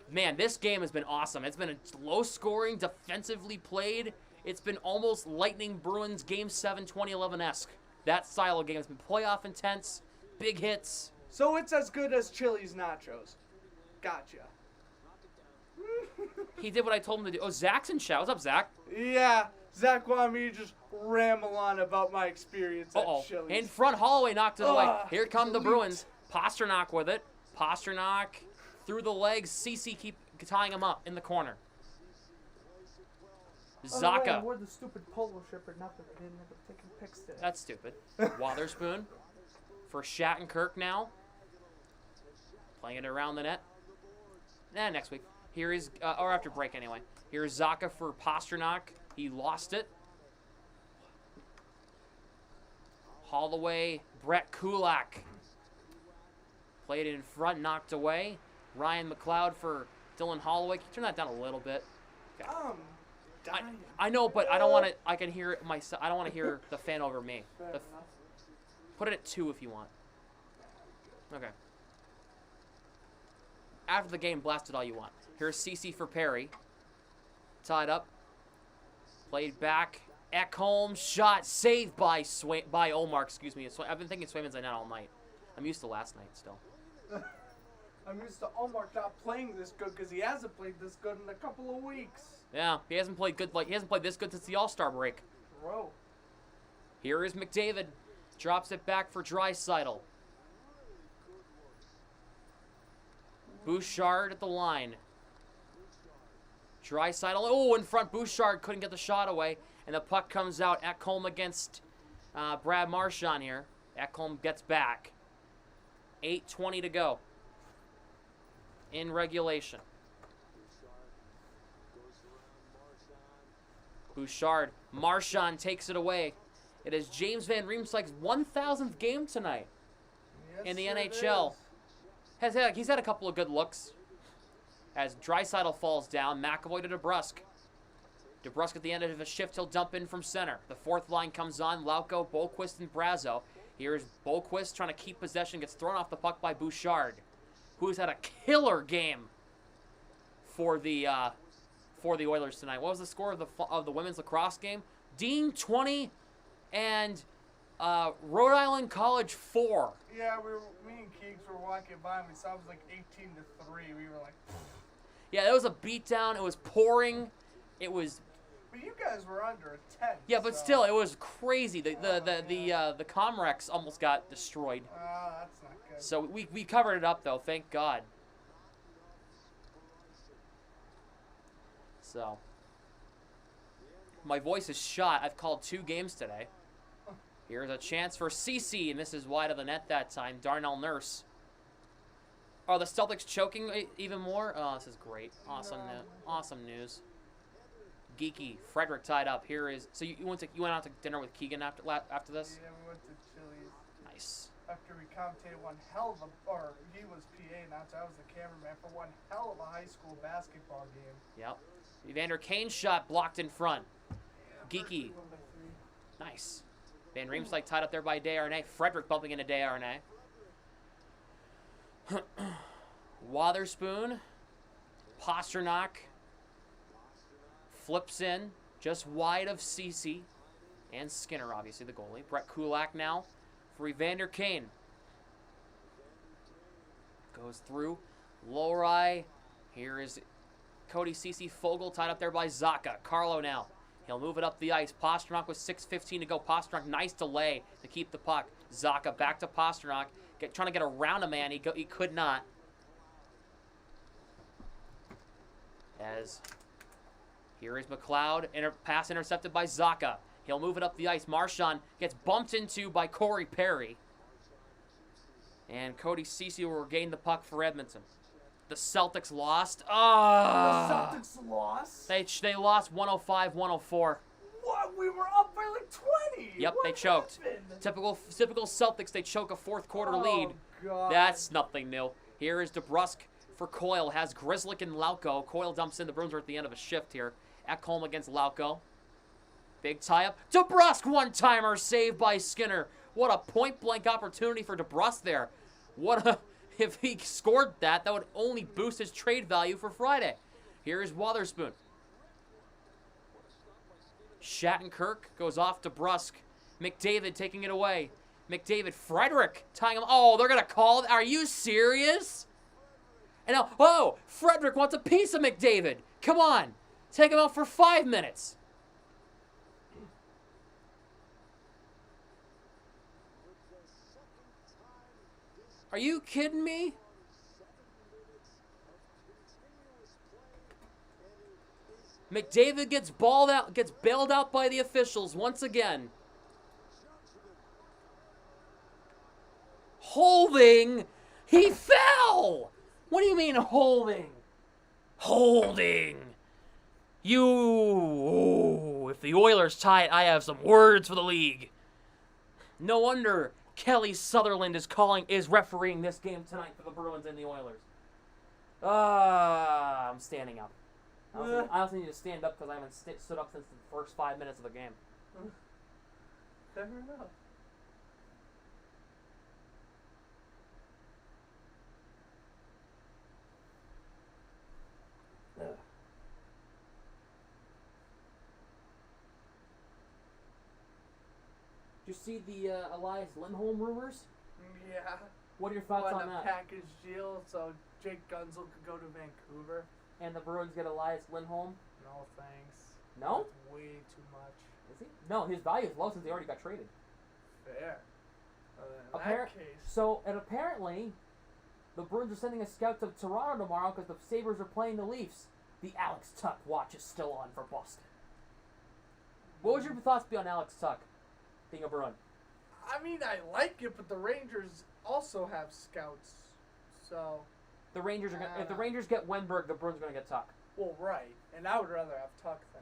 Man, this game has been awesome. It's been a low-scoring, defensively played, It's been almost Lightning Bruins Game 7 2011-esque. That style of game has been playoff intense, big hits. So it's as good as Chili's nachos. Gotcha. He did what I told him to do. Oh, Zach's in chat. What's up, Zach? Yeah, Zach wanted me to just ramble on about my experience at Chili's. In front, Holloway knocked it away. Here come the elite. Bruins. Pasternak with it. Pasternak through the legs. CC keep tying him up in the corner. Zaka. I wore the stupid polo shirt for nothing. I didn't end up taking pics today. That's stupid. Wotherspoon for Shattenkirk now. Playing it around the net. Next week. Here is, or after break anyway. Here's Zaka for Pasternak. He lost it. Holloway, Brett Kulak. Played it in front, knocked away. Ryan McLeod for Dylan Holloway. Can you turn that down a little bit? Okay. Dying. I know, but I don't want to. I can hear it myself. I don't want to hear the fan over me. Put it at 2 if you want. Okay. After the game, blast it all you want. Here's CC for Perry. Tied up. Played back. Ekholm shot saved by Omar. Excuse me. I've been thinking Swayman's like that all night. I'm used to last night still. I'm used to Omar not playing this good because he hasn't played this good in a couple of weeks. Yeah, he hasn't played good. He hasn't played this good since the All-Star break. Bro. Here is McDavid. Drops it back for Draisaitl. Bouchard at the line. Draisaitl. Oh, in front. Bouchard couldn't get the shot away. And the puck comes out. Ekholm against Brad Marchand here. Ekholm gets back. 8:20 to go in regulation. Bouchard. Marchand takes it away. It is James Van Riemsdyk's 1,000th game tonight in the NHL. He's had a couple of good looks. As Draisaitl falls down, McAvoy to DeBrusk. DeBrusk at the end of a shift, he'll dump in from center. The fourth line comes on, Lauko, Boquist, and Brazo. Here's Boquist trying to keep possession, gets thrown off the puck by Bouchard, who's had a killer game for the Oilers tonight. What was the score of the women's lacrosse game? Dean 20 and Rhode Island College 4. Yeah, me and Keegs were walking by and we saw it was like 18-3. We were like, yeah, it was a beatdown. It was pouring. It was. But you guys were under a 10. Yeah, but still, it was crazy. The Comrex almost got destroyed. That's not good. So we covered it up though, thank God. So my voice is shot. I've called 2 games today. Here's a chance for CC, and this is wide of the net that time. Darnell Nurse. Are the Celtics choking even more? Oh, this is great. Awesome news. Geeky. Frederick tied up. Here is. So you went out to dinner with Keegan after this? Yeah, we went to Chili's. Nice. After we commentated one hell of a, or he was PA announcer, I was the cameraman for one hell of a high school basketball game. Yep. Evander Kane's shot blocked in front. Geeky. Nice. Van Riemsdyk tied up there by Desharnais. Frederick bumping into Desharnais. Wotherspoon. Pasternak. Flips in. Just wide of CC. And Skinner, obviously, the goalie. Brett Kulak now for Evander Kane. Goes through. Lowry. Here is Cody CC. Fogle tied up there by Zaka. Carlo now. He'll move it up the ice. Pasternak with 6:15 to go. Pasternak, nice delay to keep the puck. Zaka back to Pasternak. Trying to get around a man. He could not. As here is McLeod. Pass intercepted by Zaka. He'll move it up the ice. Marchand gets bumped into by Corey Perry. And Cody Ceci will regain the puck for Edmonton. The Celtics lost. The Celtics lost? They lost 105-104. What? We were up by like 20. Yep, what they choked. Happened? Typical Celtics, they choke a fourth quarter lead. God. That's nothing new. Here is DeBrusk for Coyle. Has Grzelcyk and Lauko. Coyle dumps in. The Bruins are at the end of a shift here. Ekholm against Lauko. Big tie-up. DeBrusk one-timer saved by Skinner. What a point-blank opportunity for DeBrusk there. If he scored that would only boost his trade value for Friday. Here is Wotherspoon. Shattenkirk goes off to Brusque. McDavid taking it away. McDavid, Frederick tying him. Oh, they're going to call. Are you serious? And now, oh, Frederick wants a piece of McDavid. Come on. Take him out for 5 minutes. Are you kidding me? McDavid gets bailed out by the officials once again. Holding? He fell! What do you mean holding? Holding. If the Oilers tie it, I have some words for the league. No wonder Kelly Sutherland is refereeing this game tonight for the Bruins and the Oilers. I'm standing up. I also need to stand up because I haven't stood up since the first 5 minutes of the game. Fair enough. Did you see the Elias Lindholm rumors? Yeah. What are your thoughts on a that? package deal so Jake Gunsel could go to Vancouver. And the Bruins get Elias Lindholm? No thanks. No? That's way too much. Is he? No, his value is low since he already got traded. Fair. In that case. So, and apparently, the Bruins are sending a scout to Toronto tomorrow because the Sabres are playing the Leafs. The Alex Tuck watch is still on for Boston. What would your thoughts be on Alex Tuck being a Bruin? I mean, I like it, but the Rangers also have scouts. So. The Rangers are gonna, if the Rangers get Wenberg, the Bruins are going to get Tuck. Well, right. And I would rather have Tuck than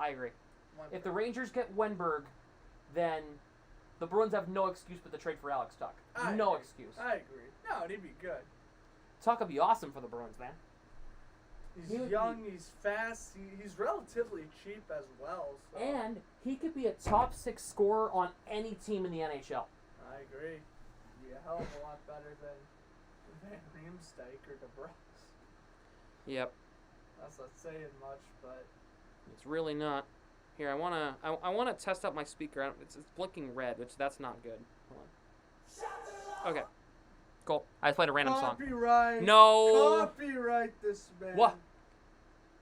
I agree. Wenberg. If the Rangers get Wenberg, then the Bruins have no excuse but to trade for Alex Tuck. No excuse. I agree. No, he'd be good. Tuck would be awesome for the Bruins, man. He's young, he's fast, he's relatively cheap as well. So. And he could be a top 6 scorer on any team in the NHL. I agree. He'd be a hell of a lot better than Riemsdyk or DeBrus. Yep. That's not saying much, but it's really not. Here, I wanna test out my speaker. It's blinking red, which that's not good. Hold on. Okay. Cool. I just played a random song. Copyright. No. Copyright this man. What?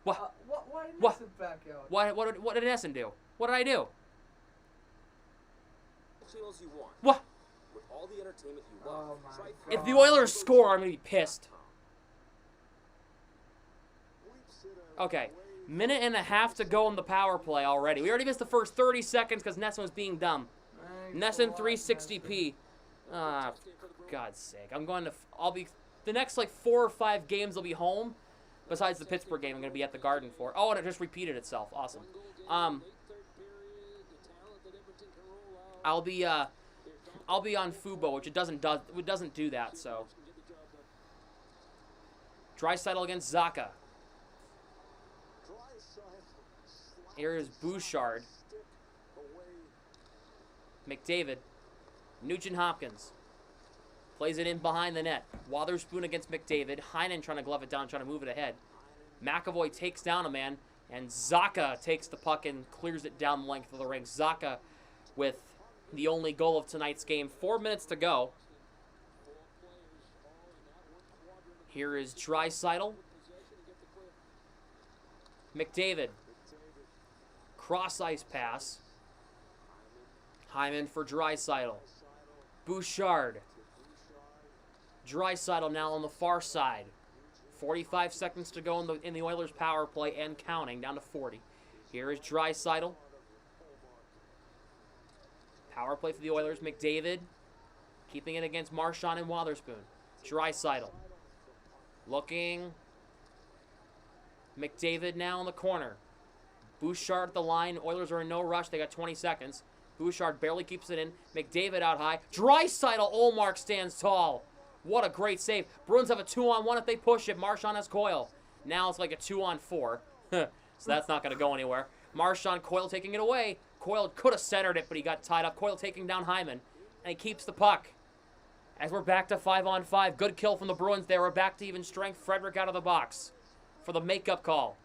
What? Why did What? it back out? What did Essen do? What did I do? Channels you want. What? With all the entertainment you want. Oh my God. If the Oilers score, I'm gonna be pissed. Okay. Minute and a half to go in the power play already. We already missed the first 30 seconds because Nesson was being dumb. Nesson 360p. Ah, for God's sake. I'll be, the next like 4 or 5 games I'll be home. Besides the Pittsburgh game I'm going to be at the Garden for. Oh, and it just repeated itself. Awesome. I'll be on Fubo, which it doesn't do that, so. Draisaitl against Zaka. Here is Bouchard. McDavid. Nugent-Hopkins. Plays it in behind the net. Wotherspoon against McDavid. Heinen trying to glove it down, trying to move it ahead. McAvoy takes down a man. And Zaka takes the puck and clears it down the length of the ring. Zaka with the only goal of tonight's game. 4 minutes to go. Here is Draisaitl. McDavid. Cross-ice pass. Hyman for Draisaitl. Bouchard. Draisaitl now on the far side. 45 seconds to go in the Oilers' power play and counting, down to 40. Here is Draisaitl. Power play for the Oilers. McDavid keeping it against Marchand and Wotherspoon. Draisaitl. Looking. McDavid now in the corner. Bouchard at the line. Oilers are in no rush. They got 20 seconds. Bouchard barely keeps it in. McDavid out high. Draisaitl. Olmark stands tall. What a great save. Bruins have a 2-on-1 if they push it. Marchand has Coyle. Now it's like a 2-on-4. So that's not going to go anywhere. Marchand, Coyle taking it away. Coyle could have centered it, but he got tied up. Coyle taking down Hyman. And he keeps the puck. As we're back to 5-on-5. Good kill from the Bruins there. We're back to even strength. Frederick out of the box for the makeup call.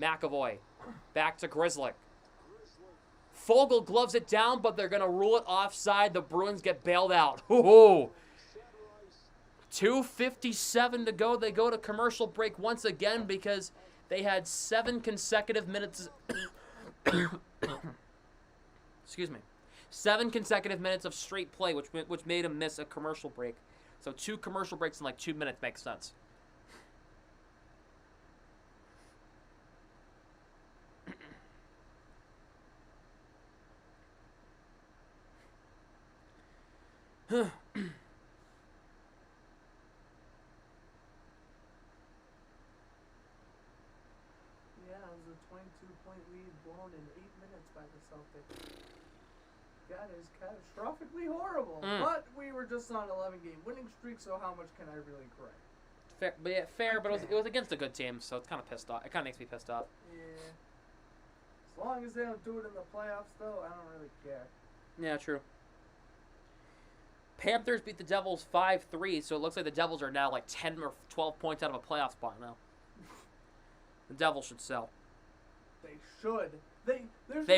McAvoy. Back to Grzelcyk. Fogle gloves it down, but they're going to rule it offside. The Bruins get bailed out. Ooh. 2:57 to go. They go to commercial break once again because they had 7 consecutive minutes. Excuse me. 7 consecutive minutes of straight play, which made them miss a commercial break. So 2 commercial breaks in like 2 minutes makes sense. Yeah, it was a 22-point lead blown in 8 minutes by the Celtics. That is catastrophically horrible. But we were just on an 11-game winning streak, so how much can I really correct? Fair, but yeah, fair. But it was against a good team, so it's kind of pissed off. It kind of makes me pissed off. Yeah. As long as they don't do it in the playoffs, though, I don't really care. Yeah, true. Panthers beat the Devils 5-3, so it looks like the Devils are now like 10 or 12 points out of a playoff spot now. The Devils should sell. They should. They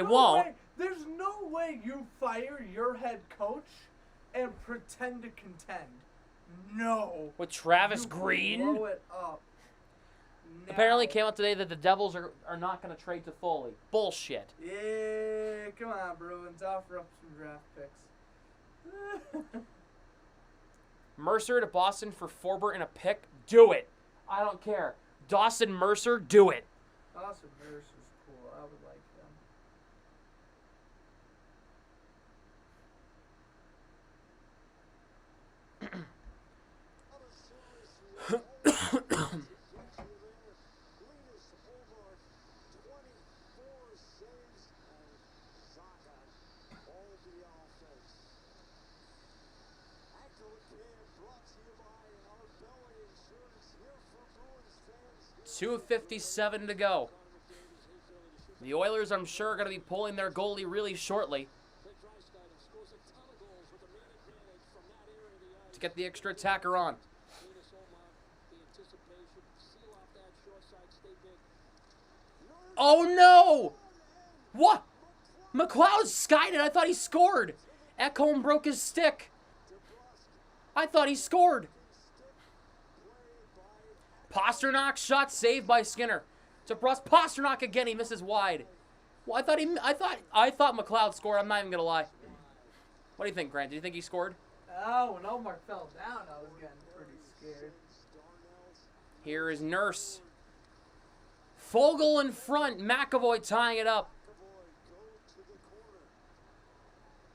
won't. There's no way you fire your head coach and pretend to contend. No. With Travis You Green? blow it up. Apparently Now. came out today that the Devils are not going to trade to Foley. Bullshit. Yeah, come on, Bruins. Offer up some draft picks. Mercer to Boston for Forbert and a pick? Do it. I don't care. Dawson Mercer, do it. Dawson Mercer's cool. I would like them. $2:57 to go. The Oilers, I'm sure, are going to be pulling their goalie really shortly to get the extra attacker on. Oh, no! What? McLeod skied it. I thought he scored. Ekholm broke his stick. I thought he scored. Pasternak shot saved by Skinner. To Pasternak again. He misses wide. Well, I thought McLeod scored. I'm not even gonna lie. What do you think, Grant? Do you think he scored? Oh, when Omar fell down, I was getting pretty scared. Here is Nurse. Fogle in front. McAvoy tying it up.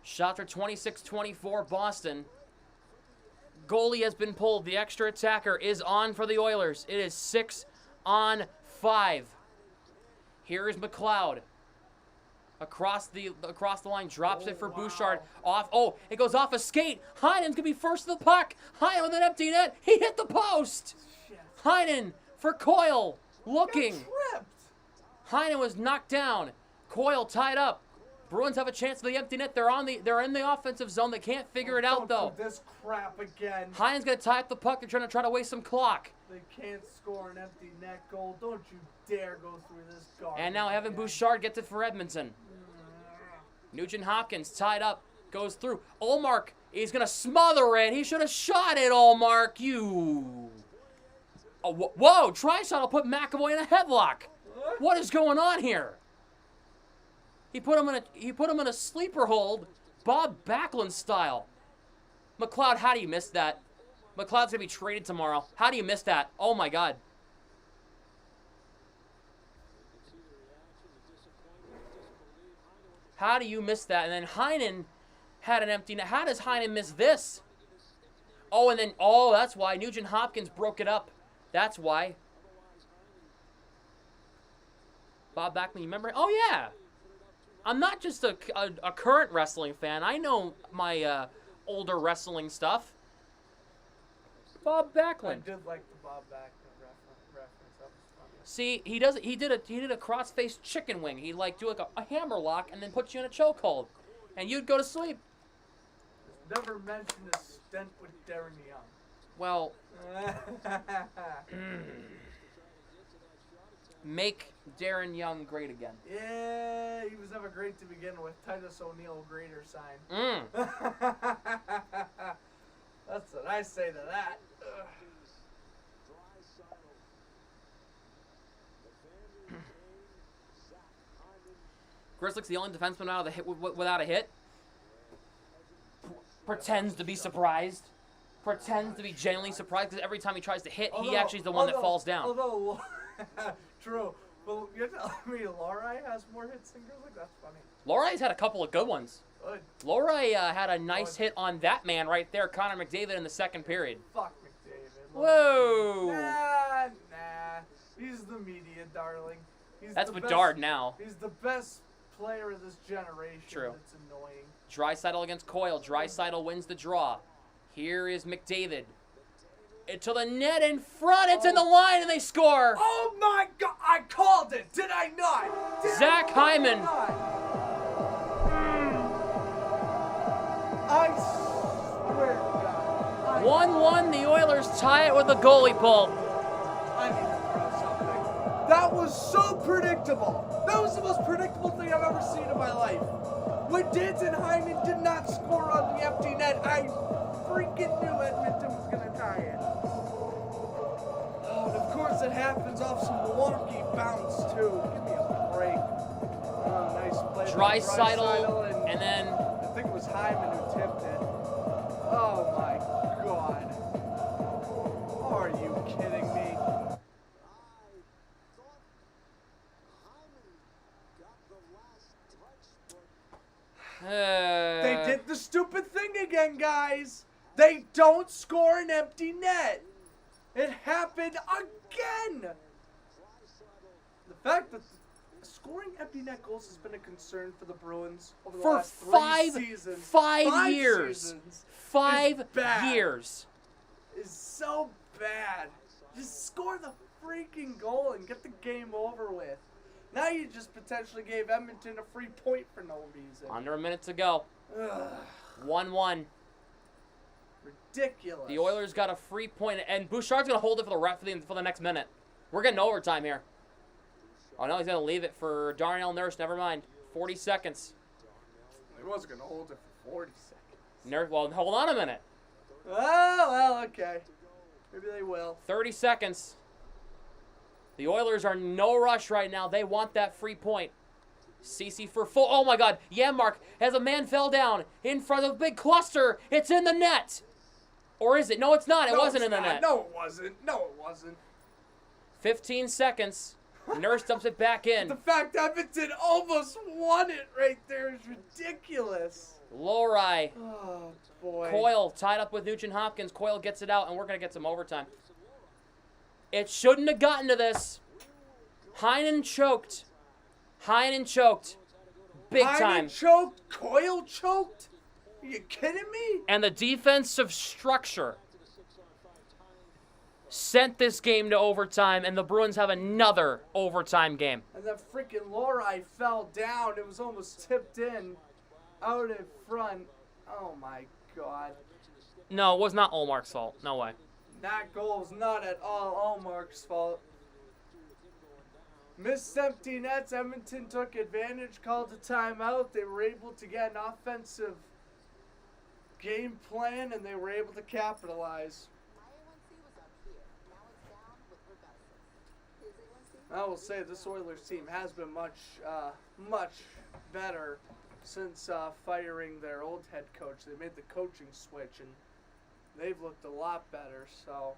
Shots are 26-24 Boston. Goalie has been pulled. The extra attacker is on for the Oilers. It is 6-on-5. Here is McLeod. Across the line, drops it for Bouchard. Off. Oh, it goes off a skate. Heinen's gonna be first to the puck. Heinen with an empty net. He hit the post. Shit. Heinen for Coyle. Looking. Tripped. Heinen was knocked down. Coyle tied up. Bruins have a chance at the empty net. They're in the offensive zone. They can't figure it out though. Don't do this crap again. Heinen's gonna tie up the puck. They're trying to waste some clock. They can't score an empty net goal. Don't you dare go through this garbage. And now Evan Bouchard gets it for Edmonton. Nugent Hopkins tied up, goes through. Ullmark, he's gonna smother it. He should have shot it, Ullmark. You. Oh, whoa! Trisaddle put McAvoy in a headlock. What is going on here? He put him in a sleeper hold, Bob Backlund style. McLeod, how do you miss that? McLeod's gonna be traded tomorrow. How do you miss that? Oh my God. How do you miss that? And then Heinen had an empty net. How does Heinen miss this? Oh, and then, that's why. Nugent Hopkins broke it up. That's why. Bob Backlund, you remember? Oh, yeah. I'm not just a current wrestling fan. I know my older wrestling stuff. Bob Backlund. I did like the Bob Backlund reference. That was funny. See, he did a cross-face chicken wing. He do like a hammer lock and then put you in a chokehold, and you'd go to sleep. Never mentioned a stint with Darren Young. Well, Make Darren Young great again. Yeah, he was never great to begin with. Titus O'Neil greater sign. That's what I say to that. Ugh. Grizzlick's the only defenseman out of the hit without a hit. Pretends to be surprised. Pretends to be genuinely surprised because every time he tries to hit, he actually is the one that falls down. Although, true. But you're telling me Laurie has more hits than Grizzlick? That's funny. Laurie's had a couple of good ones. Good. Laurie had a nice hit on that man right there, Connor McDavid, in the second period. Fuck McDavid. Whoa! Nah. He's the media darling. That's Bedard now. He's the best player of this generation. True. It's annoying. Draisaitl against Coyle. Draisaitl wins the draw. Here is McDavid. To the net in front. It's in the line, and they score. Oh my God! I called it. Did I not? Zach Hyman. I swear to God. 1-1. The Oilers tie it with the goalie pull. I need to throw something. That was so predictable. That was the most predictable thing I've ever seen in my life. When Danton Hyman did not score on the empty net, I freaking knew Edmonton was going to tie it. Oh, and of course it happens off some wonky bounce, too. Give me a break. Oh, nice play. Draisaitl, and then... I think it was Hyman who tipped it. Oh, my God. Are you kidding me? They did the stupid thing again, guys. They don't score an empty net. It happened again. The fact that scoring empty net goals has been a concern for the Bruins over the last 3 seasons. 5 years. Seasons 5 bad. years. Is so bad. Just score the freaking goal and get the game over with. Now you just potentially gave Edmonton a free point for no reason. Under a minute to go. Ugh. 1-1. Ridiculous. The Oilers got a free point, and Bouchard's going to hold it for the ref for the next minute. We're getting overtime here. Oh, no, he's going to leave it for Darnell Nurse. Never mind. 40 seconds. He wasn't going to hold it for 40 seconds. Nurse, well, hold on a minute. Oh, well, okay. Maybe they will. 30 seconds. The Oilers are no rush right now. They want that free point. Cece for full. Oh, my God. Janmark as a man fell down in front of a big cluster. It's in the net. Or is it? No, it's not. It wasn't in the net. No, it wasn't. No, it wasn't. 15 seconds. Nurse dumps it back in. The fact Edmonton almost won it right there is ridiculous. Lowry. Oh, boy. Coyle tied up with Nugent Hopkins. Coyle gets it out, and we're going to get some overtime. It shouldn't have gotten to this. Heinen choked. Big time. Heinen choked? Coyle choked? Are you kidding me? And the defensive structure sent this game to overtime, and the Bruins have another overtime game. And then freaking Lowry fell down. It was almost tipped in out in front. Oh, my God. No, it was not Olmark's fault. No way. That goal is not at all Allmark's fault. Missed empty nets. Edmonton took advantage, called a timeout. They were able to get an offensive game plan, and they were able to capitalize. I will say this Oilers team has been much better since firing their old head coach. They made the coaching switch, and they've looked a lot better. So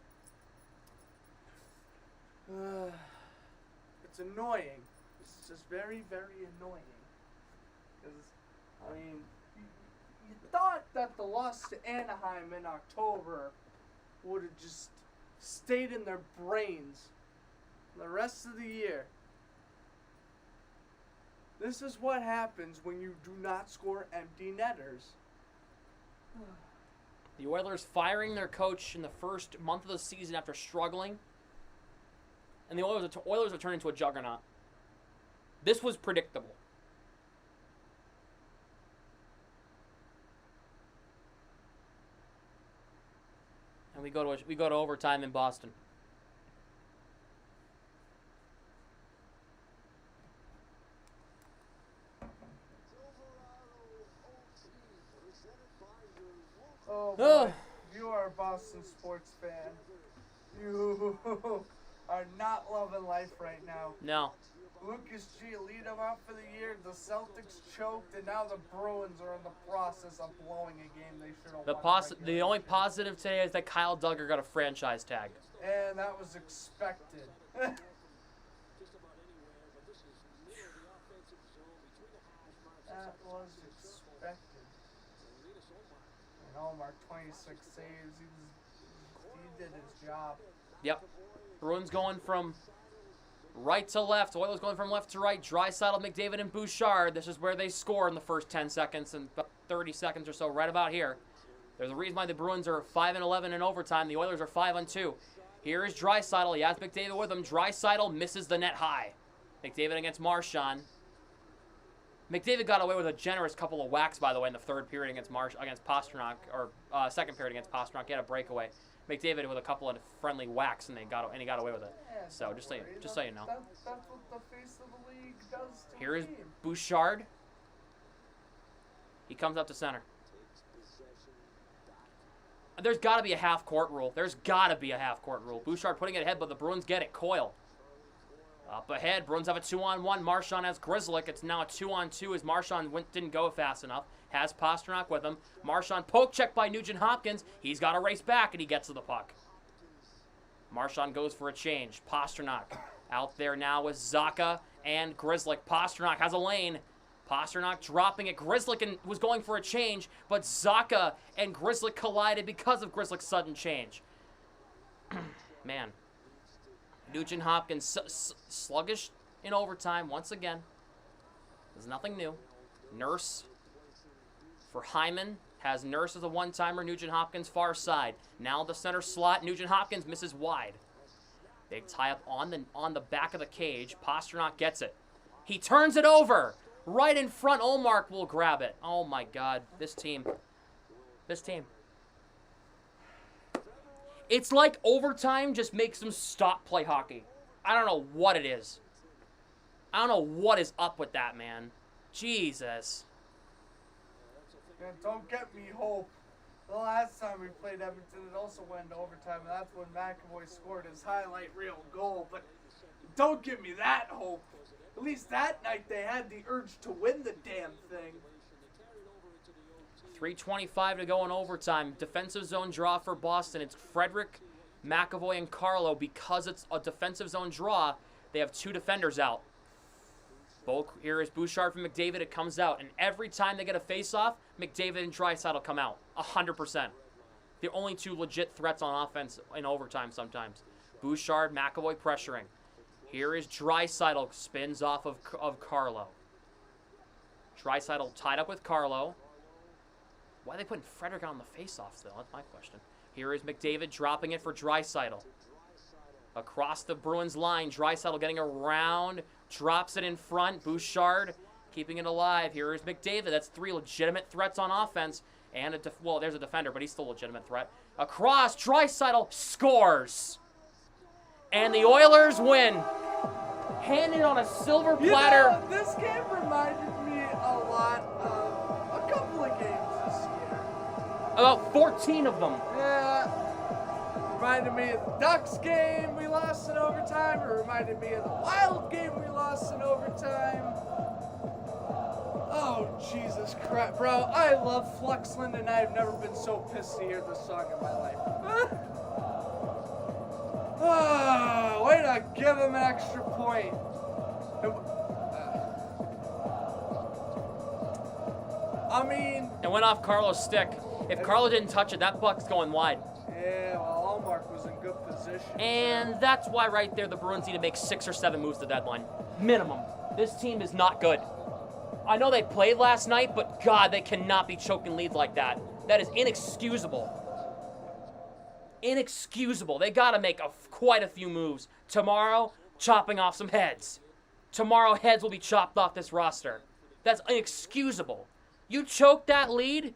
it's annoying. It's just very, very annoying. Because, I mean, you thought that the loss to Anaheim in October would have just stayed in their brains the rest of the year. This is what happens when you do not score empty netters. The Oilers firing their coach in the first month of the season after struggling. And the Oilers have turned into a juggernaut. This was predictable. And we go to overtime in Boston. Oh boy, you are a Boston sports fan. You are not loving life right now. No. Lucas Giolito out for the year. The Celtics choked, and now the Bruins are in the process of blowing a game they should have won. The only positive today is that Kyle Duggar got a franchise tag. And that was expected. That was expected. And Omar, 26 saves. He did his job. Yep. Bruins going from right to left. Oilers going from left to right. Draisaitl, McDavid, and Bouchard. This is where they score in the first 10 seconds and about 30 seconds or so, right about here. There's a reason why the Bruins are 5-11 in overtime. The Oilers are 5-2. Here is Draisaitl. He has McDavid with him. Draisaitl misses the net high. McDavid against Marchand. McDavid got away with a generous couple of whacks, by the way, in the third period against Pastrnak, or second period against Pastrnak. He had a breakaway. McDavid with a couple of friendly whacks, and he got away with it. Yeah, So just so you know. That's what the face of the league does to Here a is team. Bouchard. He comes up to center. There's got to be a half-court rule. Bouchard putting it ahead, but the Bruins get it. Coyle. Up ahead. Bruins have a 2-on-1. Marchand has Grzelcyk. It's now a 2-on-2 as Marchand didn't go fast enough. Has Pastrnak with him. Marchand poke check by Nugent-Hopkins. He's got to race back, and he gets to the puck. Marchand goes for a change. Pastrnak out there now with Zaka and Grzelcyk. Pastrnak has a lane. Pastrnak dropping it. Grzelcyk was going for a change, but Zaka and Grzelcyk collided because of Grzelcyk's sudden change. Man. Nugent-Hopkins sluggish in overtime once again. There's nothing new. Nurse for Hyman. Has Nurse as a one-timer. Nugent-Hopkins far side. Now the center slot. Nugent-Hopkins misses wide. Big tie-up on the back of the cage. Pastrnak gets it. He turns it over. Right in front. Olmark will grab it. Oh, my God. This team. It's like overtime just makes them stop play hockey. I don't know what it is. I don't know what is up with that, man. Jesus. Man, don't get me hope. The last time we played Edmonton, it also went into overtime, and that's when McAvoy scored his highlight reel goal. But don't give me that hope. At least that night they had the urge to win the damn thing. 3:25 to go in overtime. Defensive zone draw for Boston. It's Frederick, McAvoy, and Carlo. Because it's a defensive zone draw, they have two defenders out. Here is Bouchard from McDavid. It comes out. And every time they get a face-off, McDavid and Draisaitl come out. 100%. The only two legit threats on offense in overtime sometimes. Bouchard, McAvoy pressuring. Here is Draisaitl. Spins off of Carlo. Draisaitl tied up with Carlo. Why are they putting Frederick on the face-offs, though? That's my question. Here is McDavid dropping it for Draisaitl. Across the Bruins line, Draisaitl getting around, drops it in front. Bouchard keeping it alive. Here is McDavid. That's three legitimate threats on offense. And, there's a defender, but he's still a legitimate threat. Across, Draisaitl scores. And the Oilers win. Handed on a silver platter. You know, this game reminded me a lot of a couple of games this year. About 14 of them. Yeah. Reminded me of the Ducks game we lost in overtime. It reminded me of the Wild game we lost in overtime. Oh, Jesus Christ. Bro, I love Fluxland, and I've never been so pissed to hear this song in my life. Oh, way to give him an extra point. I mean... It went off Carlo's stick. If Carlo didn't touch it, that puck's going wide. Yeah, well, Allmark was in good position. And that's why right there the Bruins need to make 6 or 7 moves to the deadline. Minimum. This team is not good. I know they played last night, but God, they cannot be choking leads like that. That is inexcusable. Inexcusable. They got to make quite a few moves. Tomorrow, chopping off some heads. Tomorrow, heads will be chopped off this roster. That's inexcusable. You choked that lead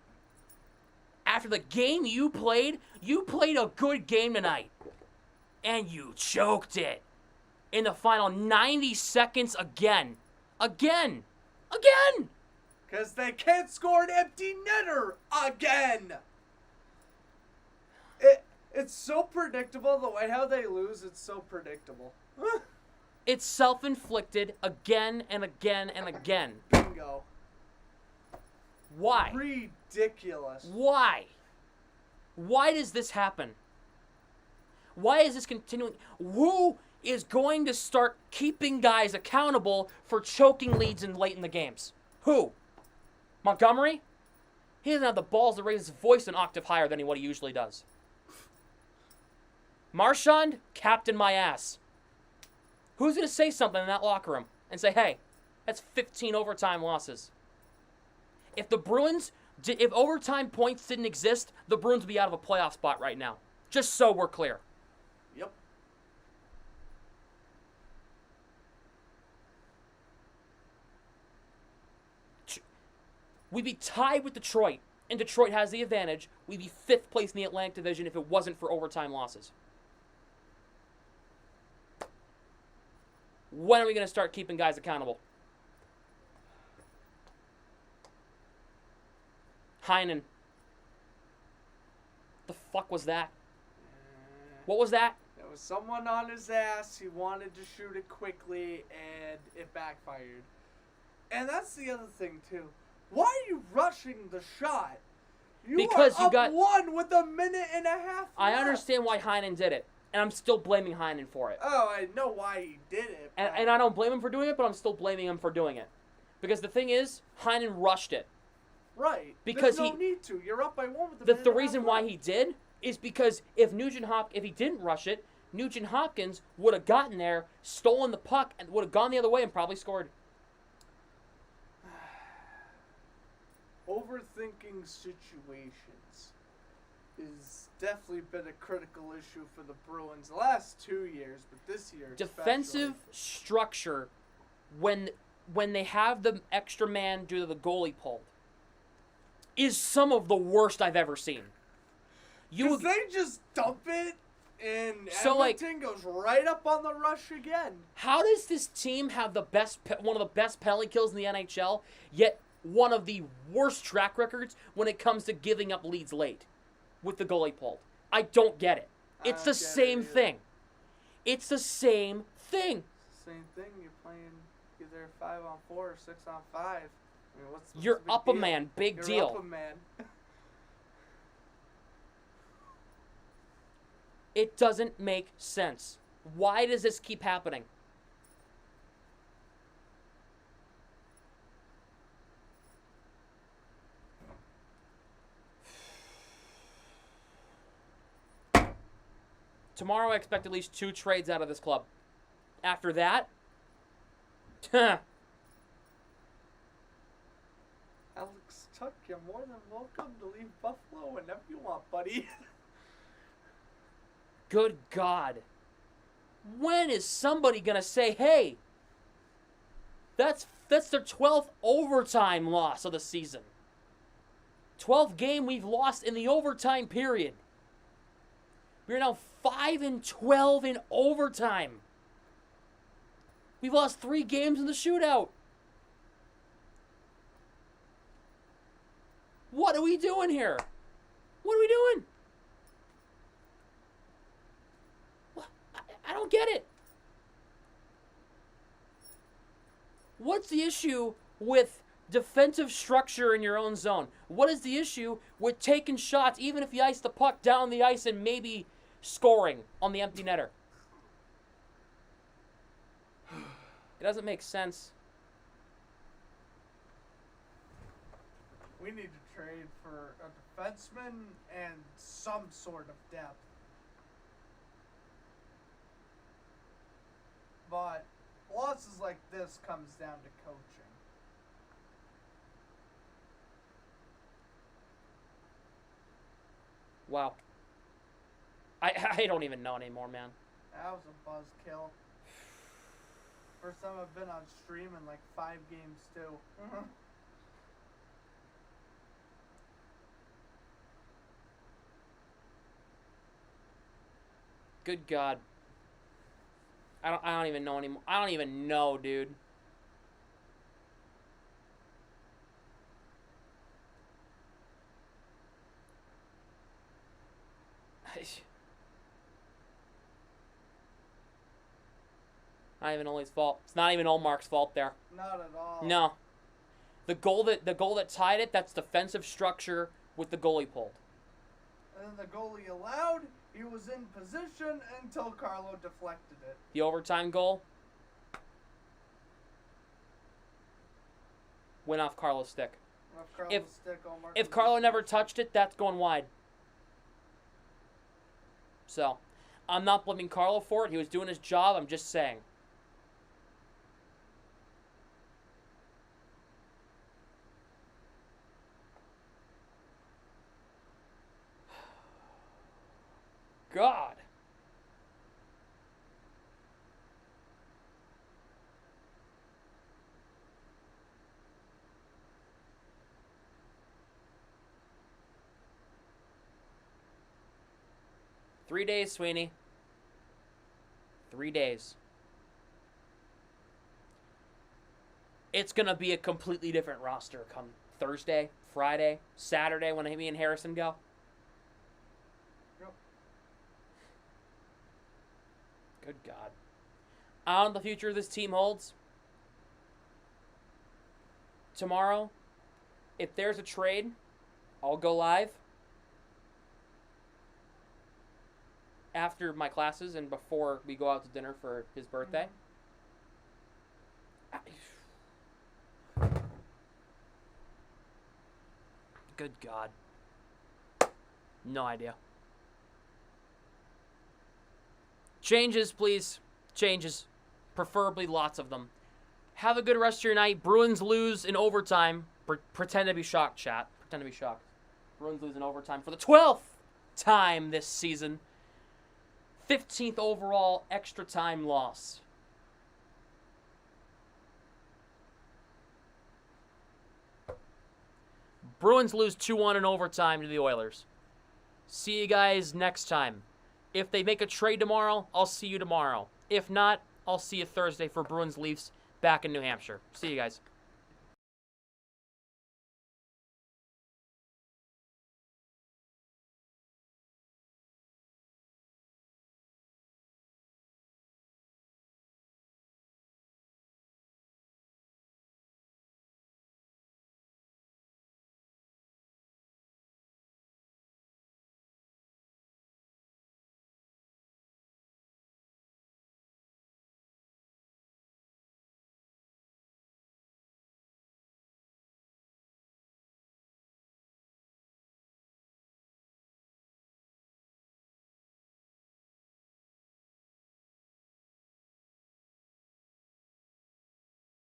after the game you played a good game tonight. And you choked it. In the final 90 seconds again. Again. Because they can't score an empty netter again. It's so predictable. The way how they lose, it's so predictable. It's self-inflicted again and again and again. Bingo. Why? Ridiculous. Why? Why does this happen? Why is this continuing? Who is going to start keeping guys accountable for choking leads in late in the games? Who? Montgomery? He doesn't have the balls to raise his voice an octave higher than what he usually does. Marchand, captain my ass. Who's going to say something in that locker room and say, hey, that's 15 overtime losses? If the Bruins, if overtime points didn't exist, the Bruins would be out of a playoff spot right now. Just so we're clear. Yep. We'd be tied with Detroit, and Detroit has the advantage. We'd be 5th place in the Atlantic Division if it wasn't for overtime losses. When are we going to start keeping guys accountable? Heinen. The fuck was that? What was that? There was someone on his ass. He wanted to shoot it quickly, and it backfired. And that's the other thing, too. Why are you rushing the shot? Because you got one with a minute and a half left. I understand why Heinen did it, and I'm still blaming Heinen for it. Oh, I know why he did it. And I don't blame him for doing it, but I'm still blaming him for doing it. Because the thing is, Heinen rushed it. Right. Because There's no need to. You're up by one with a The minute and a reason half why left. he did is because if he didn't rush it, Nugent Hopkins would have gotten there, stolen the puck, and would have gone the other way and probably scored. Overthinking situations is definitely been a critical issue for the Bruins the last 2 years, but this year Defensive structure, when they have the extra man due to the goalie pulled, is some of the worst I've ever seen. Because they just dump it, and So, Edmonton goes right up on the rush again. How does this team have one of the best penalty kills in the NHL, yet one of the worst track records when it comes to giving up leads late with the goalie pulled? I don't get it. It's the same thing. It's the same thing. Same thing. You're playing either 5-on-4 or 6-on-5. I mean, what's You're the big up a deal? man. Big You're deal. up a man. It doesn't make sense. Why does this keep happening? Tomorrow I expect at least 2 trades out of this club. After that, Alex Tuck, you're more than welcome to leave Buffalo whenever you want, buddy. good God. When is somebody going to say, hey, that's their 12th overtime loss of the season. 12th game we've lost in the overtime period. We're now 5-12 in overtime. We've lost 3 games in the shootout. What are we doing here? What are we doing? I don't get it. What's the issue with defensive structure in your own zone? What is the issue with taking shots, even if you ice the puck down the ice and maybe scoring on the empty netter? It doesn't make sense. We need to trade for a defenseman and some sort of depth. But losses like this comes down to coaching. Wow. I don't even know anymore, man. That was a buzzkill. First time I've been on stream in like 5 games too. Good God. I don't even know anymore. I don't even know, dude. Not even Ole's fault. It's not even Olmark's fault there. Not at all. No. The goal that tied it, that's defensive structure with the goalie pulled. And then the goalie allowed. He was in position until Carlo deflected it. The overtime goal went off Carlo's stick. If Carlo never touched it, that's going wide. So, I'm not blaming Carlo for it. He was doing his job. I'm just saying. God. Three days, Sweeney. 3 days. It's going to be a completely different roster come Thursday, Friday, Saturday when me and Harrison go. Yep. Good God. I don't know the future of this team holds. Tomorrow, if there's a trade, I'll go live. After my classes and before we go out to dinner for his birthday. Good God. No idea. Changes, please. Changes. Preferably lots of them. Have a good rest of your night. Bruins lose in overtime. Pretend to be shocked, chat. Pretend to be shocked. Bruins lose in overtime for the 12th time this season. 15th overall extra time loss. Bruins lose 2-1 in overtime to the Oilers. See you guys next time. If they make a trade tomorrow, I'll see you tomorrow. If not, I'll see you Thursday for Bruins Leafs back in New Hampshire. See you guys.